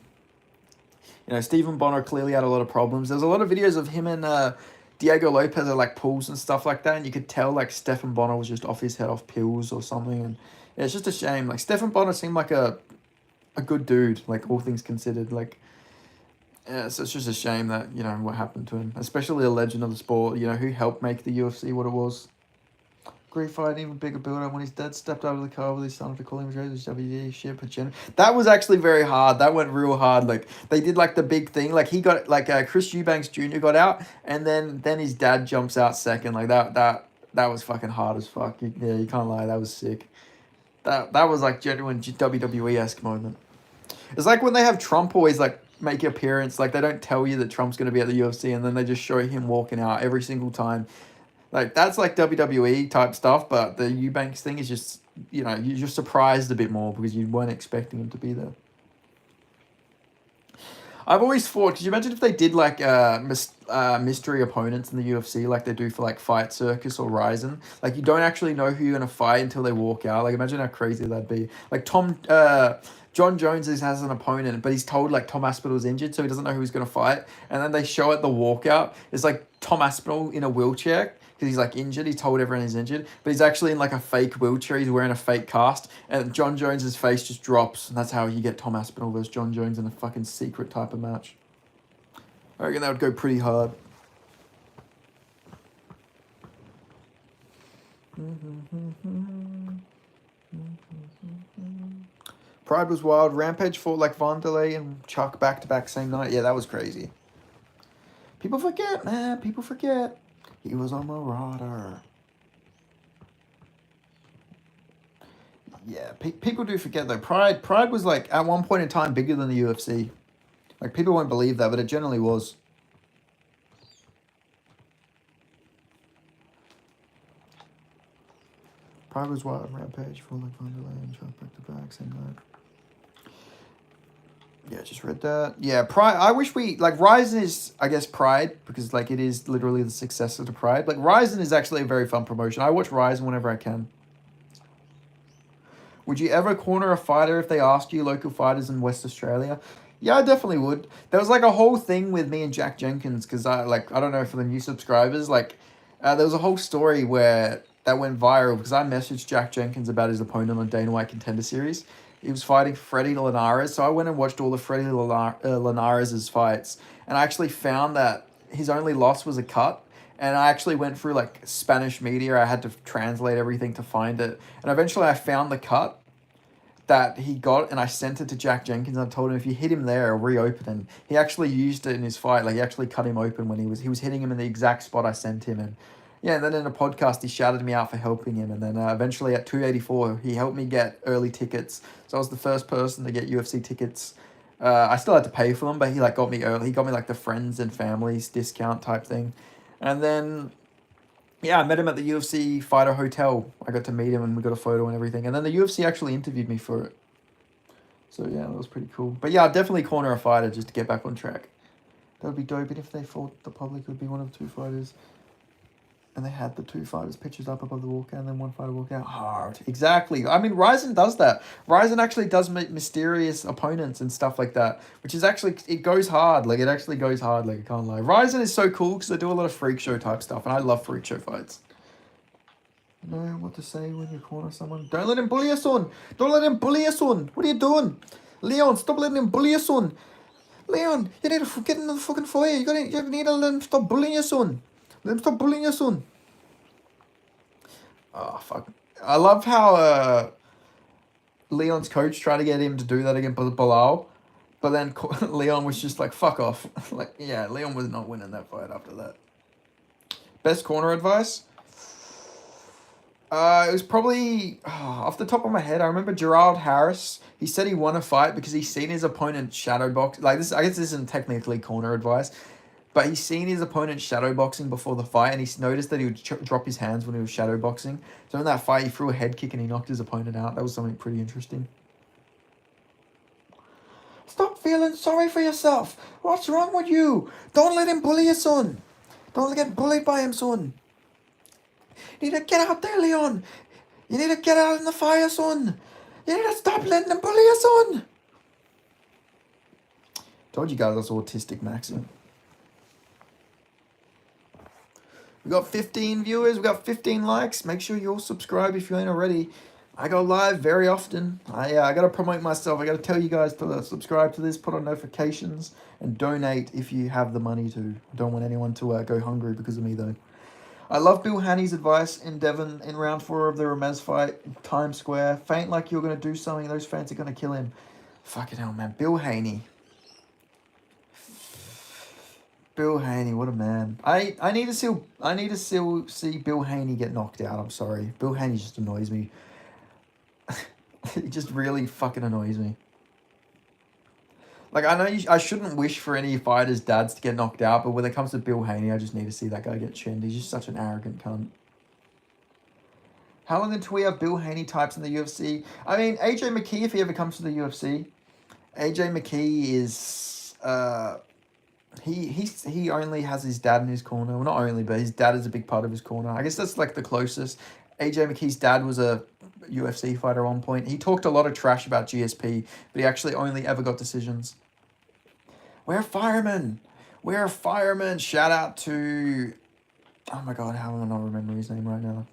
You know, Stephen Bonner clearly had a lot of problems. There's a lot of videos of him and Diego Lopez at like pools and stuff like that, and you could tell like Stephen Bonner was just off his head off pills or something, and yeah, it's just a shame. Like Stephen Bonner seemed like a good dude, like all things considered. Like yeah, so it's just a shame that you know what happened to him, especially a legend of the sport. You know who helped make the UFC what it was. Great fight, even bigger build-up when his dad stepped out of the car with his son after calling him his WD shit. That was actually very hard. That went real hard. Like they did like the big thing. Like he got like Chris Eubanks Jr. got out, and then his dad jumps out second. Like that was fucking hard as fuck. Yeah, you can't lie. That was sick. That was like genuine WWE-esque moment. It's like when they have Trump always like make an appearance. Like they don't tell you that Trump's gonna be at the UFC, and then they just show him walking out every single time. Like, that's like WWE type stuff, but the Eubanks thing is just, you know, you're just surprised a bit more because you weren't expecting him to be there. I've always thought, could you imagine if they did like mystery opponents in the UFC like they do for like Fight Circus or Ryzen? Like, you don't actually know who you're going to fight until they walk out. Like, imagine how crazy that'd be. Like, John Jones has an opponent, but he's told like Tom Aspinall's injured, so he doesn't know who he's going to fight. And then they show at the walkout, it's like Tom Aspinall in a wheelchair because he's like injured. He's told everyone he's injured, but he's actually in like a fake wheelchair. He's wearing a fake cast, and John Jones's face just drops, and that's how you get Tom Aspinall versus John Jones in a fucking secret type of match. I reckon that would go pretty hard. Pride was wild. Rampage fought like Vanderlei and Chuck back to back same night. Yeah, that was crazy. People forget, man. People forget. He was a marauder. Yeah, people do forget though. Pride was like at one point in time bigger than the UFC. Like people won't believe that, but it generally was. Pride was wild. Rampage for like Vanderlei and Chuck back to back same night. Yeah, just read that. Yeah, Pride. I wish we like Ryzen is, I guess, Pride because like it is literally the successor to Pride. Like Ryzen is actually a very fun promotion. I watch Ryzen whenever I can. Would you ever corner a fighter if they asked you local fighters in West Australia? Yeah, I definitely would. There was like a whole thing with me and Jack Jenkins because I don't know for the new subscribers there was a whole story where that went viral because I messaged Jack Jenkins about his opponent on Dana White Contender Series. He was fighting Freddie Linares, so I went and watched all of Freddie Linares' fights, and I actually found that his only loss was a cut, and I actually went through like Spanish media. I had to translate everything to find it, and eventually I found the cut that he got, and I sent it to Jack Jenkins, and I told him if you hit him there, I'll reopen him. He actually used it in his fight, like he actually cut him open when he was hitting him in the exact spot I sent him, and yeah, and then in a podcast, he shouted me out for helping him. And then eventually at 284, he helped me get early tickets. So I was the first person to get UFC tickets. I still had to pay for them, but he like got me early. He got me like the friends and families discount type thing. And then, yeah, I met him at the UFC Fighter Hotel. I got to meet him and we got a photo and everything. And then the UFC actually interviewed me for it. So yeah, that was pretty cool. But yeah, I'd definitely corner a fighter just to get back on track. That would be dope. And if they fought the public, it would be one of the two fighters. And they had the two fighters pictures up above the walkout and then one fighter walk out. Hard. Exactly. I mean, Ryzen does that. Ryzen actually does mysterious opponents and stuff like that, which is actually, it goes hard. Like, it actually goes hard. Like, I can't lie. Ryzen is so cool because they do a lot of freak show type stuff, and I love freak show fights. Know what to say when you corner someone. Don't let him bully your son. Don't let him bully your son. What are you doing? Leon, stop letting him bully your son. Leon, you need to get in the fucking fire. You need to let him stop bullying your son. Let him stop bullying your son. Oh, fuck. I love how Leon's coach tried to get him to do that against Bilal, but then Leon was just like, fuck off. Like, yeah, Leon was not winning that fight after that. Best corner advice? It was probably, off the top of my head, I remember Gerald Harris. He said he won a fight because he's seen his opponent shadow box. Like, this, I guess this isn't technically corner advice, but he's seen his opponent shadowboxing before the fight, and he's noticed that he would drop his hands when he was shadowboxing. So in that fight, he threw a head kick and he knocked his opponent out. That was something pretty interesting. Stop feeling sorry for yourself. What's wrong with you? Don't let him bully you, son. Don't get bullied by him, son. You need to get out there, Leon. You need to get out in the fire, son. You need to stop letting him bully you, son. Told you guys that's autistic maxing. We got 15 viewers. We got 15 likes. Make sure you all subscribe if you ain't already. I go live very often. I got to promote myself. I got to tell you guys to subscribe to this, put on notifications, and donate if you have the money to. I don't want anyone to go hungry because of me, though. I love Bill Haney's advice in Devon in round 4 of the Ramez fight in Times Square. Faint like you're going to do something. Those fans are going to kill him. Fucking hell, man. Bill Haney. Bill Haney, what a man. I need to still see Bill Haney get knocked out. I'm sorry. Bill Haney just annoys me. It just really fucking annoys me. Like, I know I shouldn't wish for any fighters' dads to get knocked out, but when it comes to Bill Haney, I just need to see that guy get chinned. He's just such an arrogant cunt. How long until we have Bill Haney types in the UFC? I mean, AJ McKee, if he ever comes to the UFC. AJ McKee is... He only has his dad in his corner. Well, not only, but his dad is a big part of his corner. I guess that's like the closest. AJ McKee's dad was a UFC fighter at one point. He talked a lot of trash about GSP, but he actually only ever got decisions. We're firemen. We're firemen. Shout out to... Oh my god, how am I not remembering his name right now?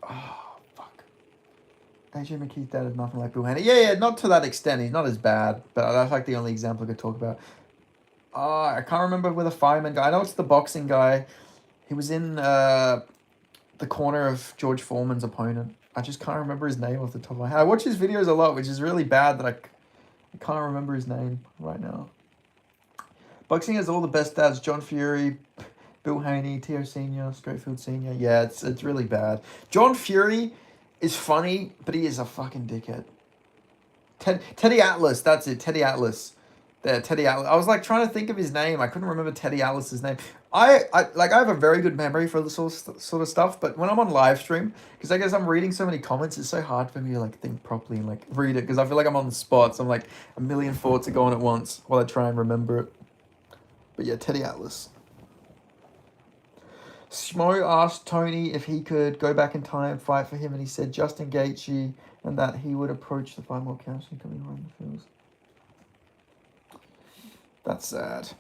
Oh, fuck. AJ McKee's dad is nothing like Bill Haney. Yeah, not to that extent. He's not as bad, but that's like the only example I could talk about. I can't remember with a fireman guy. I know it's the boxing guy. He was in the corner of George Foreman's opponent. I just can't remember his name off the top of my head. I watch his videos a lot, which is really bad that I can't remember his name right now. Boxing has all the best dads. John Fury, Bill Haney, Tio Sr., Straightfield Sr. Yeah, it's really bad. John Fury is funny, but he is a fucking dickhead. Teddy Atlas, that's it. Teddy Atlas. There, Teddy Atlas. I was like trying to think of his name. I couldn't remember Teddy Atlas's name. I have a very good memory for the sort of stuff, but when I'm on live stream, because I guess I'm reading so many comments, it's so hard for me to like think properly and like read it because I feel like I'm on the spot. So I'm like a million thoughts are going at once while I try and remember it. But yeah, Teddy Atlas. Schmo asked Tony if he could go back in time and fight for him, and he said Justin Gaethje and that he would approach the 5 more counts and coming home the fields. That's sad.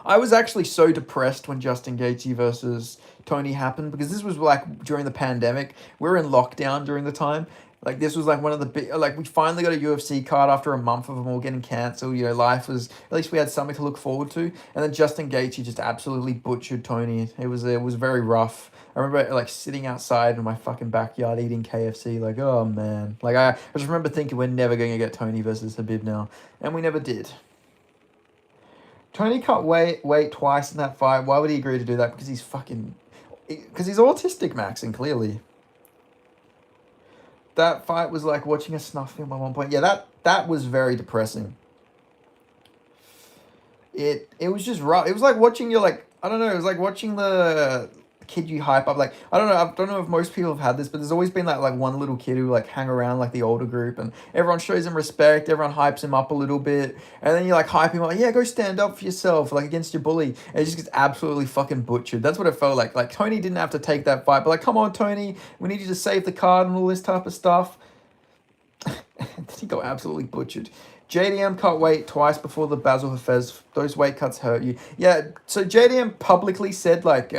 I was actually so depressed when Justin Gaethje versus Tony happened because this was like during the pandemic. We were in lockdown during the time. Like this was like one of the big, like we finally got a UFC card after a month of them all getting cancelled. You know, life was, at least we had something to look forward to. And then Justin Gaethje just absolutely butchered Tony. It was very rough. I remember like sitting outside in my fucking backyard eating KFC. Like, oh man. Like I just remember thinking we're never going to get Tony versus Habib now. And we never did. Tony cut weight twice in that fight. Why would he agree to do that? Because he's autistic, Max, and clearly. That fight was like watching a snuff film at one point. Yeah, that was very depressing. It was just rough. It was like watching your like, I don't know, it was like watching the kid you hype up. Like, I don't know if most people have had this, but there's always been like one little kid who like hang around like the older group and everyone shows him respect, everyone hypes him up a little bit, and then you like hype him up, like, yeah, go stand up for yourself, like against your bully, and it just gets absolutely fucking butchered. That's what it felt like. Like Tony didn't have to take that fight, but like, come on, Tony, we need you to save the card and all this type of stuff. And then he got absolutely butchered. JDM cut weight twice before the Basil Hafez. Those weight cuts hurt you. Yeah, so JDM publicly said that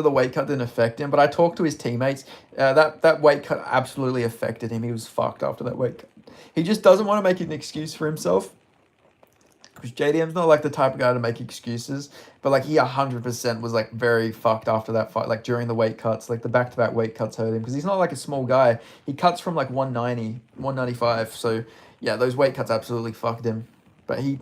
the weight cut didn't affect him, but I talked to his teammates. That weight cut absolutely affected him. He was fucked after that weight cut. He just doesn't want to make an excuse for himself. Because JDM's not like the type of guy to make excuses, but like he 100% was like very fucked after that fight. Like during the weight cuts, like the back-to-back weight cuts hurt him because he's not like a small guy. He cuts from like 190, 195. So yeah, those weight cuts absolutely fucked him. But he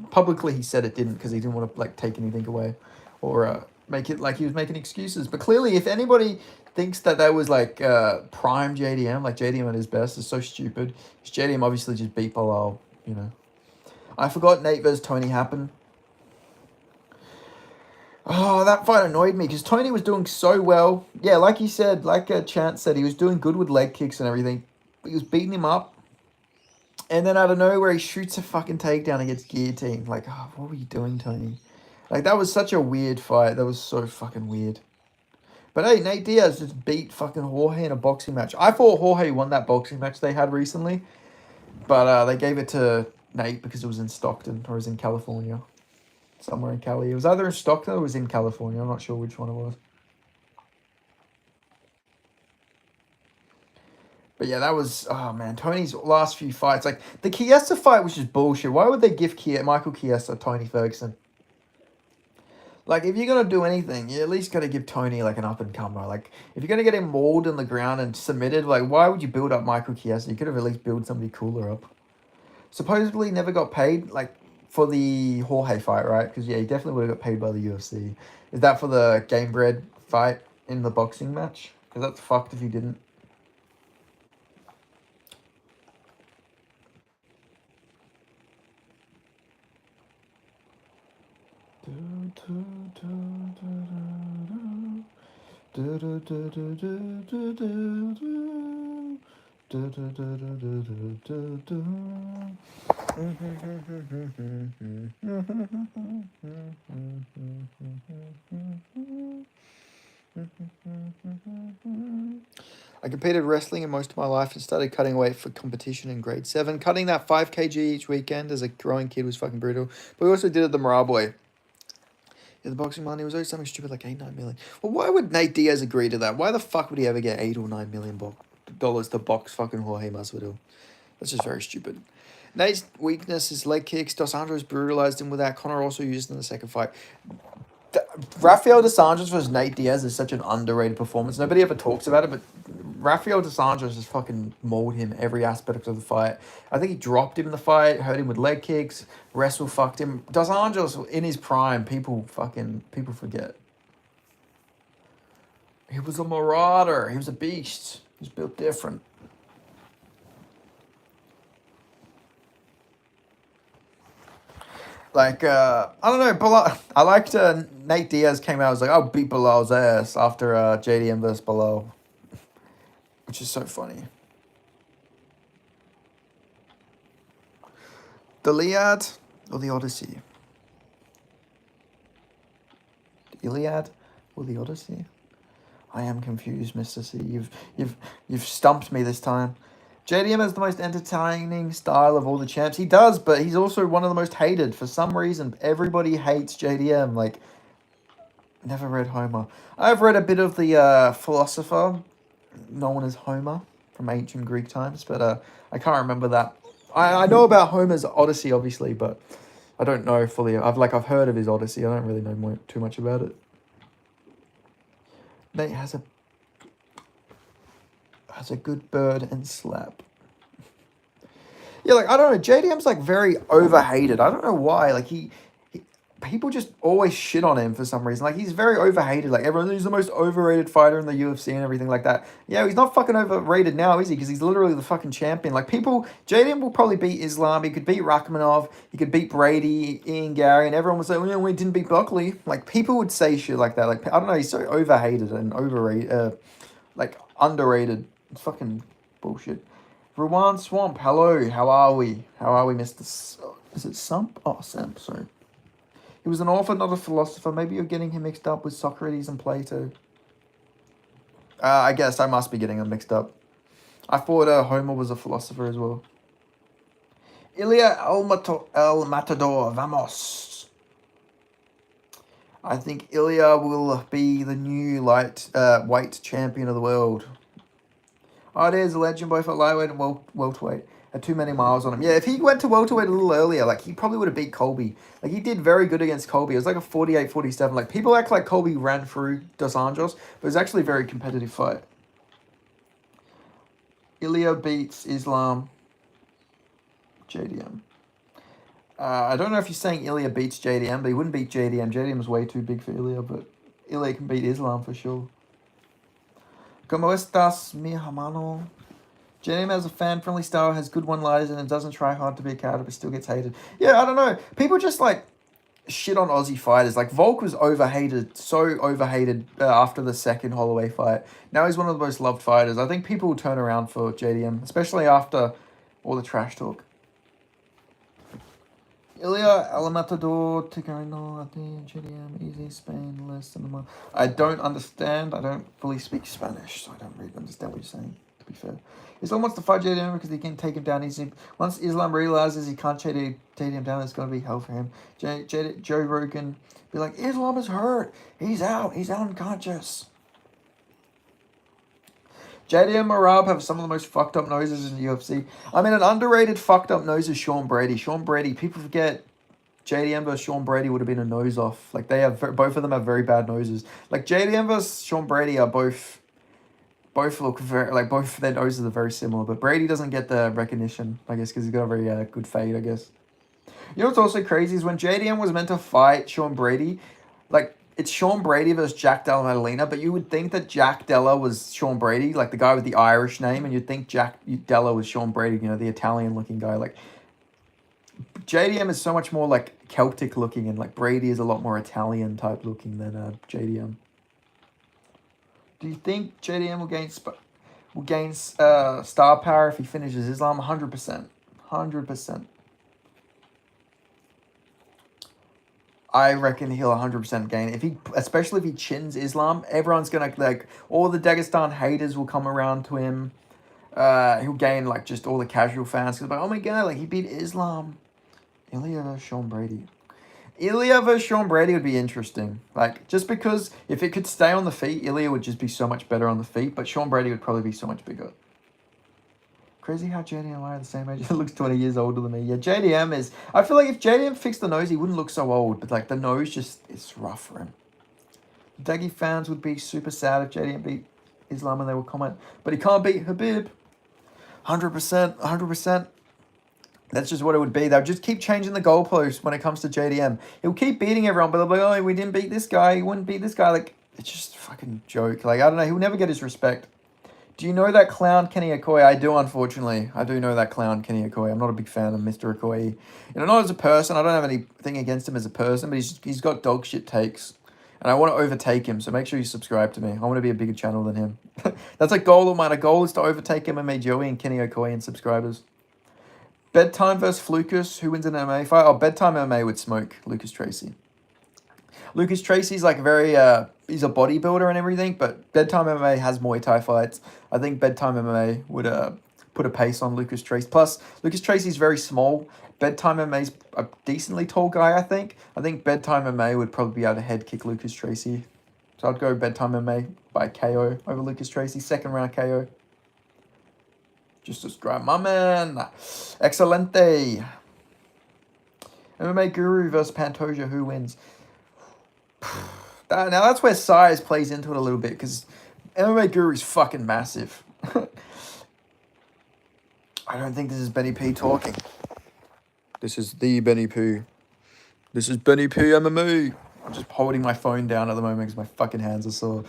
said it didn't because he didn't want to like take anything away or make it like he was making excuses. But clearly, if anybody thinks that was like prime JDM, like JDM at his best, is so stupid. Because JDM obviously just beat Bilal, you know. I forgot Nate versus Tony happened. Oh, that fight annoyed me because Tony was doing so well. Yeah, like he said, like Chance said, he was doing good with leg kicks and everything. He was beating him up. And then out of nowhere, he shoots a fucking takedown and gets guillotined. Like, oh, what were you doing, Tony? Like, that was such a weird fight. That was so fucking weird. But hey, Nate Diaz just beat fucking Jorge in a boxing match. I thought Jorge won that boxing match they had recently. But they gave it to Nate because it was in Stockton or it was in California. Somewhere in Cali. It was either in Stockton or it was in California. I'm not sure which one it was. But yeah, that was, oh man, Tony's last few fights. Like, the Chiesa fight was just bullshit. Why would they give Michael Chiesa Tony Ferguson? Like, if you're going to do anything, you at least got to give Tony, like, an up-and-comer. Like, if you're going to get him mauled in the ground and submitted, like, why would you build up Michael Chiesa? You could have at least built somebody cooler up. Supposedly never got paid, like, for the Jorge fight, right? Because, yeah, he definitely would have got paid by the UFC. Is that for the Game Bread fight in the boxing match? Because that's fucked if he didn't. I competed wrestling in most of my life and started cutting weight for competition in grade 7. Cutting that 5 kg each weekend as a growing kid was fucking brutal. But we also did it the Morale Boy. Yeah, the boxing money was always something stupid like 8-9 million. Well, why would Nate Diaz agree to that? Why the fuck would he ever get $8 or $9 million dollars to box fucking Jorge Masvidal? That's just very stupid. Nate's weakness is leg kicks. Dos Anjos brutalized him with that. Conor also used in the second fight. Rafael Dos Anjos versus Nate Diaz is such an underrated performance. Nobody ever talks about it, but Rafael Dos Anjos just fucking mauled him every aspect of the fight. I think he dropped him in the fight, hurt him with leg kicks, wrestle fucked him. Dos Anjos in his prime, people forget. He was a marauder. He was a beast. He was built different. Like, I don't know, Bilal, I liked Nate Diaz came out, I was like, I'll beat Bilal's ass after JDM versus Bilal. Which is so funny. The Iliad or the Odyssey? The Iliad or the Odyssey? I am confused, Mr. C. You've stumped me this time. JDM has the most entertaining style of all the champs. He does, but he's also one of the most hated. For some reason, everybody hates JDM. Like, never read Homer. I've read a bit of the philosopher known as Homer from ancient Greek times, but I can't remember that. I know about Homer's Odyssey, obviously, but I don't know fully. I've heard of his Odyssey. I don't really know too much about it. Nate has a good bird and slap. Yeah, like, I don't know. JDM's like very overhated. I don't know why. Like he people just always shit on him for some reason. Like, he's very overhated. Like, he's the most overrated fighter in the UFC and everything like that. Yeah, he's not fucking overrated now, is he? Because he's literally the fucking champion. Like, JDM will probably beat Islam. He could beat Rakhmonov. He could beat Brady, Ian Gary, and everyone would say, well, we didn't beat Buckley. Like, people would say shit like that. Like, I don't know. He's so overhated and overrated, like, underrated. It's fucking bullshit. Ruwan Swamp, hello. How are we? How are we, Mr. Is it Sump? Oh, Samp, sorry. He was an author, not a philosopher. Maybe you're getting him mixed up with Socrates and Plato. I guess I must be getting him mixed up. I thought Homer was a philosopher as well. Ilya El Matador, vamos. I think Ilya will be the new weight champion of the world. Oh, there's a legend both at lightweight and welterweight. Had too many miles on him. Yeah, if he went to welterweight a little earlier, like, he probably would have beat Colby. Like, he did very good against Colby. It was like a 48-47. Like, people act like Colby ran through Dos Anjos, but it was actually a very competitive fight. Ilya beats Islam. JDM. I don't know if you're saying Ilya beats JDM, but he wouldn't beat JDM. JDM is way too big for Ilya, but Ilya can beat Islam for sure. ¿Cómo estás, mi hermano? JDM has a fan-friendly style, has good one-liners, and it doesn't try hard to be a character, but still gets hated. Yeah, I don't know. People just like shit on Aussie fighters. Like Volk was overhated, so overhated after the second Holloway fight. Now he's one of the most loved fighters. I think people will turn around for JDM, especially after all the trash talk. Ilya Alamatador, Tigano, I think JDM, easy, Spain, less than a month. I don't understand. I don't fully speak Spanish, so I don't really understand what you're saying, to be fair. Islam wants to fight JDM because he can take him down easy. Once Islam realizes he can't take him down, it's going to be hell for him. Joe Rogan be like, Islam is hurt. He's out unconscious. JDM Marab have some of the most fucked up noses in the UFC. I mean, an underrated fucked up nose is Sean Brady. Sean Brady, people forget JDM versus Sean Brady would have been a nose off. Like, both of them have very bad noses. Like, JDM versus Sean Brady are both look very, like, both their noses are very similar. But Brady doesn't get the recognition, I guess, because he's got a very good fade, I guess. You know what's also crazy is when JDM was meant to fight Sean Brady, like, it's Sean Brady versus Jack Della Maddalena, but you would think that Jack Della was Sean Brady, like the guy with the Irish name, and you'd think Jack Della was Sean Brady, you know, the Italian-looking guy. Like, JDM is so much more, like, Celtic-looking, and, like, Brady is a lot more Italian-type looking than JDM. Do you think JDM will gain star power if he finishes Islam? 100%. 100%. I reckon he'll 100% gain. Especially if he chins Islam, everyone's gonna, like, all the Dagestan haters will come around to him. He'll gain, like, just all the casual fans. Cause like, oh my god, like, he beat Islam. Ilya versus Sean Brady. Ilya versus Sean Brady would be interesting. Like, just because if it could stay on the feet, Ilya would just be so much better on the feet, but Sean Brady would probably be so much bigger. Crazy how JDM and I are the same age. He looks 20 years older than me. Yeah, JDM is... I feel like if JDM fixed the nose, he wouldn't look so old. But, like, the nose just... It's rough for him. Daggy fans would be super sad if JDM beat Islam and they would comment. But he can't beat Habib. 100%. 100%. That's just what it would be. They'll just keep changing the goalposts when it comes to JDM. He'll keep beating everyone, but they'll be like, oh, we didn't beat this guy. He wouldn't beat this guy. Like, it's just a fucking joke. Like, I don't know. He'll never get his respect. Do you know that clown Kenny Okoye? I do, unfortunately. I do know that clown Kenny Okoye. I'm not a big fan of Mr. Okoye. You know, not as a person. I don't have anything against him as a person, but he's got dog shit takes. And I want to overtake him, so make sure you subscribe to me. I want to be a bigger channel than him. That's a goal of mine. A goal is to overtake MMA Joey and Kenny Okoye in subscribers. Bedtime versus Lucas. Who wins an MMA fight? Oh, Bedtime MMA would smoke Lucas Tracy. Lucas Tracy's like very, he's a bodybuilder and everything, but Bedtime MMA has Muay Thai fights. I think Bedtime MMA would put a pace on Lucas Tracy. Plus, Lucas Tracy's very small. Bedtime MMA's a decently tall guy, I think. I think Bedtime MMA would probably be able to head kick Lucas Tracy. So I'd go Bedtime MMA by KO over Lucas Tracy. Second round KO. Just subscribe, my man. Excelente. MMA Guru versus Pantoja. Who wins? Now that's where size plays into it a little bit, because MMA Guru's fucking massive. I don't think this is Benny P talking. This is the Benny P. This is BennyPMMA. I'm just holding my phone down at the moment because my fucking hands are sore.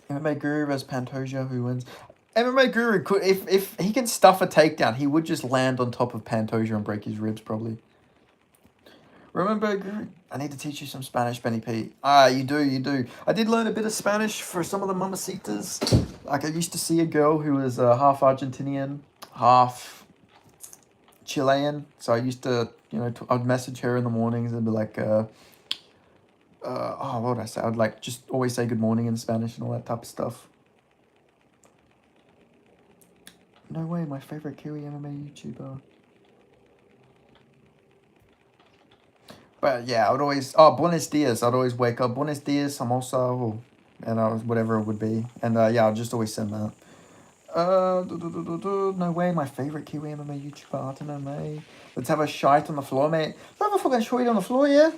MMA Guru versus Pantoja. Who wins? MMA Guru could, if he can stuff a takedown, he would just land on top of Pantoja and break his ribs probably. Remember, Guru? I need to teach you some Spanish, Benny P. Ah, you do. I did learn a bit of Spanish for some of the mamacitas. Like, I used to see a girl who was half Argentinian, half Chilean. So I used to, you know, I'd message her in the mornings and be like, what would I say? I'd like just always say good morning in Spanish and all that type of stuff. No way, my favorite Kiwi MMA YouTuber. But yeah, I would always, buenos dias. I'd always wake up, buenos dias, samosa, and whatever it would be. And yeah, I'd just always send that. No way, my favorite Kiwi MMA YouTuber, Art MMA. Let's have a shite on the floor, mate. Let's have a fucking shite on the floor, yeah?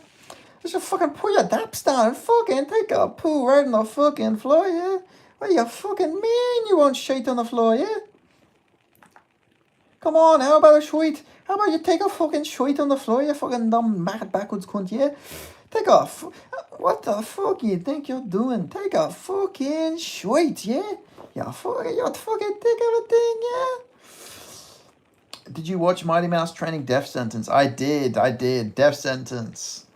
Let's just fucking put your daps down and fucking take a poo right on the fucking floor, yeah? What do you fucking mean you want shite on the floor, yeah? Come on, how about a shite? How about you take a fucking shite on the floor, you fucking dumb mad backwards cunt, yeah? Take a what the fuck you think you're doing? Take a fucking shite, yeah? You fucking dick of a thing, yeah? Did you watch Mighty Mouse Training Death Sentence? I did. Death Sentence.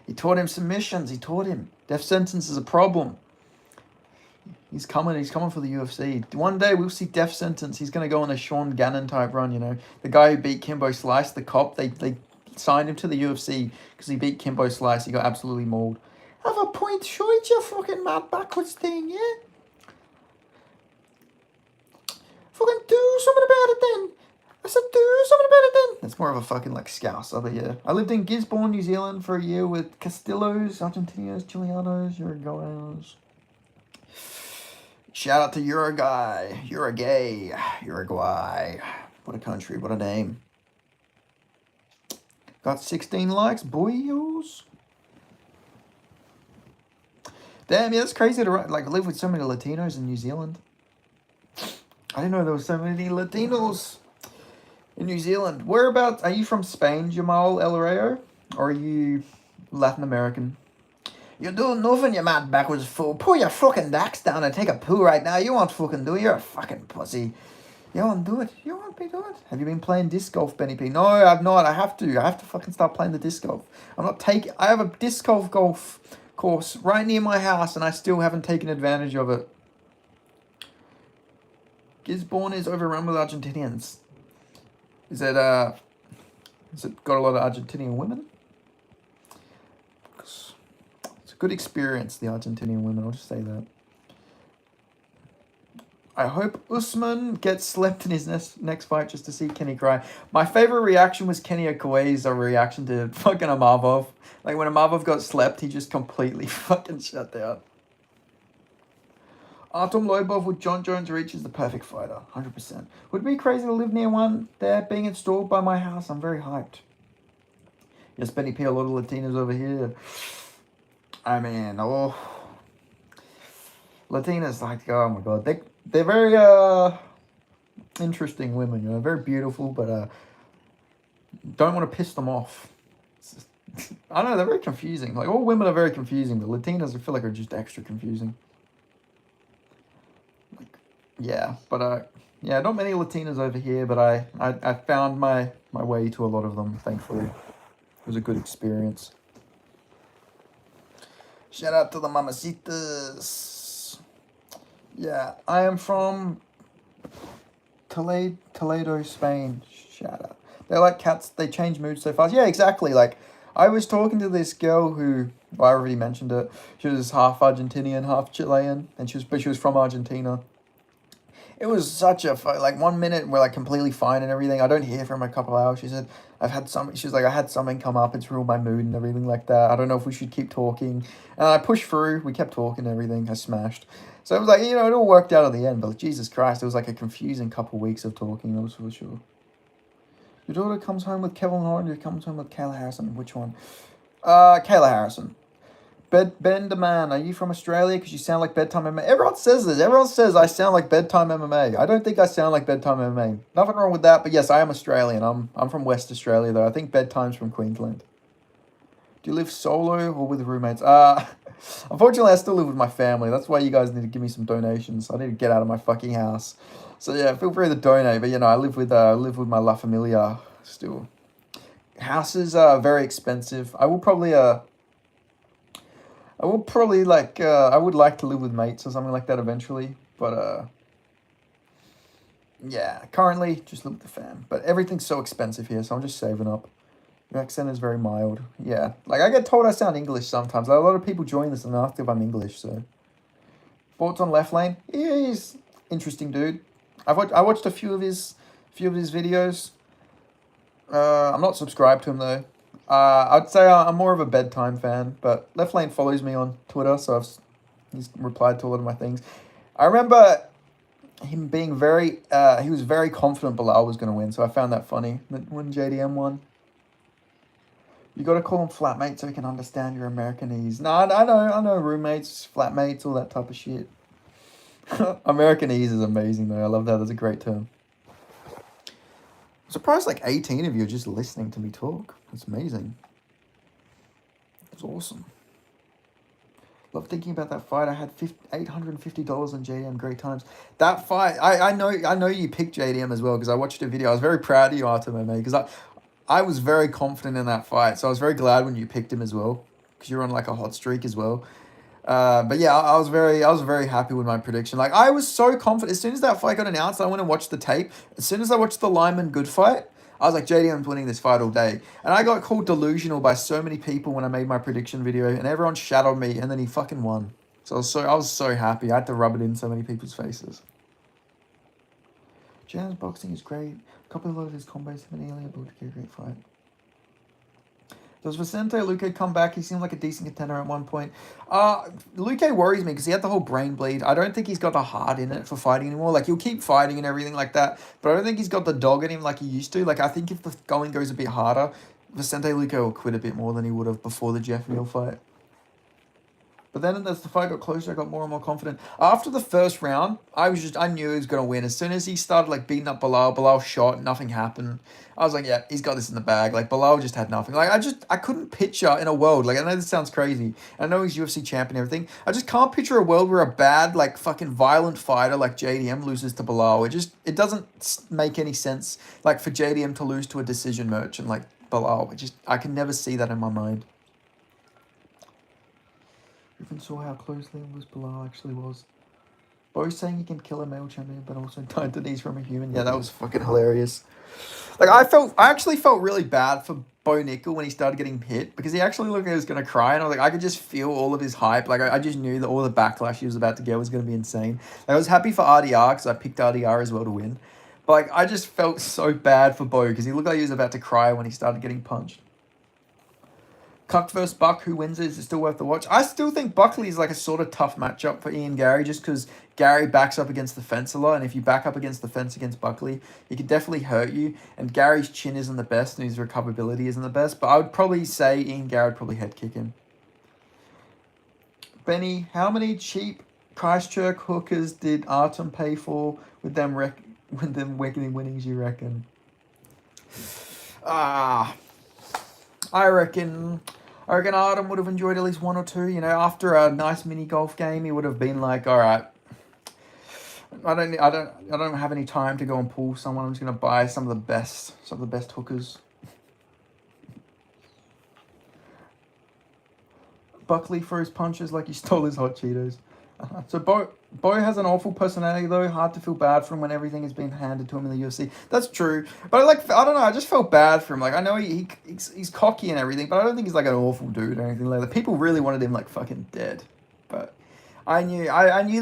He taught him submissions. He taught him. Death Sentence is a problem. He's coming for the UFC. One day we'll see Death Sentence. He's going to go on a Sean Gannon type run, you know. The guy who beat Kimbo Slice, the cop, they signed him to the UFC because he beat Kimbo Slice. He got absolutely mauled. Have a point, shite, you fucking mad backwards thing, yeah? Fucking do something about it then. I said, do something about it then. That's more of a fucking, like, scouse over here. I lived in Gisborne, New Zealand for a year with Castillos, Argentinos, Chileanos, Uruguayos. Shout out to Uruguay. Uruguay. What a country. What a name. Got 16 likes, boyos. Damn, yeah, it's crazy to live with so many Latinos in New Zealand. I didn't know there were so many Latinos in New Zealand. Whereabouts? Are you from Spain, Jamal El Rayo? Or are you Latin American? You're doing nothing, you mad backwards fool. Pull your fucking dacks down and take a poo right now. You won't fucking do it. You're a fucking pussy. You won't do it. You won't be doing it. Have you been playing disc golf, Benny P? No, I've not. I have to fucking start playing the disc golf. I have a disc golf course right near my house and I still haven't taken advantage of it. Gisborne is overrun with Argentinians. Has it got a lot of Argentinian women? It's a good experience, the Argentinian women, I'll just say that. I hope Usman gets slept in his next fight just to see Kenny cry. My favorite reaction was Kenny Okoue's reaction to fucking Amavov. Like when Amavov got slept, he just completely fucking shut down. Artem Lobov with John Jones Reach is the perfect fighter, 100%. Would it be crazy to live near one there being installed by my house? I'm very hyped. Yes, Benny P, a lot of Latinos over here. I mean, Latinas, like, oh my god, they're very interesting women, you know, very beautiful, but don't want to piss them off. I don't know, they're very confusing. Like, all women are very confusing, but Latinas, I feel like, are just extra confusing. Yeah, but yeah, not many Latinas over here, but I found my way to a lot of them, thankfully. It was a good experience. Shout out to the mamacitas. Yeah, I am from Toledo, Spain. Shout out. They're like cats, they change moods so fast. Yeah, exactly. Like, I was talking to this girl who, well, I already mentioned it. She was half Argentinian, half Chilean, and she was from Argentina. It was such a, like, 1 minute we're, like, completely fine and everything. I don't hear from her a couple hours. She said, I had something come up. It's ruined my mood and everything like that. I don't know if we should keep talking. And I pushed through. We kept talking and everything. I smashed. So it was like, you know, it all worked out at the end. But Jesus Christ, it was like a confusing couple weeks of talking, that was for sure. Your daughter comes home with Kevin Horn, or comes home with Kayla Harrison. Which one? Kayla Harrison. Ben DeMann, are you from Australia? Because you sound like Bedtime MMA. Everyone says this. Everyone says I sound like Bedtime MMA. I don't think I sound like Bedtime MMA. Nothing wrong with that, but yes, I am Australian. I'm from West Australia, though. I think Bedtime's from Queensland. Do you live solo or with roommates? Unfortunately, I still live with my family. That's why you guys need to give me some donations. I need to get out of my fucking house. So yeah, feel free to donate. But you know, I live with my La Familia still. Houses are very expensive. I would like to live with mates or something like that eventually, but yeah, currently just live with the fam. But everything's so expensive here, so I'm just saving up. Your accent is very mild. Yeah, like I get told I sound English sometimes. Like, a lot of people join this and ask if I'm English. So, thoughts on Left Lane? Yeah, he's interesting dude. I watched a few of his videos. I'm not subscribed to him though. I'd say I'm more of a Bedtime fan, but Left Lane follows me on Twitter, so he's replied to a lot of my things. I remember him being he was very confident Bilal was going to win, so I found that funny when JDM won. You got to call him flatmate so he can understand your Americanese. No, I know roommates, flatmates, all that type of shit. Americanese is amazing though. I love that. That's a great term. surprised like 18 of you are just listening to me talk. That's amazing. It's awesome. Love thinking about that fight. I had $850 on JDM. Great times. That fight, I know you picked JDM as well because I watched a video. I was very proud of you, AutismMMA, because I was very confident in that fight. So I was very glad when you picked him as well because you're on like a hot streak as well. But yeah, I was very happy with my prediction. Like I was so confident. As soon as that fight got announced, I went and watched the tape. As soon as I watched the Lyman Good fight, I was like, JDM's winning this fight all day. And I got called delusional by so many people when I made my prediction video, and everyone shadowed me, and then he fucking won. So I was so happy. I had to rub it in so many people's faces. JDM's boxing is great. A couple of his combos have been nearly able to get a great fight. Does Vicente Luque come back? He seemed like a decent contender at one point. Luque worries me because he had the whole brain bleed. I don't think he's got the heart in it for fighting anymore. Like, he'll keep fighting and everything like that, but I don't think he's got the dog in him like he used to. Like, I think if the going goes a bit harder, Vicente Luque will quit a bit more than he would have before the Jeff Neal fight. But then as the fight got closer, I got more and more confident. After the first round, I knew he was going to win. As soon as he started, like, beating up Bilal shot, nothing happened. I was like, yeah, he's got this in the bag. Like, Bilal just had nothing. Like, I couldn't picture in a world, like, I know this sounds crazy. I know he's UFC champion and everything. I just can't picture a world where a bad, like, fucking violent fighter like JDM loses to Bilal. It doesn't make any sense, like, for JDM to lose to a decision merchant like Bilal. I can never see that in my mind. Even saw how close Liam was Bilal actually was. Both saying he can kill a male champion, but also tied the knees from a human. Yeah, that was fucking hilarious. Like, I actually felt really bad for Bo Nickel when he started getting hit, because he actually looked like he was going to cry, and I was like, I could just feel all of his hype. Like, I just knew that all the backlash he was about to get was going to be insane. Like, I was happy for RDR, because I picked RDR as well to win. But, like, I just felt so bad for Bo, because he looked like he was about to cry when he started getting punched. Cuck versus Buck, who wins it? Is it still worth the watch? I still think Buckley is like a sort of tough matchup for Ian Gary, just because Gary backs up against the fence a lot, and if you back up against the fence against Buckley, he could definitely hurt you, and Gary's chin isn't the best, and his recoverability isn't the best, but I would probably say Ian Gary would probably head kick him. Benny, how many cheap Christchurch hookers did Artem pay for with them reckoning winnings, you reckon? I reckon Artem would have enjoyed at least one or two. You know, after a nice mini golf game, he would have been like, all right, I don't have any time to go and pull someone. I'm just gonna buy some of the best hookers. Buckley for his punches like he stole his hot Cheetos. So Bo has an awful personality though. Hard to feel bad for him when everything is being handed to him in the UFC. That's true, but I don't know. I just felt bad for him. Like, I know he's cocky and everything, but I don't think he's like an awful dude or anything like that. People really wanted him like fucking dead, but I knew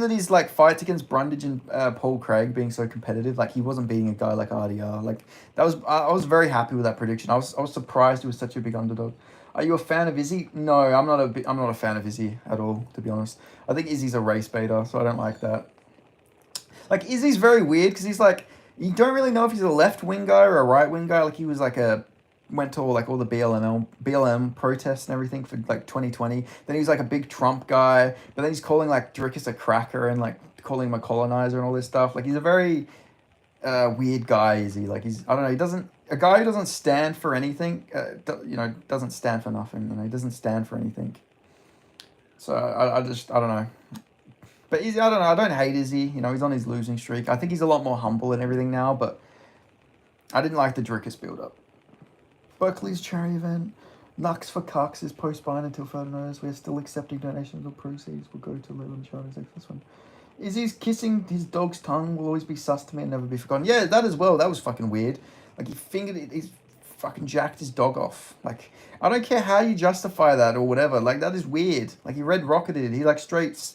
that his like fights against Brundage and Paul Craig being so competitive, like he wasn't beating a guy like RDR. Like I was very happy with that prediction. I was surprised he was such a big underdog. Are you a fan of Izzy? No, I'm not a fan of Izzy at all, to be honest. I think Izzy's a race baiter, so I don't like that. Like, Izzy's very weird, because he's like, you don't really know if he's a left-wing guy or a right-wing guy. Like, he was like went to all the BLM protests and everything for like 2020. Then he's like a big Trump guy, but then he's calling like Drickus a cracker and like calling him a colonizer and all this stuff. Like, he's a very weird guy, Izzy. Like, I don't know, a guy who doesn't stand for anything, doesn't stand for nothing. You know, he doesn't stand for anything. So I don't know. But Izzy, I don't know. I don't hate Izzy. You know, he's on his losing streak. I think he's a lot more humble and everything now, but I didn't like the Drickus build-up. Berkeley's charity event. Lux for Cucks is postponed until further notice. We are still accepting donations or proceeds. We'll go to Leland Charity's this one. Izzy's kissing his dog's tongue will always be sus to me and never be forgotten. Yeah, that as well. That was fucking weird. Like, he fingered it. He's fucking jacked his dog off. Like, I don't care how you justify that or whatever. Like, that is weird. Like, he red rocketed it. He, like, straight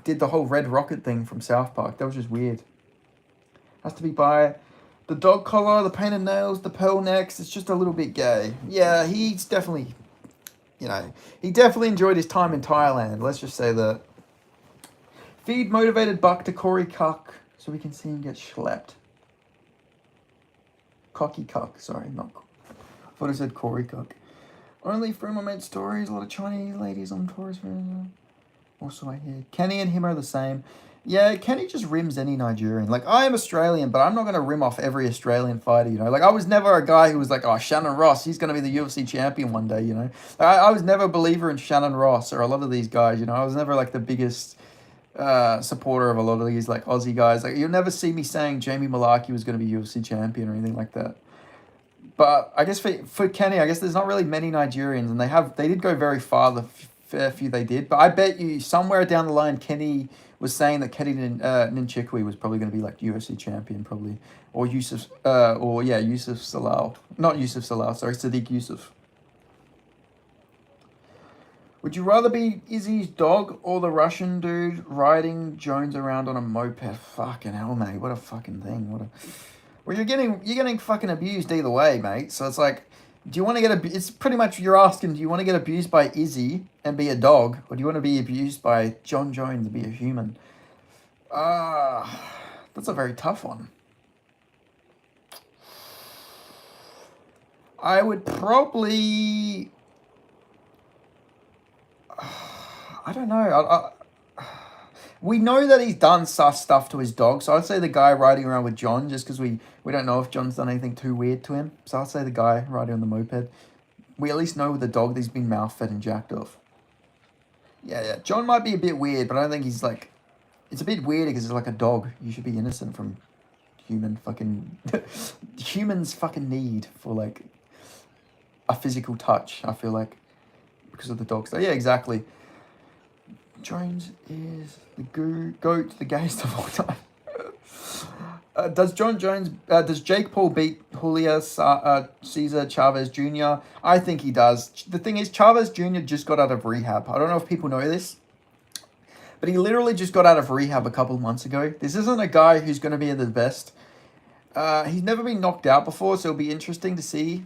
did the whole red rocket thing from South Park. That was just weird. Has to be by the dog collar, the painted nails, the pearl necks. It's just a little bit gay. Yeah, he's definitely, he definitely enjoyed his time in Thailand. Let's just say that. Feed motivated Buck to Corey Cuck so we can see him get schlepped. Cocky Cuck, sorry, not. I thought I said Corey Cuck. Only from I made stories. A lot of Chinese ladies on tours. Also, I hear Kenny and him are the same. Yeah, Kenny just rims any Nigerian. Like, I am Australian, but I'm not going to rim off every Australian fighter, you know? Like, I was never a guy who was like, oh, Shannon Ross, he's going to be the UFC champion one day, you know? I was never a believer in Shannon Ross or a lot of these guys, you know? I was never, like, the biggest supporter of a lot of these, like, Aussie guys. Like, you'll never see me saying Jamie Malarkey was going to be UFC champion or anything like that. But I guess for Kenny, I guess there's not really many Nigerians, and they did go very far, the fair few they did. But I bet you somewhere down the line, Kenny was saying that Kenny Ninchikwi was probably going to be like UFC champion, probably, or Yusuf Salal, not Yusuf Salal, sorry, Sadiq Yusuf. Would you rather be Izzy's dog or the Russian dude riding Jones around on a moped? Fucking hell, mate! What a fucking thing! Well, you're getting fucking abused either way, mate. So it's like, do you want to it's pretty much you're asking, do you want to get abused by Izzy and be a dog, or do you want to be abused by John Jones and be a human? That's a very tough one. I would probably, I don't know. We know that he's done sus stuff to his dog, so I'd say the guy riding around with John, just because we don't know if John's done anything too weird to him. So I'd say the guy riding on the moped. We at least know with the dog that he's been mouth-fed and jacked off. Yeah. John might be a bit weird, but I don't think he's like... It's a bit weird because it's like a dog. You should be innocent from human fucking... humans fucking need for, like, a physical touch, I feel like, because of the dog. So, yeah, exactly. Jones is the GOAT, the gayest of all time. Does Jake Paul beat Julio Cesar Chavez Jr.? I think he does. The thing is, Chavez Jr. just got out of rehab. I don't know if people know this, but he literally just got out of rehab a couple of months ago. This isn't a guy who's going to be the best. He's never been knocked out before, so it'll be interesting to see.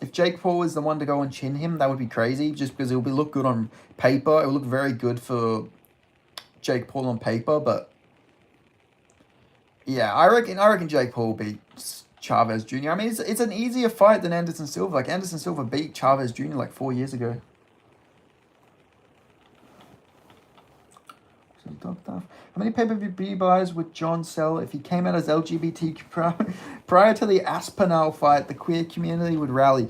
If Jake Paul is the one to go and chin him, that would be crazy, just because it will look good on paper. It will look very good for Jake Paul on paper, but yeah, I reckon Jake Paul beats Chavez Jr. I mean, it's an easier fight than Anderson Silva. Like, Anderson Silva beat Chavez Jr. like 4 years ago. How many pay-per-view buys would John sell if he came out as LGBTQ prior to the Aspinall fight? The queer community would rally.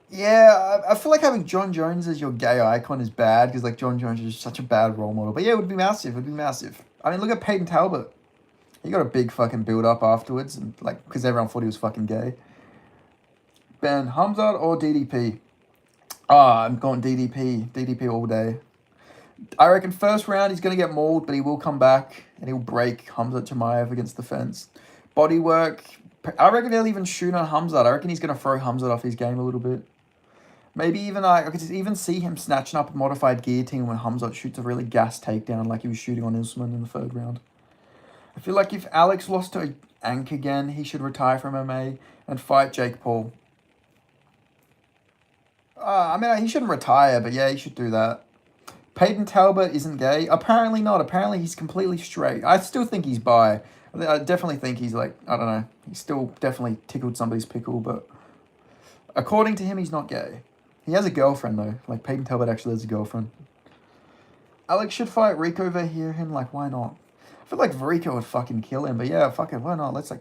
Yeah, I feel like having John Jones as your gay icon is bad because, like, John Jones is such a bad role model. But yeah, it would be massive. It would be massive. I mean, look at Peyton Talbot. He got a big fucking build-up afterwards, and, like, because everyone thought he was fucking gay. Ben, Hamzat or DDP? I'm going DDP. DDP all day. I reckon first round he's going to get mauled, but he will come back and he'll break Hamzat Chimaev against the fence. Body work. I reckon he'll even shoot on Hamzat. I reckon he's going to throw Hamzat off his game a little bit. Maybe even I could even see him snatching up a modified guillotine when Hamzat shoots a really gas takedown like he was shooting on Usman in the third round. I feel like if Alex lost to Ank again, he should retire from MMA and fight Jake Paul. I mean, he shouldn't retire, but yeah, he should do that. Peyton Talbot isn't gay. Apparently not. Apparently he's completely straight. I still think he's bi. I definitely think he's like, I don't know. He's still definitely tickled somebody's pickle, but according to him, he's not gay. He has a girlfriend, though. Like, Peyton Talbot actually has a girlfriend. Alex should fight Rico Verhoeven. Like, why not? I feel like Rico would fucking kill him, but yeah, fuck it, why not? Let's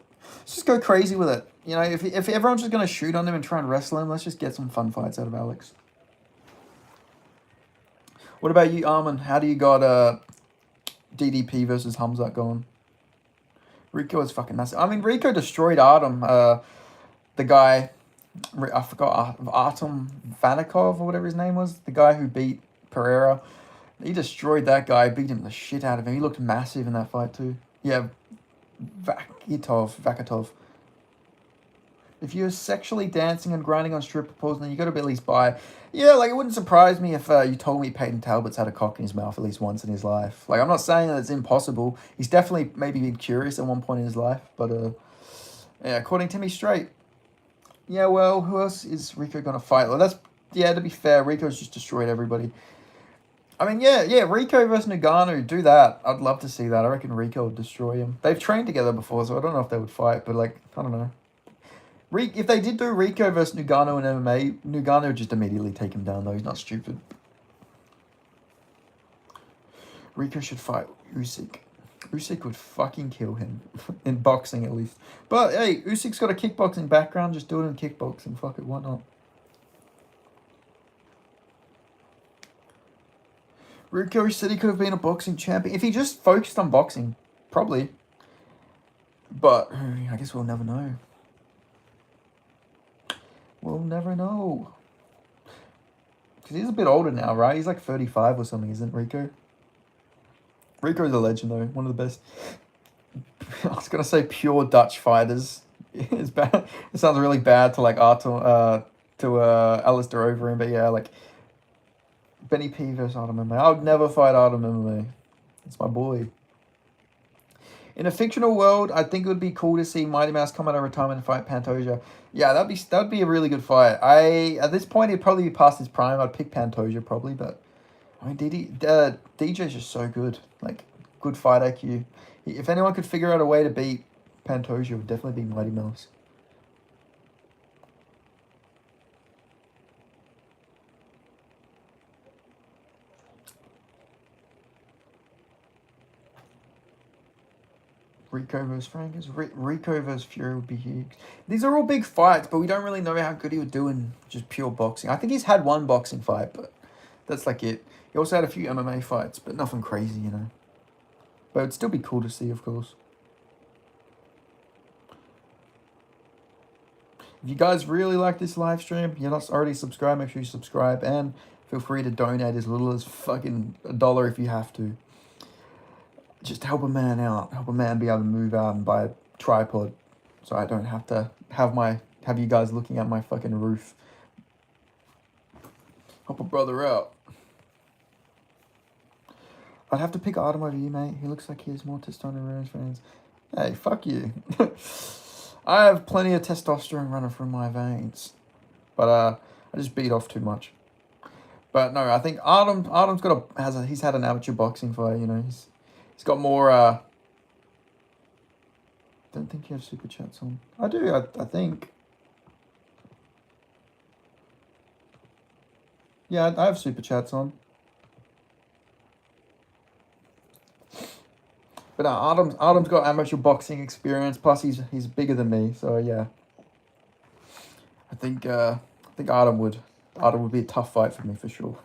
just go crazy with it. You know, if everyone's just going to shoot on him and try and wrestle him, let's just get some fun fights out of Alex. What about you, Armin? How do you got DDP versus Hamzat going? Rico is fucking massive. I mean, Rico destroyed Artem, the guy, I forgot, Artem Vanikov or whatever his name was, the guy who beat Pereira. He destroyed that guy, beat him the shit out of him. He looked massive in that fight too. Yeah, Vakitov. If you're sexually dancing and grinding on stripper poles, then you got to be at least bi. Yeah, like, it wouldn't surprise me if you told me Peyton Talbot's had a cock in his mouth at least once in his life. Like, I'm not saying that it's impossible. He's definitely maybe been curious at one point in his life, but yeah, according to me, straight. Yeah, well, who else is Rico gonna fight? Well, to be fair, Rico's just destroyed everybody. I mean, yeah, Rico versus Nagano, do that. I'd love to see that. I reckon Rico would destroy him. They've trained together before, so I don't know if they would fight, but, like, I don't know. If they did do Rico versus Nagano in MMA, Nagano would just immediately take him down, though. He's not stupid. Rico should fight Usyk. Usyk would fucking kill him in boxing at least. But hey, Usyk's got a kickboxing background. Just do it in kickboxing. Fuck it, why not? Rico said he could have been a boxing champion if he just focused on boxing, probably. But I guess we'll never know. We'll never know. Because he's a bit older now, right? He's like 35 or something, isn't Rico? Rico's a legend, though. One of the best. I was going to say pure Dutch fighters. It's bad. It sounds really bad to like Alistair Overeem, but yeah, like Benny P versus Autism MMA. I would never fight Autism MMA. It's my boy. In a fictional world, I think it would be cool to see Mighty Mouse come out of retirement and fight Pantoja. Yeah, that'd be a really good fight. At this point, he'd probably be past his prime. I'd pick Pantoja probably, but I mean, DJ's just so good. Like, good fight IQ. If anyone could figure out a way to beat Pantoja, it would definitely be Mighty Mouse. Rico versus Francis. Rico versus Fury would be huge. These are all big fights, but we don't really know how good he would do in just pure boxing. I think he's had one boxing fight, but that's like it. He also had a few MMA fights, but nothing crazy, you know. But it'd still be cool to see, of course. If you guys really like this live stream, you're not already subscribed, make sure you subscribe. And feel free to donate as little as fucking $1 if you have to. Just help a man out. Help a man be able to move out and buy a tripod, so I don't have to have you guys looking at my fucking roof. Help a brother out. I'd have to pick Artem over you, mate. He looks like he has more testosterone than his friends. Hey, fuck you. I have plenty of testosterone running through my veins, but I just beat off too much. But no, I think Artem's he's had an amateur boxing fight. You know, he's got more. Don't think you have super chats on. I do. I think. Yeah, I have super chats on. But Artem's got amateur boxing experience. Plus, he's bigger than me. So yeah. I think Artem would be a tough fight for me for sure.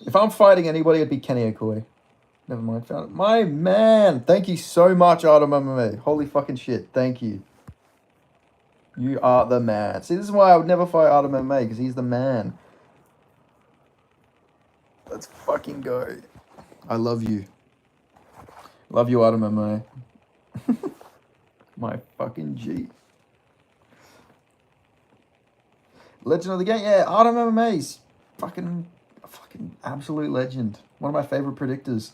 If I'm fighting anybody, it'd be Kenny Okoye. Never mind. Found it. My man. Thank you so much, Autism MMA. Holy fucking shit. Thank you. You are the man. See, this is why I would never fight Autism MMA, because he's the man. Let's fucking go. I love you. Love you, Autism MMA. My fucking G. Legend of the game. Yeah, Autism MMA's fucking absolute legend. One of my favorite predictors.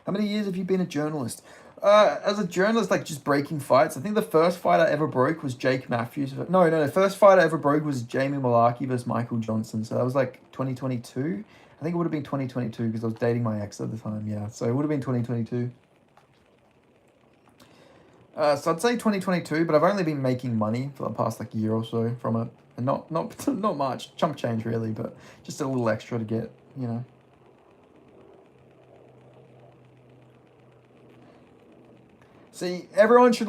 How many years have you been a journalist? As a journalist, like just breaking fights, I think the first fight I ever broke was Jake Matthews. No, the first fight I ever broke was Jamie Malarkey versus Michael Johnson. So that was like 2022. I think it would have been 2022 because I was dating my ex at the time. Yeah, so it would have been 2022. So I'd say 2022, but I've only been making money for the past like year or so from it, and not much, chump change really, but just a little extra to get, you know. See, everyone should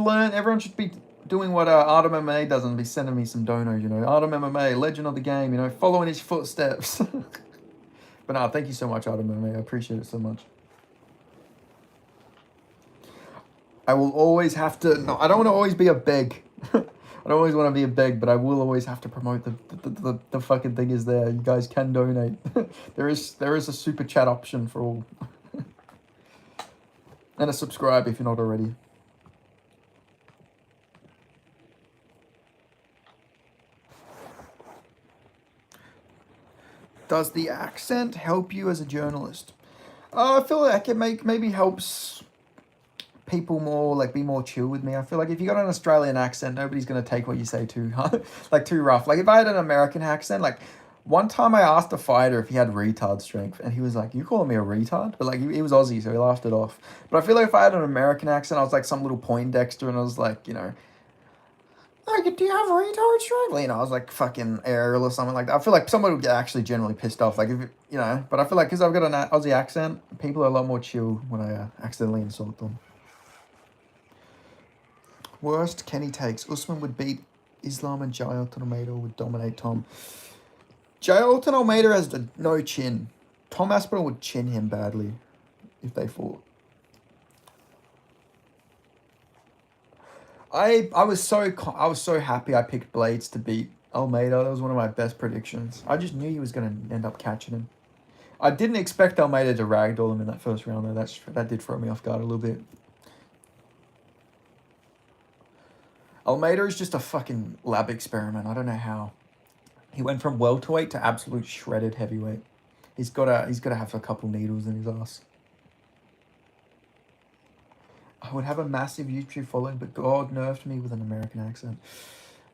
be doing what Autism MMA does and be sending me some donos, you know. Autism MMA, legend of the game, you know, following his footsteps. But no, thank you so much, Autism MMA. I appreciate it so much. I will always have to... No, I don't want to always be a beg. I don't always want to be a beg, but I will always have to promote the fucking thing is there. You guys can donate. There is a super chat option for all. And a subscribe if you're not already. Does the accent help you as a journalist? I feel like it maybe helps people more, like, be more chill with me. I feel like if you got an Australian accent, nobody's going to take what you say too like too rough. Like if I had an American accent, like one time I asked a fighter if he had retard strength, and he was like, "You calling me a retard?" But like he was Aussie, so he laughed it off. But I feel like if I had an American accent, I was like some little Poindexter, and I was like, you know, Like, do you have retard strength? You know, I was like fucking Ariel or something like that. I feel like someone would get actually genuinely pissed off. Like, if you know, but I feel like because I've got an Aussie accent, people are a lot more chill when I accidentally insult them. Worst Kenny takes. Usman would beat Islam and Jailton Almeida would dominate Tom. Jailton Almeida has no chin. Tom Aspinall would chin him badly if they fought. I was so happy I picked Blades to beat Almeida. That was one of my best predictions. I just knew he was going to end up catching him. I didn't expect Almeida to ragdoll him in that first round though. That did throw me off guard a little bit. Almeida is just a fucking lab experiment. I don't know how. He went from welterweight to absolute shredded heavyweight. He's gotta have a couple needles in his ass. I would have a massive YouTube following, but God nerfed me with an American accent.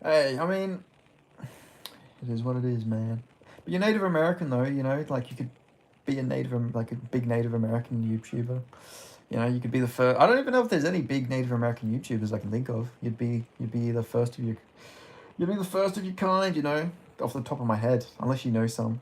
Hey, I mean, it is what it is, man. But you're Native American though, you know, like you could be a big Native American YouTuber. You know, you could be the first. I don't even know if there's any big Native American YouTubers I can think of. You'd be the first of your. You'd be the first of your kind. You know, off the top of my head, unless you know some.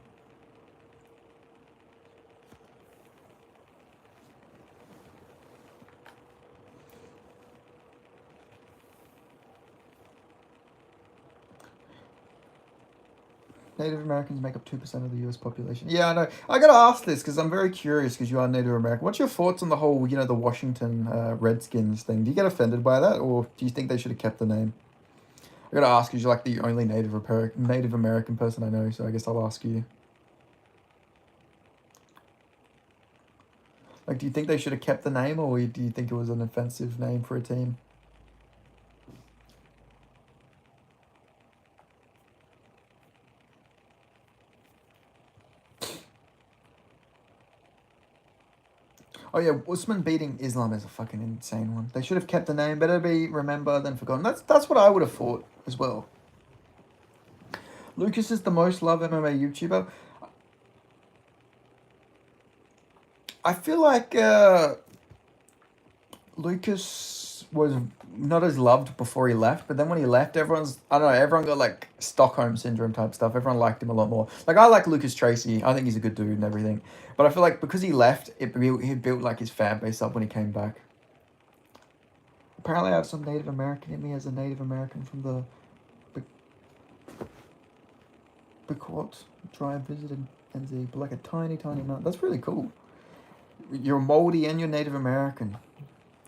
Native Americans make up 2% of the US population. Yeah, I know. I gotta ask this because I'm very curious because you are Native American. What's your thoughts on the whole, you know, the Washington Redskins thing? Do you get offended by that, or do you think they should have kept the name? I gotta ask because you're like the only Native American person I know, so I guess I'll ask you. Like, do you think they should have kept the name, or do you think it was an offensive name for a team? Oh yeah, Usman beating Islam is a fucking insane one. They should have kept the name. Better be remembered than forgotten. That's what I would have thought as well. Lucas is the most loved MMA YouTuber. I feel like Lucas was not as loved before he left, but then when he left, everyone got like Stockholm syndrome type stuff. Everyone liked him a lot more. Like I like Lucas Tracy. I think he's a good dude and everything. But I feel like because he left, he built like his fan base up when he came back. Apparently, I have some Native American in me as a Native American from the Bigfoot tribe visited NZ, but like a tiny amount. That's really cool. You're Moldy and you're Native American.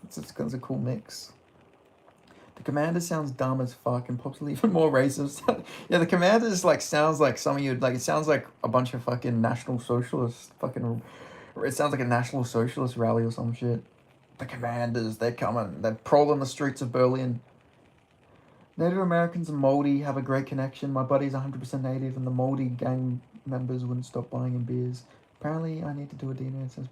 It's a cool mix. The commander sounds dumb as fuck and possibly even more racist. Yeah, the commander just like sounds like some of you like it sounds like a bunch of fucking National Socialist fucking. It sounds like a National Socialist rally or some shit. The commanders, they're coming. They're prowling the streets of Berlin. Native Americans and Moldy have a great connection. My buddy's 100% Native, and the Moldy gang members wouldn't stop buying him beers. Apparently, I need to do a DNA test.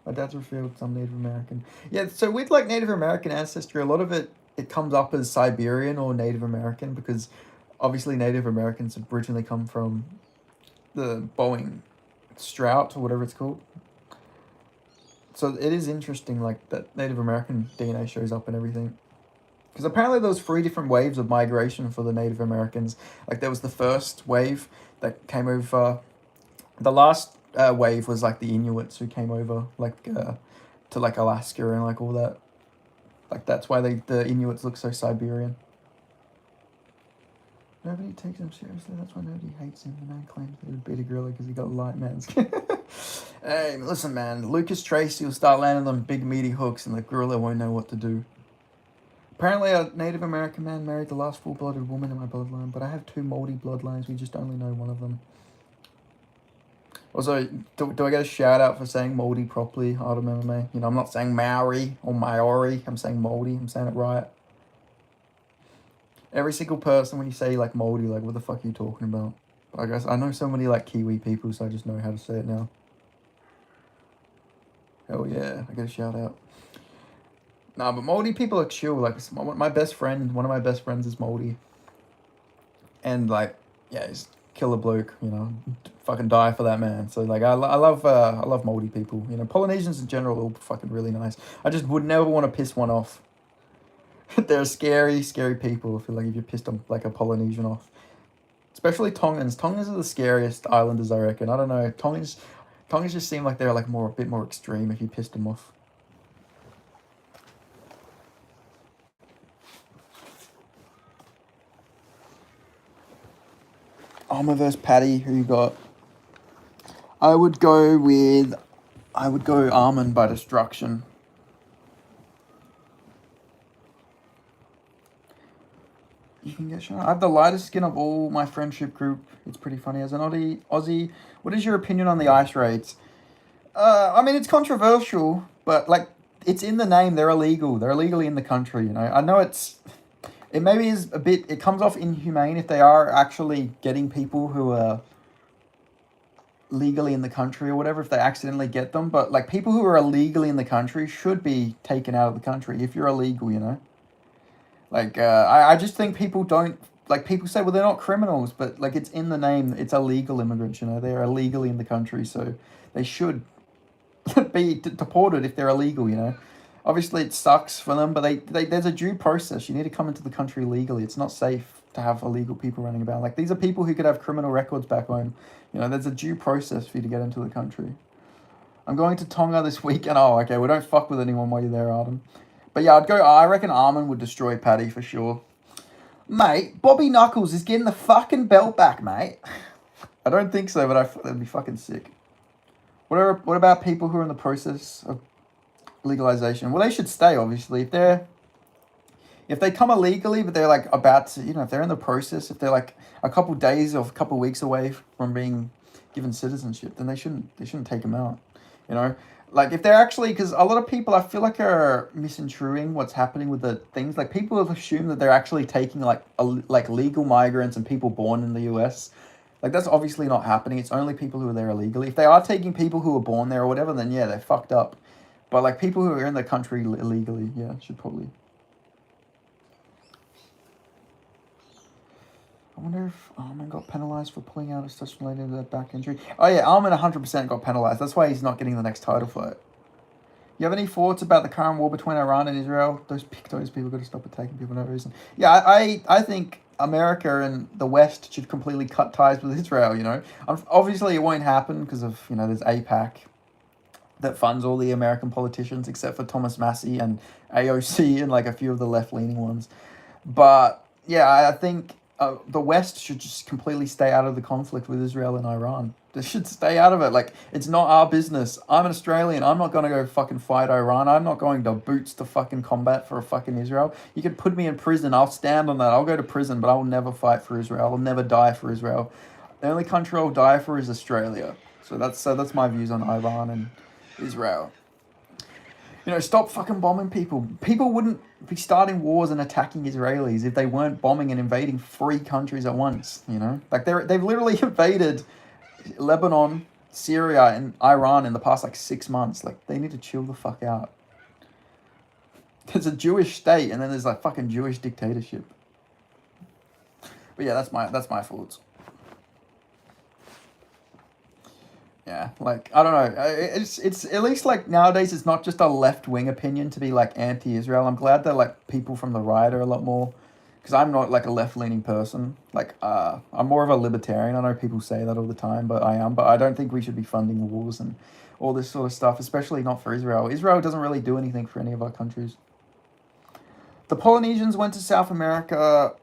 My dad's revealed some Native American. Yeah, so with like Native American ancestry, a lot of it comes up as Siberian or Native American because obviously Native Americans originally come from the Boeing Strout or whatever it's called. So it is interesting, like that Native American DNA shows up and everything. Because apparently there was 3 different waves of migration for the Native Americans. Like there was the first wave that came over. The last wave was like the Inuits who came over like to like Alaska and like all that. Like that's why the Inuits look so Siberian. Nobody takes him seriously. That's why nobody hates him. The man claims that he would beat a gorilla because he got a light man's. Hey, listen, man. Lucas Tracy will start landing them big meaty hooks, and the gorilla won't know what to do. Apparently, a Native American man married the last full-blooded woman in my bloodline, but I have 2 Moldy bloodlines. We just only know one of them. Also, do I get a shout out for saying Moldy properly? Autism MMA. You know, I'm not saying Maori or Maori. I'm saying Moldy. I'm saying it right. Every single person, when you say like Moldy, like what the fuck are you talking about? I guess I know so many like Kiwi people, so I just know how to say it now. Hell yeah, I get a shout out. Nah, but Moldy people are chill. Like my best friend, one of my best friends is Moldy. And like, yeah, he's killer bloke, you know, fucking die for that man. So like, I love Moldy people. You know, Polynesians in general are all fucking really nice. I just would never want to piss one off. They're scary, scary people. I feel like if you pissed them like a Polynesian off. Especially Tongans. Tongans are the scariest islanders, I reckon. I don't know. Tongans just seem like they're like more a bit more extreme if you pissed them off. Armour versus Paddy, who you got? I would go with I would go Armin by destruction. You can get shot. I have the lightest skin of all my friendship group. It's pretty funny. As an Aussie, what is your opinion on the ice raids? I mean, it's controversial, but like, it's in the name. They're illegal. They're illegally in the country. You know, I know it maybe is a bit. It comes off inhumane if they are actually getting people who are legally in the country or whatever. If they accidentally get them, but like people who are illegally in the country should be taken out of the country if you're illegal. You know. Like, I just think people don't, like, people say, well, they're not criminals, but, like, it's in the name. It's illegal immigrants, you know. They're illegally in the country, so they should be deported if they're illegal, you know. Obviously, it sucks for them, but there's a due process. You need to come into the country legally. It's not safe to have illegal people running about. Like, these are people who could have criminal records back home. You know, there's a due process for you to get into the country. I'm going to Tonga this weekend. Oh, okay, well, don't fuck with anyone while you're there, Arden. But yeah, I reckon Armin would destroy Paddy for sure. Mate, Bobby Knuckles is getting the fucking belt back, mate. I don't think so, but that'd be fucking sick. What about people who are in the process of legalization? Well, they should stay, obviously. If they come illegally, but they're like about to, you know, if they're in the process, if they're like a couple days or a couple weeks away from being given citizenship, then they shouldn't take them out. You know, like if they're actually, because a lot of people I feel like are misconstruing what's happening with the things. Like people have assumed that they're actually taking like legal migrants and people born in the US. Like that's obviously not happening. It's only people who are there illegally. If they are taking people who are born there or whatever, then yeah, they're fucked up. But like people who are in the country illegally, yeah, should probably. I wonder if Armin got penalised for pulling out of stuff related to that back injury. Oh yeah, Armin 100% got penalised. That's why he's not getting the next title fight. You have any thoughts about the current war between Iran and Israel? Those people got to stop attacking people for no reason. Yeah, I think America and the West should completely cut ties with Israel, you know. Obviously, it won't happen because of, you know, there's AIPAC that funds all the American politicians except for Thomas Massey and AOC and like a few of the left-leaning ones. But yeah, I think the West should just completely stay out of the conflict with Israel and Iran. They should stay out of it. Like, it's not our business. I'm an Australian. I'm not going to go fucking fight Iran. I'm not going to boots to fucking combat for a fucking Israel. You can put me in prison. I'll stand on that. I'll go to prison, but I will never fight for Israel. I'll never die for Israel. The only country I'll die for is Australia. So that's my views on Iran and Israel. You know, stop fucking bombing people. People wouldn't be starting wars and attacking Israelis if they weren't bombing and invading 3 countries at once, you know? Like, they've literally invaded Lebanon, Syria, and Iran in the past, like, 6 months. Like, they need to chill the fuck out. There's a Jewish state, and then there's, like, fucking Jewish dictatorship. But yeah, that's my thoughts. Yeah, like I don't know. It's at least like nowadays it's not just a left wing opinion to be like anti-Israel. I'm glad that like people from the right are a lot more, because I'm not like a left leaning person. Like I'm more of a libertarian. I know people say that all the time, but I am. But I don't think we should be funding wars and all this sort of stuff, especially not for Israel. Israel doesn't really do anything for any of our countries. The Polynesians went to South America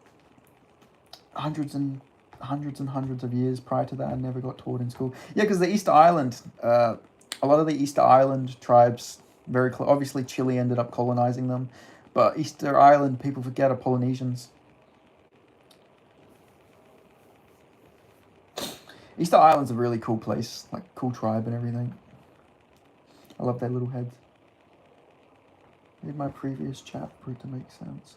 hundreds of years prior to that and never got taught in school. Yeah, because the Easter Island, a lot of the Easter Island tribes, obviously Chile ended up colonizing them, but Easter Island, people forget, are Polynesians. Easter Island's a really cool place, like cool tribe and everything. I love their little heads. Need my previous chat for it to make sense.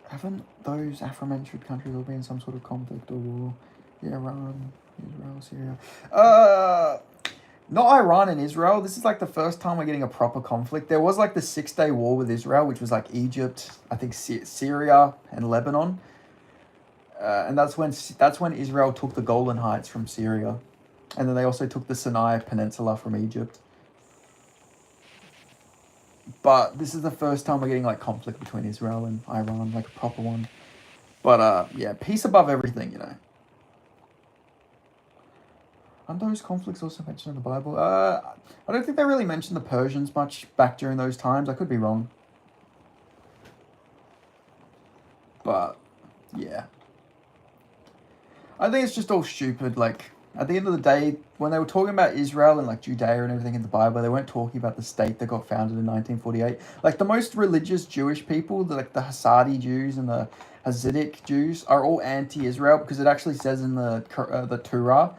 Haven't those aforementioned countries all been in some sort of conflict or war? Yeah, Iran, Israel, Syria. Not Iran and Israel. This is like the first time we're getting a proper conflict. There was like the 6 Day War with Israel, which was like Egypt, I think Syria and Lebanon, and that's when Israel took the Golan Heights from Syria, and then they also took the Sinai Peninsula from Egypt. But this is the first time we're getting like conflict between Israel and Iran, like a proper one. But yeah, peace above everything, you know. Aren't those conflicts also mentioned in the Bible? I don't think they really mentioned the Persians much back during those times. I could be wrong. But yeah, I think it's just all stupid. Like at the end of the day, when they were talking about Israel and like Judea and everything in the Bible, they weren't talking about the state that got founded in 1948. Like the most religious Jewish people, like the Hasidic Jews and the Hasidic Jews, are all anti-Israel because it actually says in the Torah that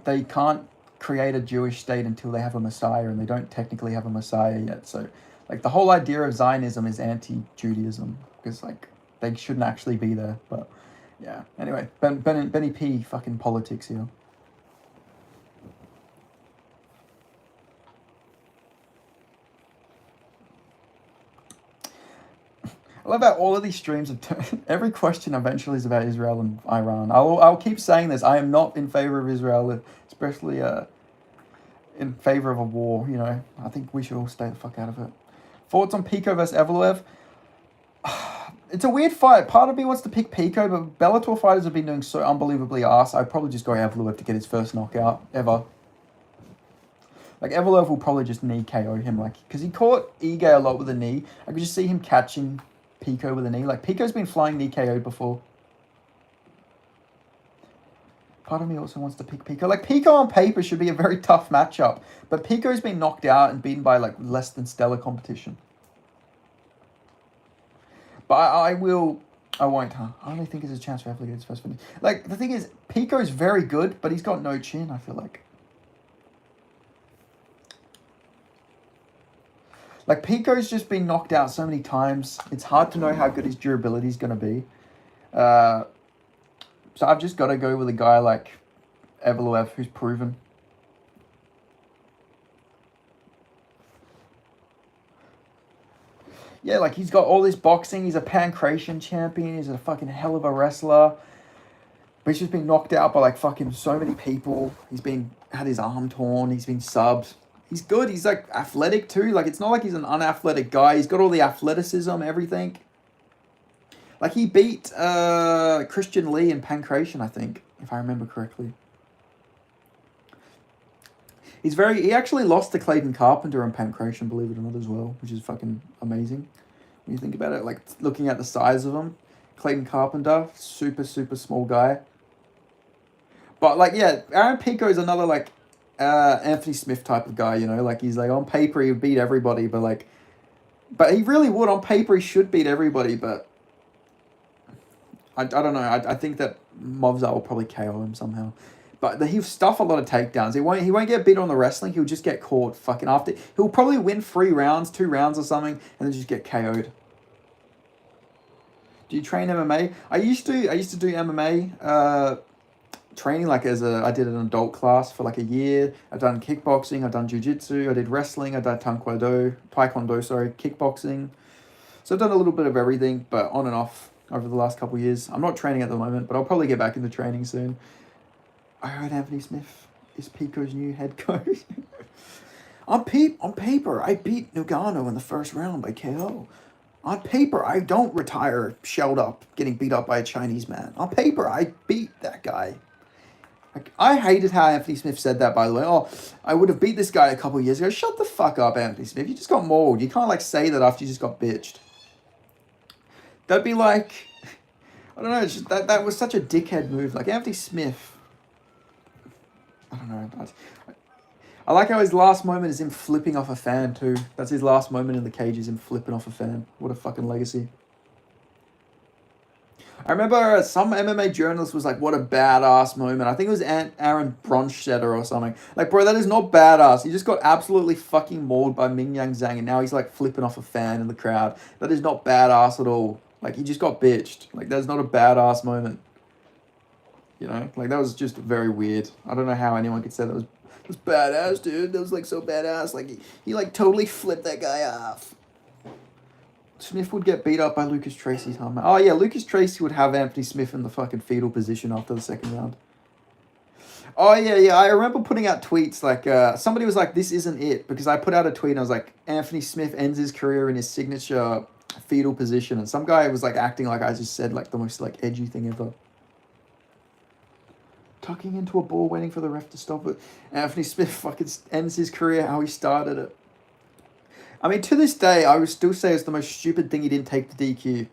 they can't create a Jewish state until they have a Messiah, and they don't technically have a Messiah yet. So, like the whole idea of Zionism is anti-Judaism because like they shouldn't actually be there. But yeah. Anyway, Benny P fucking politics here. I love how all of these streams of every question eventually is about Israel and Iran. I'll keep saying this. I am not in favor of Israel, especially in favor of a war. You know, I think we should all stay the fuck out of it. Thoughts on Pico versus Evloev? It's a weird fight. Part of me wants to pick Pico, but Bellator fighters have been doing so unbelievably arse. I'd probably just go Evloev to get his first knockout ever. Like Evloev will probably just knee KO him, like because he caught Ige a lot with a knee. I could just see him catching Pico with a knee. Like Pico's been flying knee KO before. Part of me also wants to pick Pico. Like Pico on paper should be a very tough matchup, but Pico's been knocked out and beaten by like less than stellar competition. But I won't, huh? I only think there's a chance for Evloev to get his first finish. Like the thing is, Pico's very good, but he's got no chin. I feel like. Like, Pico's just been knocked out so many times. It's hard to know how good his durability is going to be. So I've just got to go with a guy like Evloev, who's proven. Yeah, like, he's got all this boxing. He's a pancration champion. He's a fucking hell of a wrestler. But he's just been knocked out by, like, fucking so many people. Had his arm torn. He's been subbed. He's good. He's like athletic too. Like it's not like he's an unathletic guy. He's got all the athleticism, everything. Like he beat Christian Lee in pancration, I think, if I remember correctly. He actually lost to Clayton Carpenter in pancration, believe it or not, as well, which is fucking amazing when you think about it. Like looking at the size of him, Clayton Carpenter, super small guy. But like yeah, Aaron Pico is another like Anthony Smith type of guy, you know, like he's like on paper he would beat everybody, but he really would. On paper he should beat everybody, but I don't know. I think that Movzar will probably KO him somehow, but he'll stuff a lot of takedowns. He won't get beat on the wrestling. He'll just get caught fucking after. He'll probably win 2 rounds or something, and then just get KO'd. Do you train MMA? I used to do MMA. Training like I did an adult class for like a year. I've done kickboxing, I've done jiu-jitsu, I did wrestling, I did taekwondo, kickboxing. So I've done a little bit of everything, but on and off over the last couple of years. I'm not training at the moment, but I'll probably get back into training soon. I heard Anthony Smith is Pico's new head coach. on paper, I beat Nagano in the first round by KO. On paper, I don't retire shelled up, getting beat up by a Chinese man. On paper, I beat that guy. I hated how Anthony Smith said that, by the way. Oh, I would have beat this guy a couple of years ago. Shut the fuck up, Anthony Smith. You just got mauled. You can't, like, say that after you just got bitched. That'd be like... I don't know. It's just, that was such a dickhead move. Like, Anthony Smith... I don't know. I like how his last moment is him flipping off a fan, too. That's his last moment in the cage, is him flipping off a fan. What a fucking legacy. I remember some MMA journalist was like, what a badass moment. I think it was Aaron Bronstetter or something. Like, bro, that is not badass. He just got absolutely fucking mauled by Ming Yang Zhang, and now he's like flipping off a fan in the crowd. That is not badass at all. Like, he just got bitched. Like, that's not a badass moment. You know, like that was just very weird. I don't know how anyone could say that was badass, dude. That was like so badass. Like he like totally flipped that guy off. Smith would get beat up by Lucas Tracy's helmet. Oh yeah, Lucas Tracy would have Anthony Smith in the fucking fetal position after the second round. Oh yeah, yeah. I remember putting out tweets like somebody was like, "This isn't it," because I put out a tweet and I was like, "Anthony Smith ends his career in his signature fetal position," and some guy was like acting like I just said like the most like edgy thing ever. Tucking into a ball, waiting for the ref to stop it. Anthony Smith fucking ends his career how he started it. I mean, to this day, I would still say it's the most stupid thing he didn't take the DQ.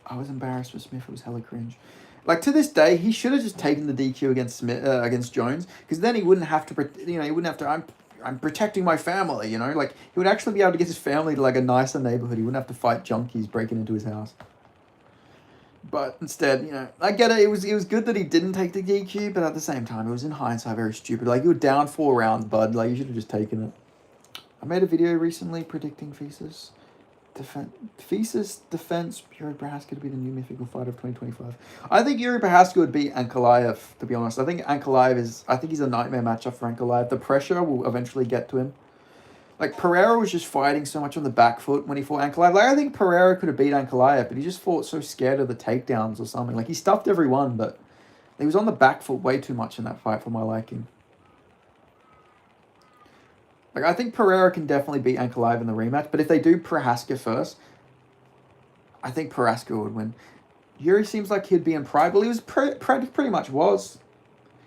I was embarrassed for Smith. It was hella cringe. Like to this day, he should have just taken the DQ against Smith against Jones, because then he wouldn't have to. He wouldn't have to. I'm protecting my family. You know, like he would actually be able to get his family to like a nicer neighborhood. He wouldn't have to fight junkies breaking into his house. But instead, I get it. It was good that he didn't take the DQ, but at the same time, it was in hindsight very stupid. Like you were down 4 rounds, bud. Like you should have just taken it. I made a video recently predicting Thesis defense Yuri Prohaska to be the new mythical fighter of 2025. I think Yuri Prohaska would beat Ankalaev, to be honest. I think he's a nightmare matchup for Ankalaev. The pressure will eventually get to him. Like, Pereira was just fighting so much on the back foot when he fought Ankalaev. Like, I think Pereira could have beat Ankalaev, but he just fought so scared of the takedowns or something. Like, he stuffed everyone, but he was on the back foot way too much in that fight for my liking. Like, I think Pereira can definitely beat Ankalaev in the rematch, but if they do Prohaska first, I think Prohaska would win. Yuri seems like he'd be in Pride. Well, he was pretty much was.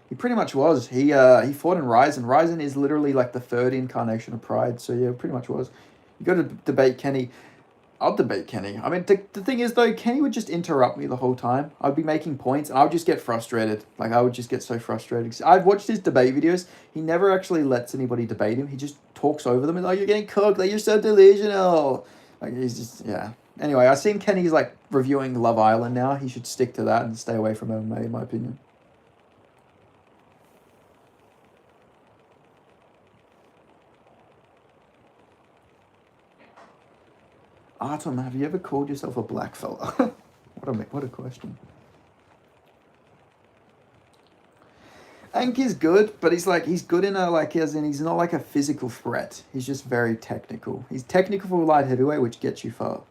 He pretty much was. He fought in Ryzen. Ryzen is literally like the third incarnation of Pride. So yeah, pretty much was. You got to debate Kenny. I'll debate Kenny. I mean, the thing is though, Kenny would just interrupt me the whole time. I'd be making points and I would just get frustrated. Like I would just get so frustrated. I've watched his debate videos. He never actually lets anybody debate him. He just talks over them and like, you're getting cooked. Like you're so delusional. Like he's just, yeah. Anyway, I've seen Kenny's like reviewing Love Island now. He should stick to that and stay away from MMA in my opinion. Artem, have you ever called yourself a black fella? What a question. Ank is good, but he's good in a as in he's not like a physical threat. He's just very technical. He's technical for light heavyweight, which gets you far.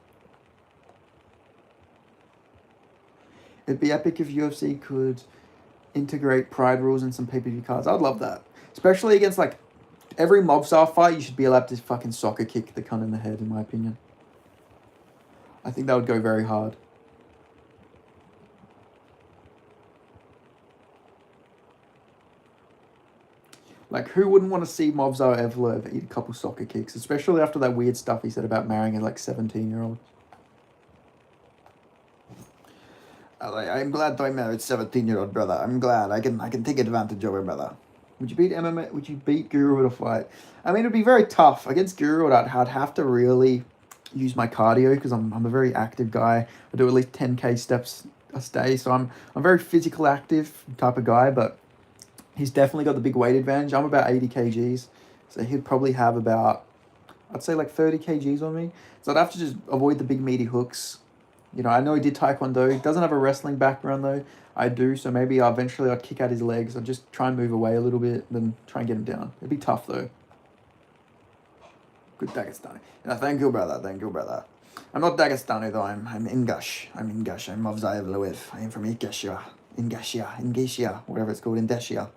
It'd be epic if UFC could integrate Pride rules in some pay-per-view cards. I'd love that. Especially against like every Mobstar fight, you should be allowed to fucking soccer kick the cunt in the head, in my opinion. I think that would go very hard. Like, who wouldn't want to see Movsar Evloev eat a couple soccer kicks, especially after that weird stuff he said about marrying a 17-year-old? I'm glad I married 17-year-old brother. I'm glad I can take advantage of her brother. Would you beat MMA? Would you beat Guru in a fight? I mean, it'd be very tough against Guru. I'd have to really use my cardio because I'm a very active guy. I do at least 10k steps a day, so I'm very physical active type of guy. But he's definitely got the big weight advantage. I'm about 80 kgs, so he'd probably have about, I'd say like 30 kgs on me. So I'd have to just avoid the big meaty hooks. I know he did Taekwondo. He doesn't have a wrestling background though. I do, so maybe eventually I'd kick out his legs. I'd just try and move away a little bit, then try and get him down. It'd be tough though. Good Dagestani. Thank you, brother. Thank you, brother. I'm not Dagestani though. I'm Ingash. I'm Movsar Evloev. I am from Ingashia, whatever it's called, Indeshia.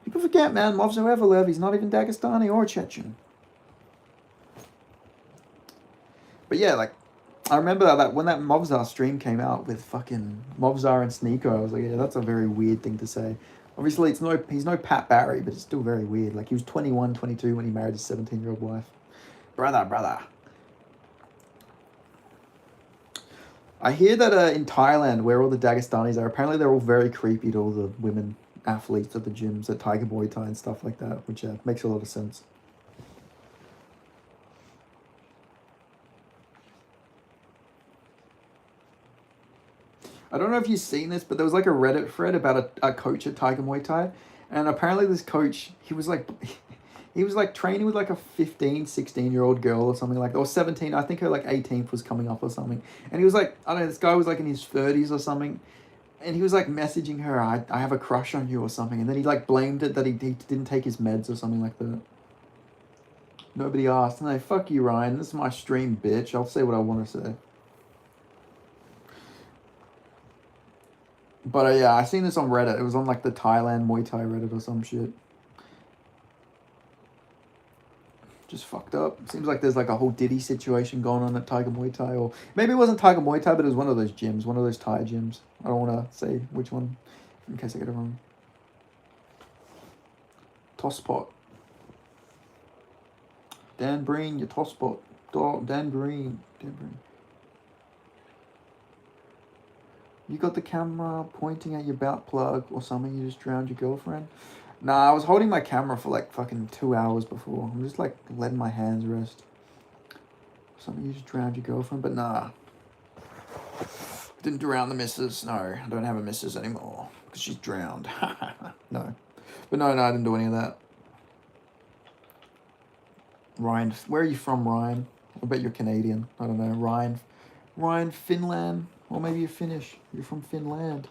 People forget, man. Movsar Evloev. He's not even Dagestani or Chechen. But yeah, like I remember that when that Movsar stream came out with fucking Movsar and Sneeko, I was like, yeah, that's a very weird thing to say. Obviously, he's no Pat Barry, but it's still very weird. Like, he was 21, 22 when he married his 17-year-old wife. Brother. I hear that in Thailand, where all the Dagestanis are, apparently they're all very creepy to all the women athletes at the gyms, at Tiger Muay Thai and stuff like that, which makes a lot of sense. I don't know if you've seen this, but there was like a Reddit thread about a coach at Tiger Muay Thai. And apparently this coach, he was like, He was like training with like a 15, 16-year-old girl or something like that, or 17. I think her like 18th was coming up or something. And he was like, I don't know, this guy was like in his 30s or something. And he was like messaging her, I have a crush on you or something. And then he like blamed it that he didn't take his meds or something like that. Nobody asked. No, fuck you, Ryan. This is my stream, bitch. I'll say what I want to say. But yeah, I seen this on Reddit. It was on like the Thailand Muay Thai Reddit or some shit. Just fucked up. Seems like there's like a whole Diddy situation going on at Tiger Muay Thai, or maybe it wasn't Tiger Muay Thai, but it was one of those gyms, one of those Thai gyms. I don't want to say which one, in case I get it wrong. Toss pot. Dan Breen, your toss pot. Dan Breen. You got the camera pointing at your butt plug or something. You just drowned your girlfriend. Nah, I was holding my camera for like fucking 2 hours before. I'm just like letting my hands rest. Something, you just drowned your girlfriend, but nah. Didn't drown the missus. No, I don't have a missus anymore because she's drowned. No. But no, I didn't do any of that. Ryan, where are you from, Ryan? I bet you're Canadian. I don't know. Ryan, Finland. Or maybe you're Finnish. You're from Finland.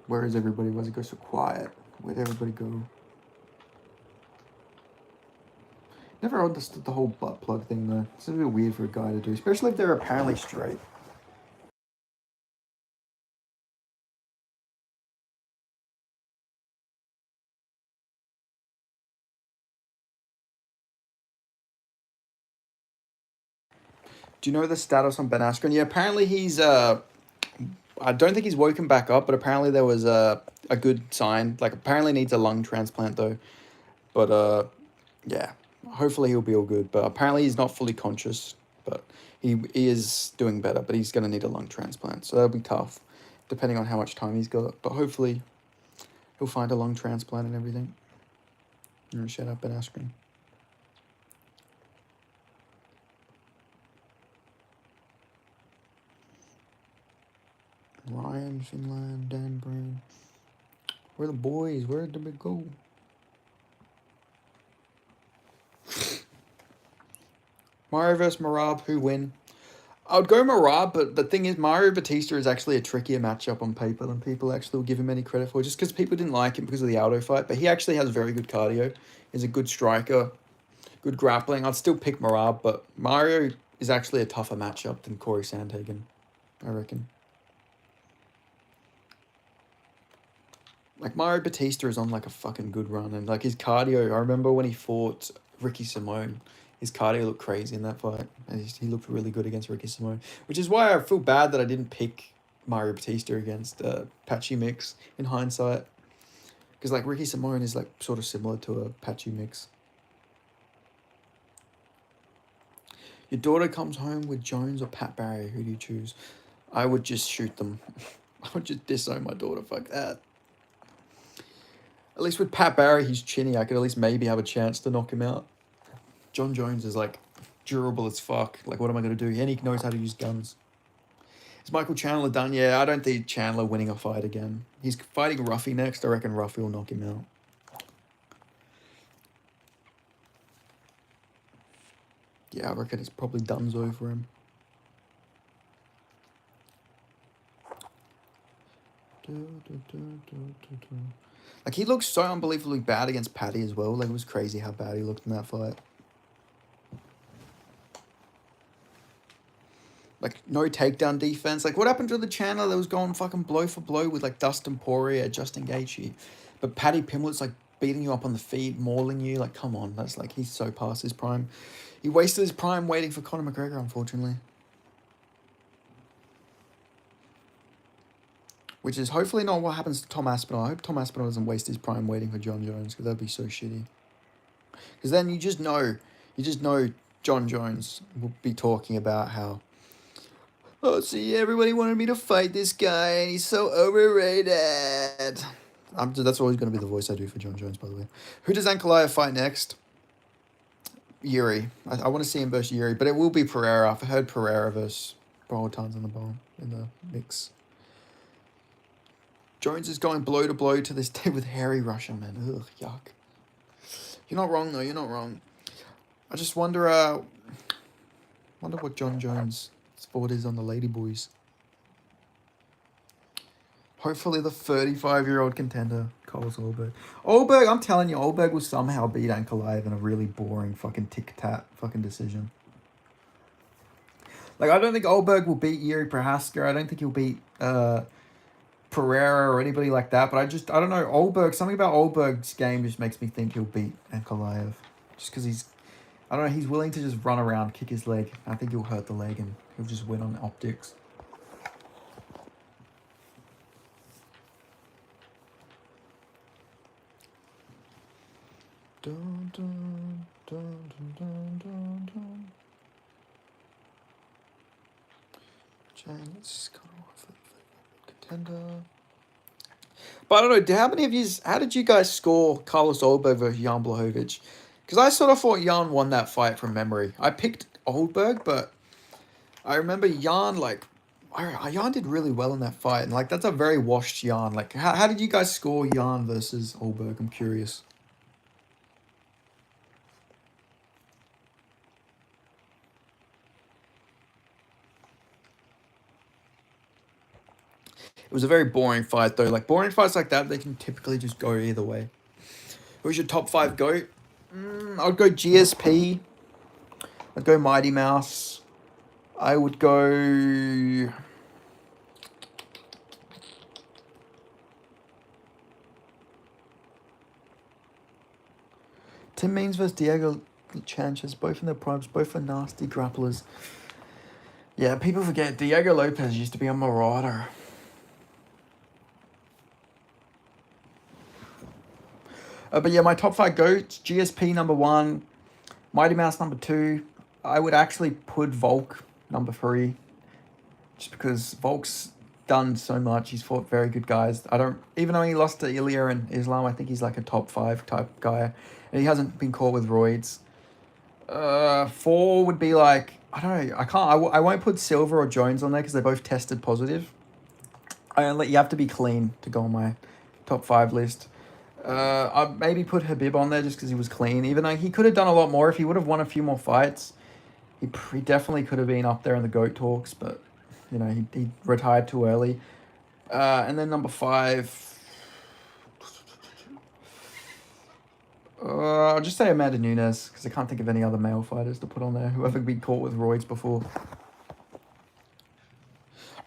Where is everybody? Why does it go so quiet? Where'd everybody go? Never understood the whole butt plug thing though. It's a bit weird for a guy to do, especially if they're apparently straight. Do you know the status on Ben Askren? Yeah, apparently he's I don't think he's woken back up, but apparently there was a good sign. Like apparently needs a lung transplant though. But yeah, hopefully he'll be all good. But apparently he's not fully conscious, but he is doing better. But he's gonna need a lung transplant, so that'll be tough, depending on how much time he's got. But hopefully he'll find a lung transplant and everything. Shout out Ben Askren. Ryan, Finland, Dan Breen. Where are the boys? Where did they go? Mario vs. Marab, who win? I would go Marab, but the thing is, Mario Batista is actually a trickier matchup on paper than people actually will give him any credit for, just because people didn't like him because of the auto fight. But he actually has very good cardio. He's a good striker, good grappling. I'd still pick Marab, but Mario is actually a tougher matchup than Corey Sandhagen, I reckon. Like, Mario Batista is on, like, a fucking good run. And, like, his cardio... I remember when he fought Ricky Simone, his cardio looked crazy in that fight. And he looked really good against Ricky Simone. Which is why I feel bad that I didn't pick Mario Batista against Patchy Mix in hindsight. Because, like, Ricky Simone is, like, sort of similar to a Patchy Mix. Your daughter comes home with Jones or Pat Barry. Who do you choose? I would just shoot them. I would just disown my daughter. Fuck that. At least with Pat Barry, he's chinny. I could at least maybe have a chance to knock him out. John Jones is, like, durable as fuck. Like, what am I going to do? And he knows how to use guns. Is Michael Chandler done? Yeah, I don't think Chandler winning a fight again. He's fighting Ruffy next. I reckon Ruffy will knock him out. Yeah, I reckon it's probably donezo for him. Like, he looks so unbelievably bad against Paddy as well. Like, it was crazy how bad he looked in that fight. Like, no takedown defense. Like, what happened to the Chandler that was going fucking blow for blow with, like, Dustin Poirier, Justin Gaethje? But Paddy Pimblett's, like, beating you up on the feet, mauling you. Like, come on. That's, like, he's so past his prime. He wasted his prime waiting for Conor McGregor, unfortunately. Which is hopefully not what happens to Tom Aspinall. I hope Tom Aspinall doesn't waste his prime waiting for John Jones, because that'd be so shitty. Because then you just know John Jones will be talking about how, oh, see, everybody wanted me to fight this guy, and he's so overrated. That's always going to be the voice I do for John Jones, by the way. Who does Ankalaev fight next? Yuri. I want to see him versus Yuri, but it will be Pereira. I've heard Pereira versus Boatan's in the mix. Jones is going blow to blow to this day with hairy Russian men. Ugh, yuck. You're not wrong though. You're not wrong. I just wonder what John Jones' sport is on the Ladyboys. Hopefully the 35-year-old contender, Carlos Ohlberg. Ohlberg, I'm telling you, Ohlberg will somehow beat Ankalaev in a really boring fucking tic-tac fucking decision. Like, I don't think Ohlberg will beat Yuri Prohaska. I don't think he'll beat Pereira or anybody like that. But I don't know, Ohlberg, something about Ohlberg's game just makes me think he'll beat Ankalaev. Just because I don't know, he's willing to just run around, kick his leg. I think he'll hurt the leg and he'll just win on optics. Dun, dun, dun, dun, dun, dun, dun. Let's go off contender. But I don't know, how did you guys score Carlos Ohlberg versus Jan Blachowicz? Because I sort of thought Jan won that fight from memory. I picked Ohlberg, but I remember Jan, Jan did really well in that fight. And, that's a very washed Jan. How did you guys score Jan versus Ohlberg? I'm curious. It was a very boring fight, though. Boring fights like that, they can typically just go either way. Who's your top 5 GOAT? I'd go GSP. I'd go Mighty Mouse. I would go... Tim Means versus Diego Sanchez, both in their primes, both are nasty grapplers. Yeah, people forget Diego Lopez used to be a marauder. But yeah, my top 5 GOATs, GSP number 1, Mighty Mouse number 2. I would actually put Volk number 3, just because Volk's done so much. He's fought very good guys. Even though he lost to Ilya and Islam, I think he's like a top 5 type guy. And he hasn't been caught with roids. 4 would be I don't know, I won't put Silva or Jones on there because they both tested positive. You have to be clean to go on my top 5 list. I'd maybe put Habib on there just because he was clean. Even though he could have done a lot more if he would have won a few more fights. He definitely could have been up there in the GOAT talks, but he retired too early. And then number 5, I'll just say Amanda Nunes because I can't think of any other male fighters to put on there. Whoever been caught with roids before.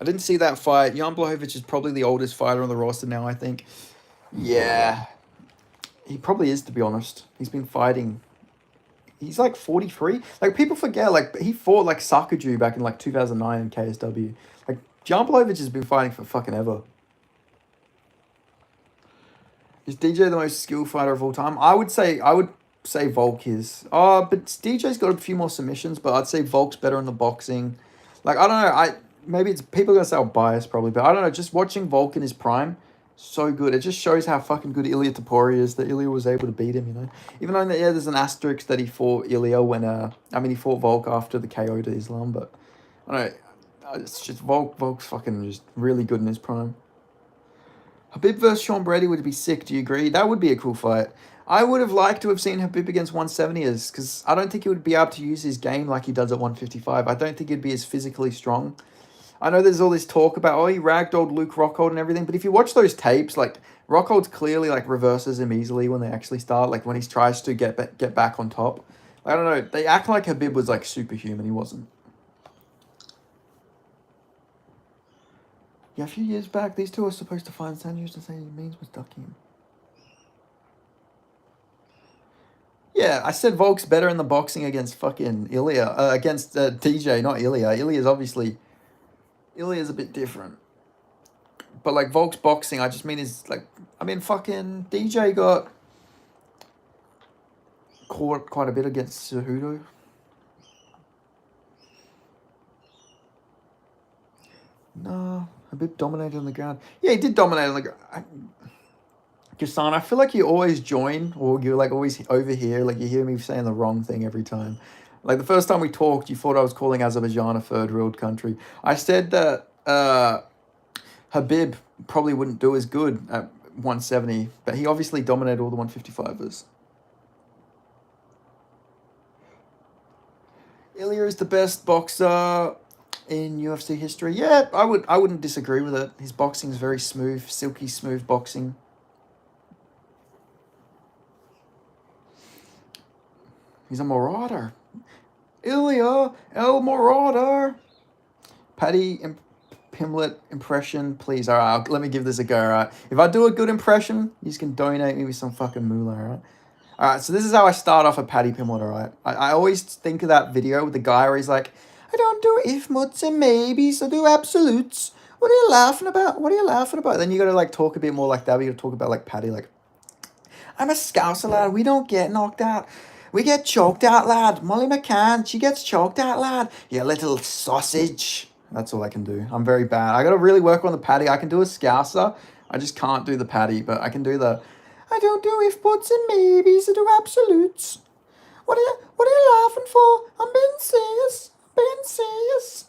I didn't see that fight. Jan Blachowicz is probably the oldest fighter on the roster now, I think. Yeah. He probably is, to be honest. He's been fighting. He's 43. People forget, he fought Sakaju back in 2009 in KSW. Jan Blachowicz has been fighting for fucking ever. Is DJ the most skilled fighter of all time? I would say Volk is. But DJ's got a few more submissions, but I'd say Volk's better in the boxing. I don't know, maybe it's people are gonna say I'm biased probably, but I don't know, just watching Volk in his prime, so good. It just shows how fucking good Ilia Topuria is, that Ilia was able to beat him, Even though, there's an asterisk that he fought Ilia when, he fought Volk after the KO to Islam, but, I don't know, it's just Volk's fucking just really good in his prime. Habib versus Sean Brady would be sick, do you agree? That would be a cool fight. I would have liked to have seen Habib against 170ers, because I don't think he would be able to use his game like he does at 155. I don't think he'd be as physically strong. I know there's all this talk about, he ragdolled Luke Rockhold and everything, but if you watch those tapes, Rockhold's clearly, reverses him easily when they actually start, when he tries to get back on top. I don't know, they act like Habib was, superhuman. He wasn't. Yeah, a few years back, these two were supposed to find Sanchez to say Means was ducking him. Yeah, I said Volk's better in the boxing against fucking Ilya, against DJ, not Ilya. Ilya's a bit different. But, Volk's boxing, I just mean fucking DJ got caught quite a bit against Cejudo. No, Habib dominated on the ground. Yeah, he did dominate on the ground. Gassan, I feel like you always join, or you're always over here, you hear me saying the wrong thing every time. Like the first time we talked, you thought I was calling Azerbaijan a third world country. I said that Habib probably wouldn't do as good at 170, but he obviously dominated all the 155ers. Ilya is the best boxer in UFC history. Yeah, I wouldn't disagree with it. His boxing is very smooth, silky smooth boxing. He's a marauder. Ilya, El Marauder. Paddy Pimlet impression, please. All right, let me give this a go. All right, if I do a good impression, you can donate me with some fucking moolah. All right. All right, so this is how I start off a Paddy Pimlet. All right, I always think of that video with the guy where he's like, "I don't do if, muts, and maybes. I do absolutes. What are you laughing about? What are you laughing about?" Then you gotta like talk a bit more like that. We gotta talk about like Paddy, like, "I'm a Scouser lad. We don't get knocked out. We get choked out, lad. Molly McCann, she gets choked out, lad. You little sausage." That's all I can do. I'm very bad. I gotta really work on the Paddy. I can do a Scouser. I just can't do the Paddy, but I can do the, "I don't do if, buts, and maybes. I do absolutes. What are you laughing for? I'm being serious. Being serious.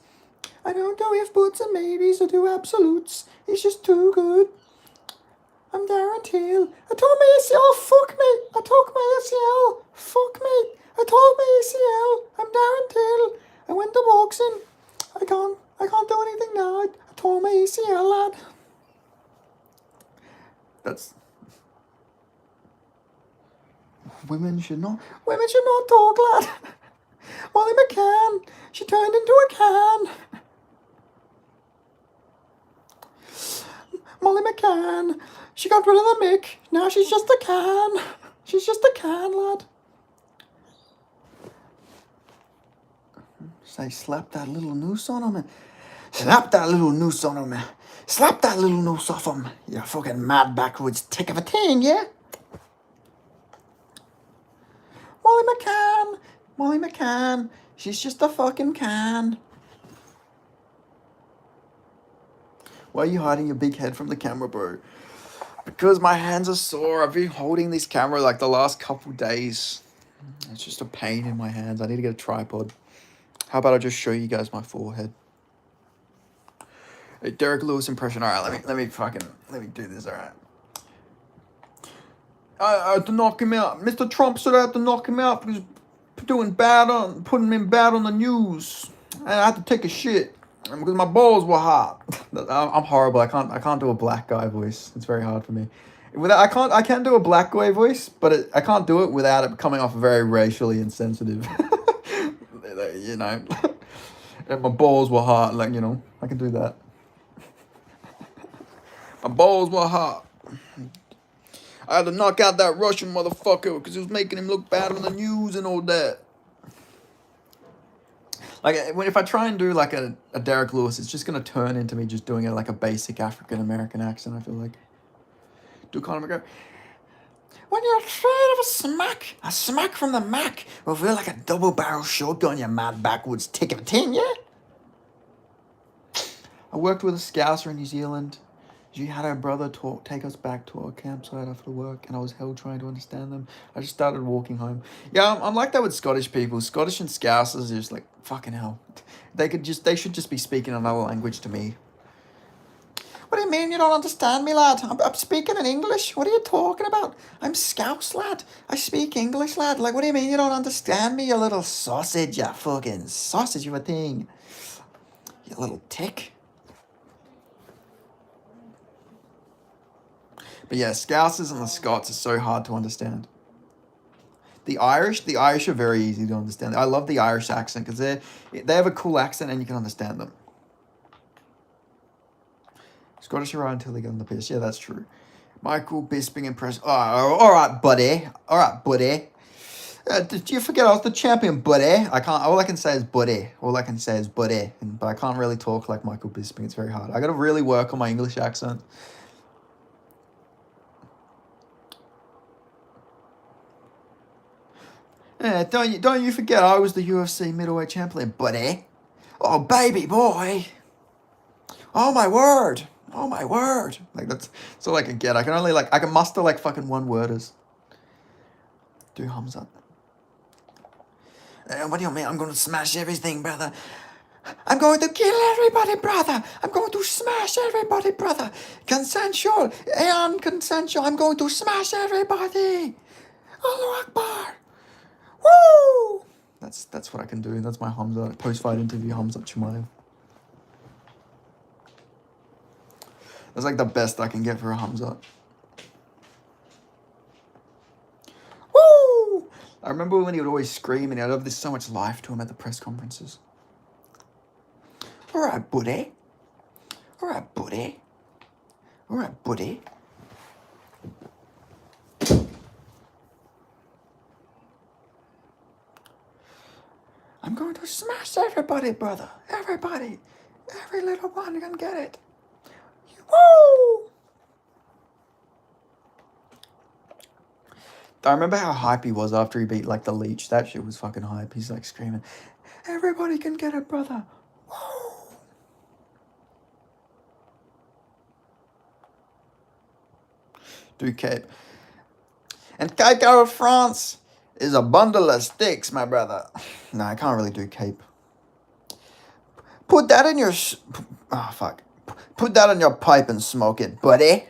I don't do if, buts, and maybes. I do absolutes. It's just too good. I'm Darren Till. I tore my ACL. Fuck me. I took my ACL. Fuck me. I tore my ACL. I'm Darren Till. I went to boxing. I can't do anything now. I tore my ACL, lad." That's... Women should not talk, lad. Molly McCann, she turned into a can. Molly McCann, she got rid of the Mick. Now she's just a can. She's just a can, lad. Say, slap that little noose on him. Slap that little noose on him. Slap that little noose off him. You fucking mad backwards tick of a thing, yeah? Molly McCann, she's just a fucking can. Why are you hiding your big head from the camera, bro? Because my hands are sore. I've been holding this camera like the last couple days. It's just a pain in my hands. I need to get a tripod. How about I just show you guys my forehead? A Derek Lewis impression. All right, let me do this. All right. I had to knock him out. Mr. Trump said I had to knock him out because putting him in bad on the news, and I had to take a shit because my balls were hot. I'm horrible. I can't do a black guy voice. It's very hard for me. I can do a black guy voice, but I can't do it without it coming off very racially insensitive. You know, and my balls were hot. Like, you know, I can do that. My balls were hot. I had to knock out that Russian motherfucker because he was making him look bad on the news and all that. Like, if I try and do like a Derek Lewis, it's just going to turn into me just doing it like a basic African-American accent, I feel like. Do Conor McGregor. When you're afraid of a smack from the Mac will feel like a double-barrel shotgun, you mad backwoods tick of a tin, yeah? I worked with a Scouser in New Zealand. She had her brother take us back to our campsite after work, and I was hell trying to understand them. I just started walking home. Yeah, I'm like that with Scottish people. Scottish and Scousers are just like, fucking hell. They should just be speaking another language to me. What do you mean you don't understand me, lad? I'm speaking in English. What are you talking about? I'm Scouse, lad. I speak English, lad. Like, what do you mean you don't understand me, you little sausage, you fucking sausage of a thing? You little tick. But yeah, Scousers and the Scots are so hard to understand. The Irish are very easy to understand. I love the Irish accent because they have a cool accent and you can understand them. Scottish are right until they get on the piss. Yeah, that's true. Michael Bisping impression. Oh, all right, buddy. All right, buddy. Did you forget I was the champion, buddy? All I can say is buddy. But I can't really talk like Michael Bisping. It's very hard. I got to really work on my English accent. Yeah, don't you forget I was the UFC middleweight champion, buddy. Oh, baby boy. Oh, my word. Like, that's all I can get. I can muster like fucking one worders. Do Hamza. What do you mean? I'm going to smash everything, brother. I'm going to kill everybody, brother. I'm going to smash everybody, brother. Consensual and consensual. I'm going to smash everybody. Allahu Akbar. Woo! That's what I can do. That's my Hamza post-fight interview. Hamza Chimaev. That's like the best I can get for a Hamza. Woo! I remember when he would always scream, and I love there's so much life to him at the press conferences. All right, buddy. All right, buddy. All right, buddy. I'm going to smash everybody, brother. Everybody. Every little one can get it. Woo! I remember how hype he was after he beat like the Leech. That shit was fucking hype. He's like screaming, everybody can get it, brother. Woo! Do cape. And Kaikaro of France is a bundle of sticks, my brother. No, I can't really do cape. Put that in your... Oh, fuck. Put that in your pipe and smoke it, buddy.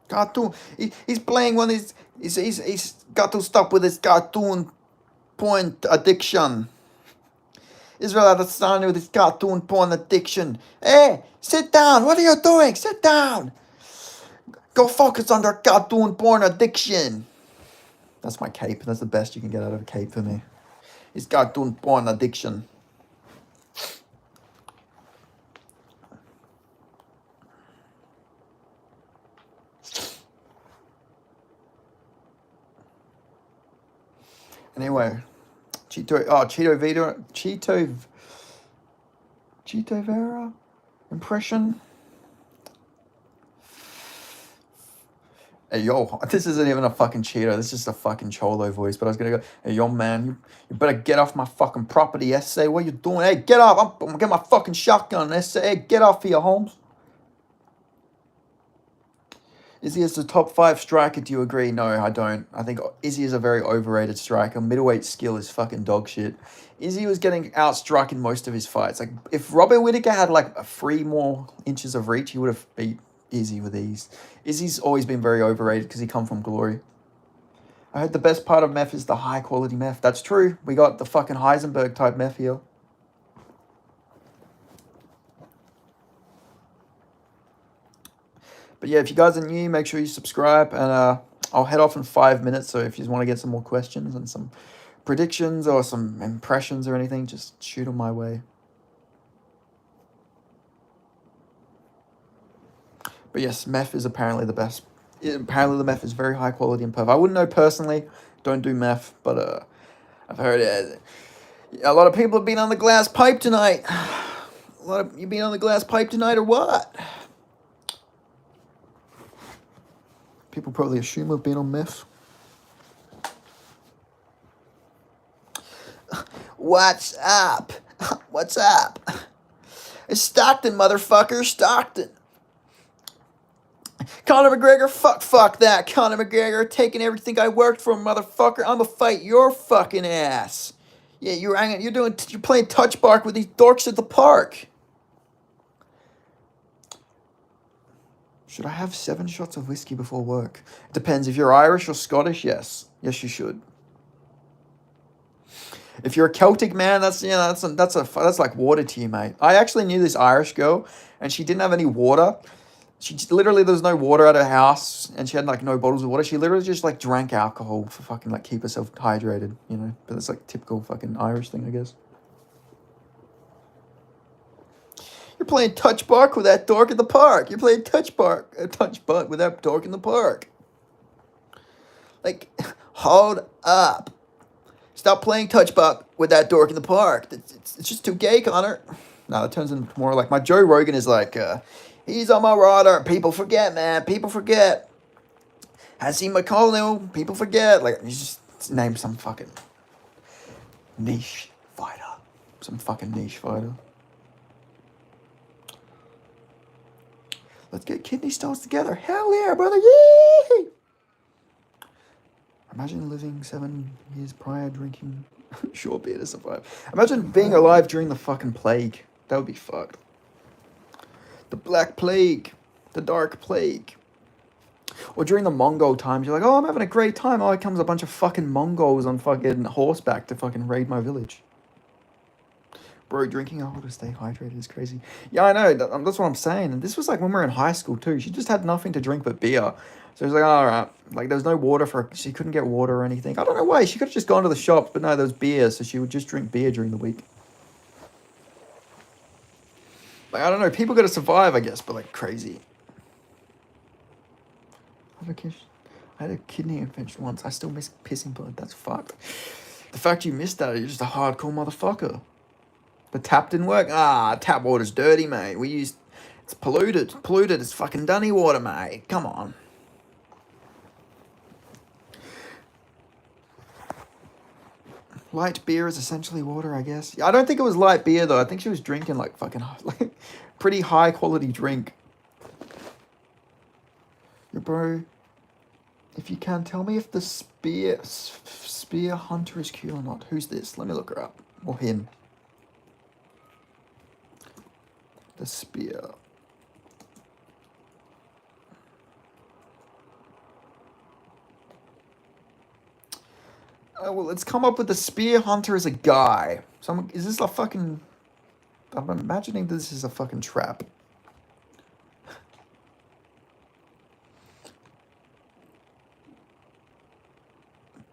Cartoon. He's playing one of his... He's got to stop with his cartoon porn addiction. Israel Adesanya with his cartoon porn addiction. Hey, sit down. What are you doing? Sit down. Go focus on their cartoon porn addiction. That's my cape. That's the best you can get out of a cape for me. His cartoon porn addiction. Anyway, Cheeto Vera impression. Hey, yo, this isn't even a fucking Cheeto. This is just a fucking Cholo voice. But I was going to go, hey, yo, man, you better get off my fucking property, SA. What you doing? Hey, get off. I'm going to get my fucking shotgun, SA. Hey, get off here, Holmes. Izzy is the top 5 striker. Do you agree? No, I don't. I think Izzy is a very overrated striker. Middleweight skill is fucking dog shit. Izzy was getting outstruck in most of his fights. Like, if Robert Whittaker had, like, 3 more inches of reach, he would have beat Izzy with ease. Izzy's always been very overrated because he come from Glory. I heard the best part of meth is the high-quality meth. That's true. We got the fucking Heisenberg-type meth here. But yeah, if you guys are new, make sure you subscribe. And I'll head off in 5 minutes. So if you want to get some more questions and some predictions or some impressions or anything, just shoot them my way. But yes, meth is apparently the best. Apparently the meth is very high quality and perfect. I wouldn't know personally. Don't do meth. But I've heard it. A lot of people have been on the glass pipe tonight. A lot of you been on the glass pipe tonight or what? People probably assume I've been on meth. What's up? What's up? It's Stockton, motherfucker. Stockton. Conor McGregor, fuck that. Conor McGregor taking everything I worked for, motherfucker. I'ma fight your fucking ass. Yeah, you're playing touch bark with these dorks at the park. Should I have 7 shots of whiskey before work? It depends. If you're Irish or Scottish, yes. Yes, you should. If you're a Celtic man, that's like water to you, mate. I actually knew this Irish girl, and she didn't have any water. There was no water at her house, and she had like no bottles of water. She literally just like drank alcohol for fucking like keep herself hydrated, you know. But it's like typical fucking Irish thing, I guess. You're playing touch bark with that dork in the park. You're playing touch butt with that dork in the park. Like, hold up. Stop playing touch butt with that dork in the park. It's just too gay, Connor. No, it turns into more like my Joe Rogan is like, he's on my radar. People forget, man. People forget. Hassim McConnell. People forget. Like, you just name some fucking niche fighter. Some fucking niche fighter. Let's get kidney stones together. Hell yeah, brother. Yee! Imagine living 7 years prior drinking short beer to survive. Imagine being alive during the fucking plague. That would be fucked. The Black Plague. The Dark Plague. Or during the Mongol times, you're like, oh, I'm having a great time. Oh, here comes a bunch of fucking Mongols on fucking horseback to fucking raid my village. Bro, drinking alcohol to stay hydrated is crazy. Yeah, I know. That's what I'm saying. And this was like when we were in high school too. She just had nothing to drink but beer. So it was like, all right. Like there was no water for her. She couldn't get water or anything. I don't know why. She could have just gone to the shops, but no, there was beer. So she would just drink beer during the week. Like, I don't know. People got to survive, I guess, but like crazy. I had a kidney infection once. I still miss pissing blood. That's fucked. The fact you missed that, you're just a hardcore motherfucker. The tap didn't work. Ah, tap water's dirty, mate. It's polluted. Polluted. It's fucking dunny water, mate. Come on. Light beer is essentially water, I guess. Yeah, I don't think it was light beer though. I think she was drinking like fucking like pretty high quality drink. Yeah, bro. If you can, tell me if the spear hunter is cute or not. Who's this? Let me look her up. Or him. The spear. Oh, well, let's come up with the spear hunter as a guy. Is this a fucking... I'm imagining this is a fucking trap.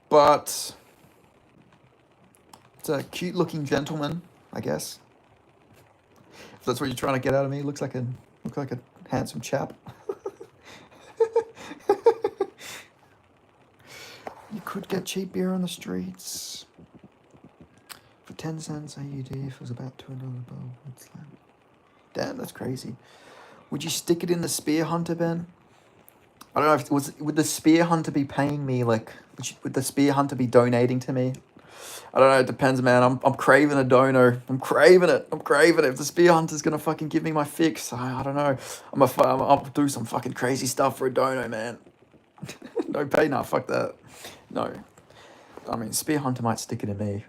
But... it's a cute-looking gentleman, I guess. If that's what you're trying to get out of me, looks like a handsome chap. You could get cheap beer on the streets. For 10 cents AUD, if it was about $2 bowl. Damn, that's crazy. Would you stick it in the spear hunter, Ben? I don't know if would the spear hunter be paying me, like, would the spear hunter be donating to me? I don't know, it depends, man. I'm craving a dono. I'm craving it. If the spear hunter's gonna fucking give me my fix, I don't know. I'll do some fucking crazy stuff for a dono, man. No pay, nah, fuck that. No. I mean, spear hunter might stick it in me.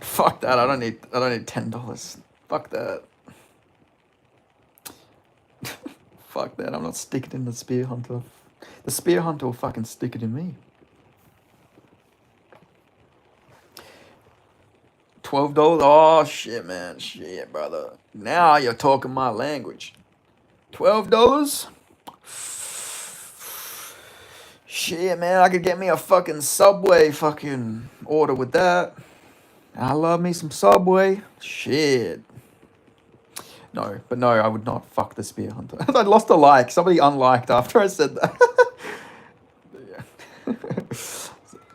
Fuck that, I don't need $10. Fuck that. Fuck that, I'm not sticking in the spear hunter. The spear hunter will fucking stick it in me. $12? Oh, shit, man. Shit, brother. Now you're talking my language. $12? Shit, man. I could get me a fucking Subway fucking order with that. I love me some Subway. Shit. No, but no, I would not fuck the spear hunter. I lost a like. Somebody unliked after I said that. Yeah.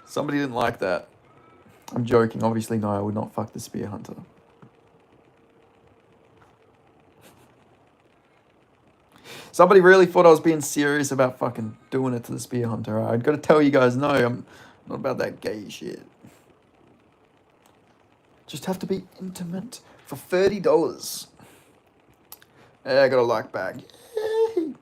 Somebody didn't like that. I'm joking. Obviously, no, I would not fuck the spear hunter. Somebody really thought I was being serious about fucking doing it to the spear hunter. I've got to tell you guys, no, I'm not about that gay shit. Just have to be intimate for $30. Yeah, I got a like back. Yay.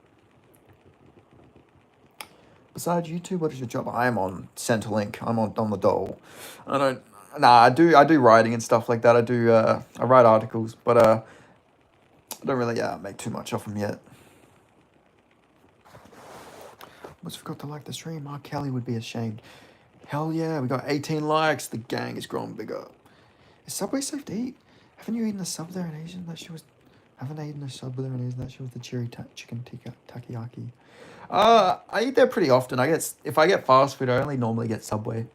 Besides YouTube, what is your job? I am on Centrelink. I'm on the dole. I do writing and stuff like that. I write articles, but I don't really make too much of them yet. Almost forgot to like the stream. Mark Kelly would be ashamed. Hell yeah, we got 18 likes. The gang is growing bigger. Is Subway safe to eat? Haven't you eaten a sub there in Asia that she was... Haven't I eaten a sub there in Asia that she was the cherry chicken takoyaki? I eat there pretty often. If I get fast food, I only normally get Subway.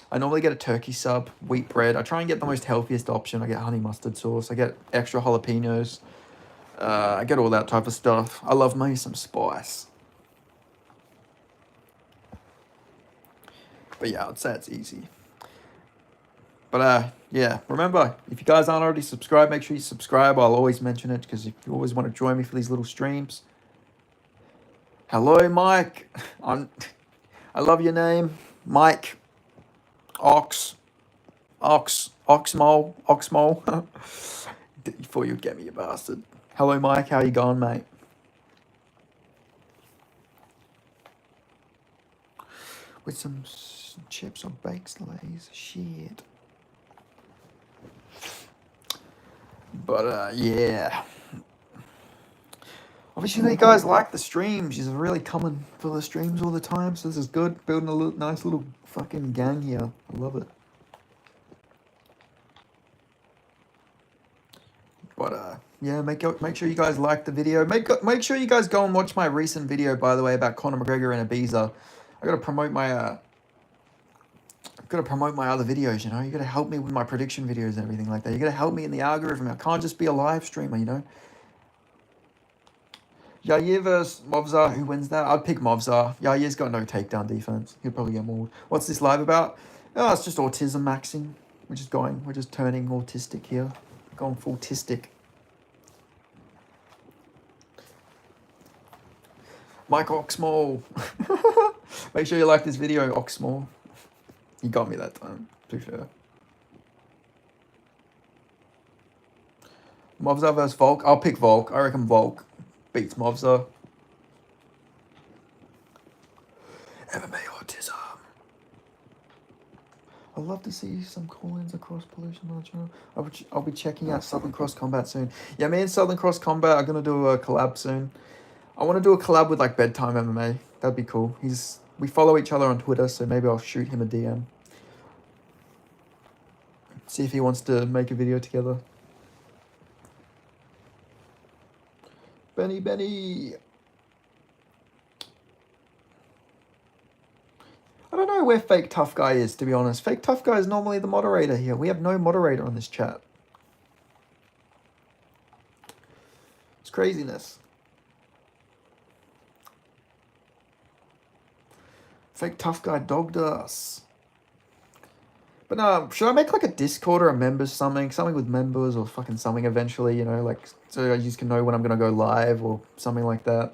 I normally get a turkey sub, wheat bread. I try and get the most healthiest option. I get honey mustard sauce. I get extra jalapenos. I get all that type of stuff. I love me some spice. But yeah, I'd say it's easy. But yeah, remember, if you guys aren't already subscribed, make sure you subscribe. I'll always mention it because if you always want to join me for these little streams. Hello, Mike. I love your name, Mike. Oxmole. Thought you'd get me, you bastard. Hello, Mike. How you going, mate? With some chips or baked lays. Shit. But, yeah. Obviously, you guys like the streams. You're really coming for the streams all the time, so this is good. Building a nice little fucking gang here. I love it. But yeah, make sure you guys like the video. Make sure you guys go and watch my recent video, by the way, about Conor McGregor and Ibiza. I gotta promote my other videos. You know, you gotta help me with my prediction videos and everything like that. You gotta help me in the algorithm. I can't just be a live streamer. You know. Yair versus Movzar, who wins that? I'd pick Movzar. Yair's got no takedown defense. He'll probably get mauled. What's this live about? Oh, it's just autism maxing. We're just turning autistic here. Going full tistic. Mike Oxmall. Make sure you like this video, Oxmall. You got me that time, to be fair. Movzar versus Volk. I'll pick Volk. I reckon Volk beats Movzar. MMA Autism. I'd love to see some call-ins across pollution on the channel. I'll be checking out Southern Cross Combat soon. Yeah, me and Southern Cross Combat are going to do a collab soon. I want to do a collab with like Bedtime MMA. That'd be cool. We follow each other on Twitter, so maybe I'll shoot him a DM. See if he wants to make a video together. Benny. I don't know where Fake Tough Guy is, to be honest. Fake Tough Guy is normally the moderator here. We have no moderator on this chat. It's craziness. Fake Tough Guy dogged us. But no, should I make like a Discord or a members something with members or fucking something eventually, you know, like so you can know when I'm gonna go live or something like that.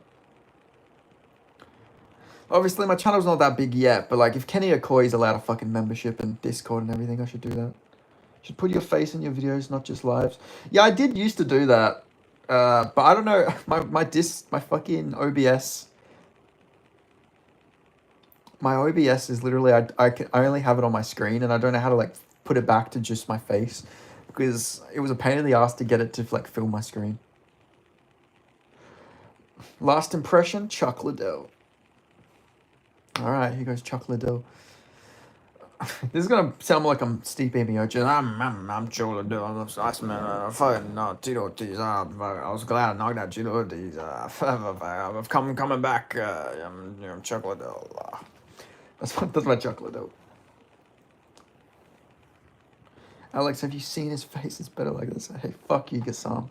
Obviously my channel's not that big yet, but like if Kenny Okoye's allowed a fucking membership and Discord and everything, I should do that. Should put your face in your videos, not just lives. Yeah, I did used to do that. But I don't know, my fucking OBS. My OBS is literally, I only have it on my screen and I don't know how to like put it back to just my face because it was a pain in the ass to get it to like fill my screen. Last impression, Chuck Liddell. Alright, here goes Chuck Liddell. This is gonna sound like I'm Steve Miocic. I'm Chuck Liddell. I was glad I knocked out Judo Ortiz. I've coming back. I'm Chuck Liddell. That's my Chuck Liddell. Alex, have you seen his face? It's better like this. Hey, fuck you, Gassam.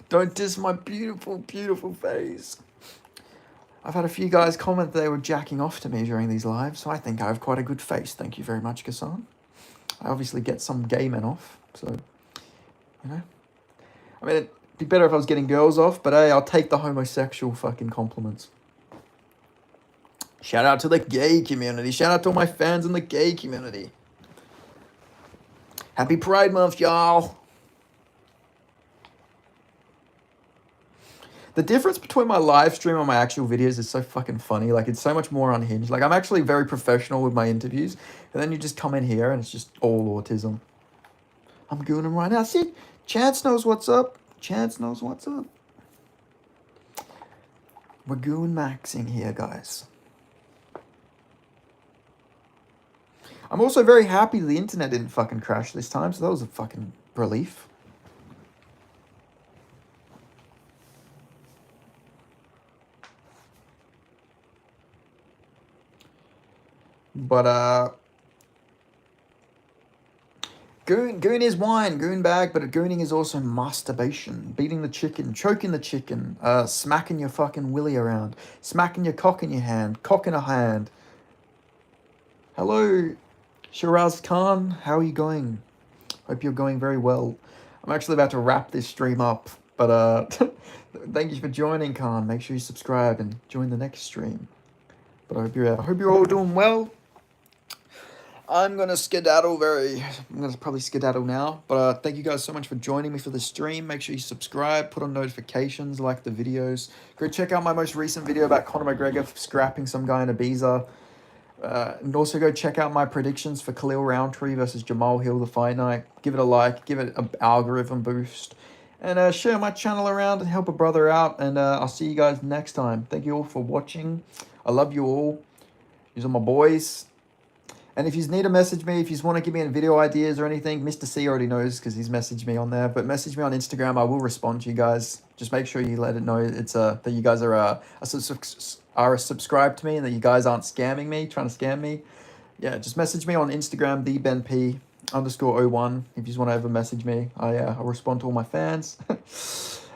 Don't diss my beautiful, beautiful face. I've had a few guys comment they were jacking off to me during these lives, so I think I have quite a good face. Thank you very much, Gassam. I obviously get some gay men off, so, you know. I mean, it'd be better if I was getting girls off, but hey, I'll take the homosexual fucking compliments. Shout out to the gay community. Shout out to all my fans in the gay community. Happy Pride Month, y'all. The difference between my live stream and my actual videos is so fucking funny. Like, it's so much more unhinged. Like, I'm actually very professional with my interviews. And then you just come in here and it's just all autism. I'm gooning right now. See, Chance knows what's up. Chance knows what's up. We're goon maxing here, guys. I'm also very happy the internet didn't fucking crash this time. So that was a fucking relief. But, goon is wine, goon bag, but gooning is also masturbation. Beating the chicken, choking the chicken, smacking your fucking willy around, smacking your cock in your hand, cock in a hand. Hello, Shiraz Khan, how are you going? Hope you're going very well. I'm actually about to wrap this stream up, but, thank you for joining, Khan. Make sure you subscribe and join the next stream. But I hope you're all doing well. I'm gonna probably skedaddle now. But thank you guys so much for joining me for the stream. Make sure you subscribe, put on notifications, like the videos. Go check out my most recent video about Conor McGregor scrapping some guy in Ibiza. And also go check out my predictions for Khalil Roundtree versus Jamal Hill the fight night. Give it a like, give it an algorithm boost, and share my channel around and help a brother out. And I'll see you guys next time. Thank you all for watching. I love you all. These are my boys. And if you need to message me, if you want to give me any video ideas or anything, Mr. C already knows because he's messaged me on there. But message me on Instagram. I will respond to you guys. Just make sure you let it know it's that you guys are subscribed to me and that you guys aren't scamming me, trying to scam me. Yeah, just message me on Instagram, TheBenP_01. If you just want to ever message me, I'll respond to all my fans.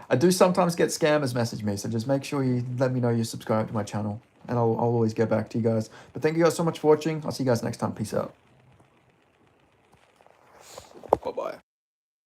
I do sometimes get scammers message me, so just make sure you let me know you subscribe to my channel. And I'll always get back to you guys. But thank you guys so much for watching. I'll see you guys next time. Peace out.